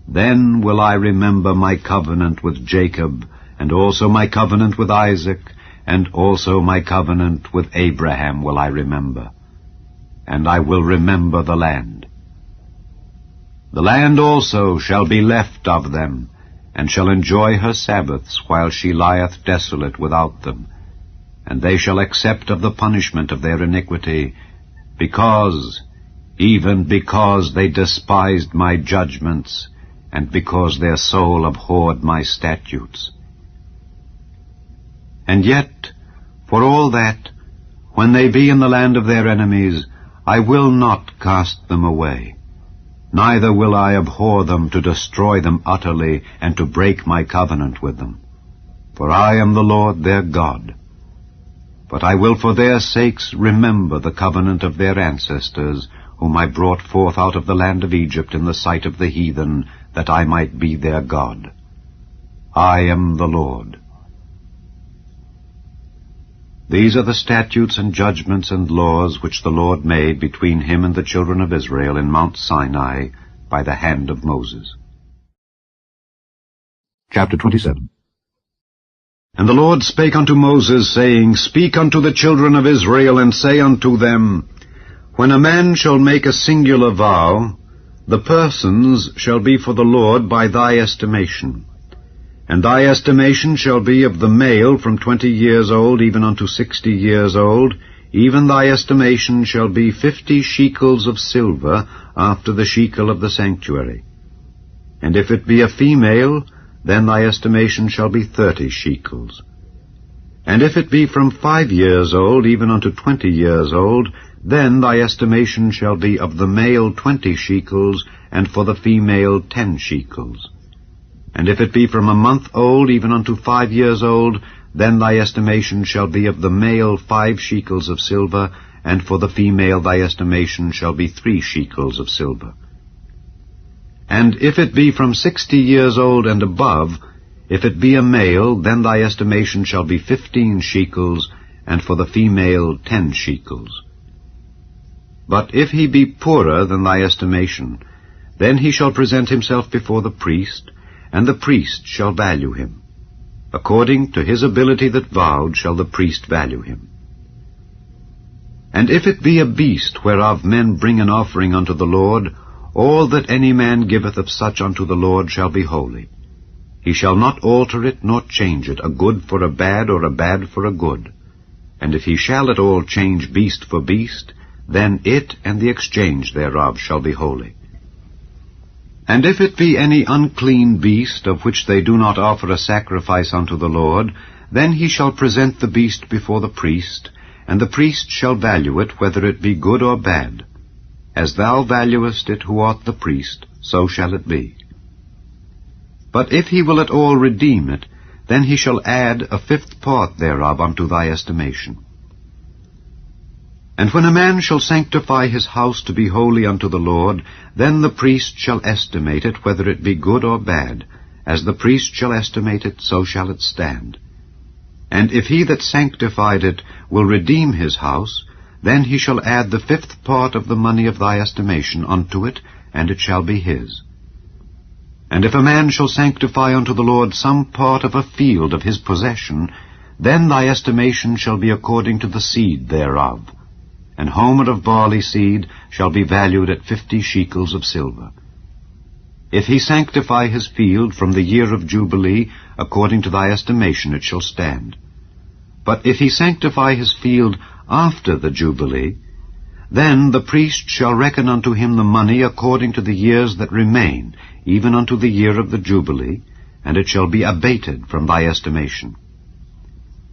then will I remember my covenant with Jacob, and also my covenant with Isaac, and also my covenant with Abraham will I remember, and I will remember the land. The land also shall be left of them, and shall enjoy her Sabbaths while she lieth desolate without them, and they shall accept of the punishment of their iniquity, even because they despised my judgments, and because their soul abhorred my statutes. And yet, for all that, when they be in the land of their enemies, I will not cast them away, neither will I abhor them to destroy them utterly, and to break my covenant with them. For I am the Lord their God. But I will for their sakes remember the covenant of their ancestors, whom I brought forth out of the land of Egypt in the sight of the heathen, that I might be their God. I am the Lord. These are the statutes and judgments and laws which the Lord made between him and the children of Israel in Mount Sinai by the hand of Moses. Chapter 27. And the Lord spake unto Moses, saying, Speak unto the children of Israel, and say unto them, When a man shall make a singular vow, the persons shall be for the Lord by thy estimation. And thy estimation shall be of the male from 20 years old even unto 60 years old, even thy estimation shall be 50 shekels of silver after the shekel of the sanctuary. And if it be a female, then thy estimation shall be 30 shekels. And if it be from 5 years old even unto 20 years old, then thy estimation shall be of the male 20 shekels, and for the female 10 shekels. And if it be from a month old even unto 5 years old, then thy estimation shall be of the male 5 shekels of silver, and for the female thy estimation shall be 3 shekels of silver. And if it be from 60 years old and above, if it be a male, then thy estimation shall be 15 shekels, and for the female 10 shekels. But if he be poorer than thy estimation, then he shall present himself before the priest, and the priest shall value him. According to his ability that vowed shall the priest value him. And if it be a beast whereof men bring an offering unto the Lord, all that any man giveth of such unto the Lord shall be holy. He shall not alter it nor change it, a good for a bad, or a bad for a good. And if he shall at all change beast for beast, then it and the exchange thereof shall be holy. And if it be any unclean beast, of which they do not offer a sacrifice unto the Lord, then he shall present the beast before the priest, and the priest shall value it, whether it be good or bad. As thou valuest it who art the priest, so shall it be. But if he will at all redeem it, then he shall add a fifth part thereof unto thy estimation. And when a man shall sanctify his house to be holy unto the Lord, then the priest shall estimate it, whether it be good or bad. As the priest shall estimate it, so shall it stand. And if he that sanctified it will redeem his house, then he shall add the fifth part of the money of thy estimation unto it, and it shall be his. And if a man shall sanctify unto the Lord some part of a field of his possession, then thy estimation shall be according to the seed thereof. An homer of barley seed shall be valued at 50 shekels of silver. If he sanctify his field from the year of Jubilee, according to thy estimation it shall stand. But if he sanctify his field after the Jubilee, then the priest shall reckon unto him the money according to the years that remain, even unto the year of the Jubilee, and it shall be abated from thy estimation.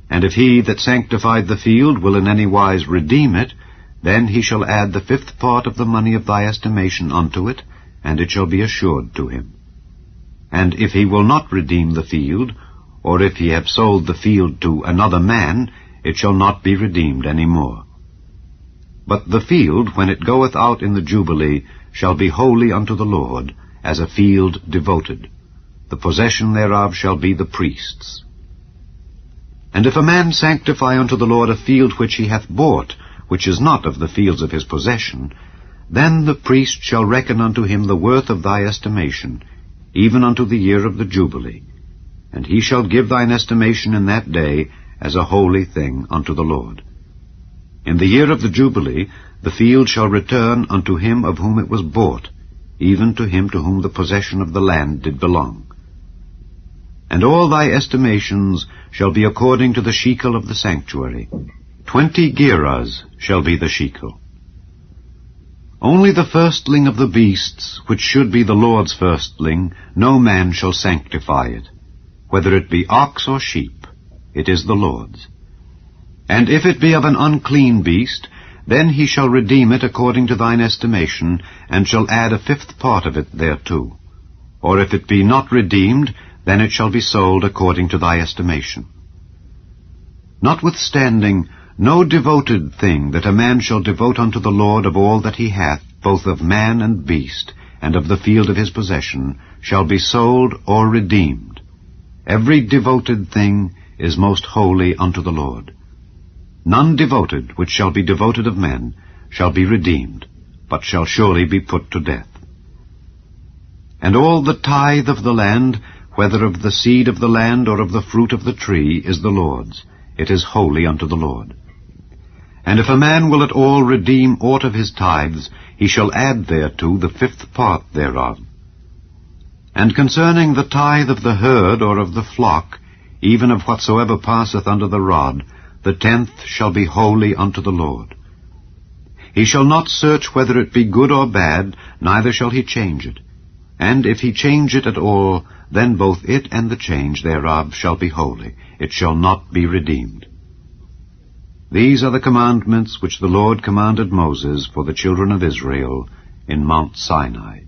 And if he that sanctified the field will in any wise redeem it, then he shall add the fifth part of the money of thy estimation unto it, and it shall be assured to him. And if he will not redeem the field, or if he have sold the field to another man, it shall not be redeemed any more. But the field, when it goeth out in the Jubilee, shall be holy unto the Lord, as a field devoted. The possession thereof shall be the priest's. And if a man sanctify unto the Lord a field which he hath bought, which is not of the fields of his possession, then the priest shall reckon unto him the worth of thy estimation, even unto the year of the Jubilee. And he shall give thine estimation in that day as a holy thing unto the Lord. In the year of the Jubilee the field shall return unto him of whom it was bought, even to him to whom the possession of the land did belong. And all thy estimations shall be according to the shekel of the sanctuary. 20 gerahs shall be the shekel. Only the firstling of the beasts, which should be the Lord's firstling, no man shall sanctify it. Whether it be ox or sheep, it is the Lord's. And if it be of an unclean beast, then he shall redeem it according to thine estimation, and shall add a fifth part of it thereto. Or if it be not redeemed, then it shall be sold according to thy estimation. Notwithstanding, no devoted thing that a man shall devote unto the Lord of all that he hath, both of man and beast, and of the field of his possession, shall be sold or redeemed. Every devoted thing is most holy unto the Lord. None devoted which shall be devoted of men shall be redeemed, but shall surely be put to death. And all the tithe of the land, whether of the seed of the land or of the fruit of the tree, is the Lord's. It is holy unto the Lord. And if a man will at all redeem aught of his tithes, he shall add thereto the fifth part thereof. And concerning the tithe of the herd or of the flock, even of whatsoever passeth under the rod, the 10th shall be holy unto the Lord. He shall not search whether it be good or bad, neither shall he change it. And if he change it at all, then both it and the change thereof shall be holy. It shall not be redeemed. These are the commandments which the Lord commanded Moses for the children of Israel in Mount Sinai.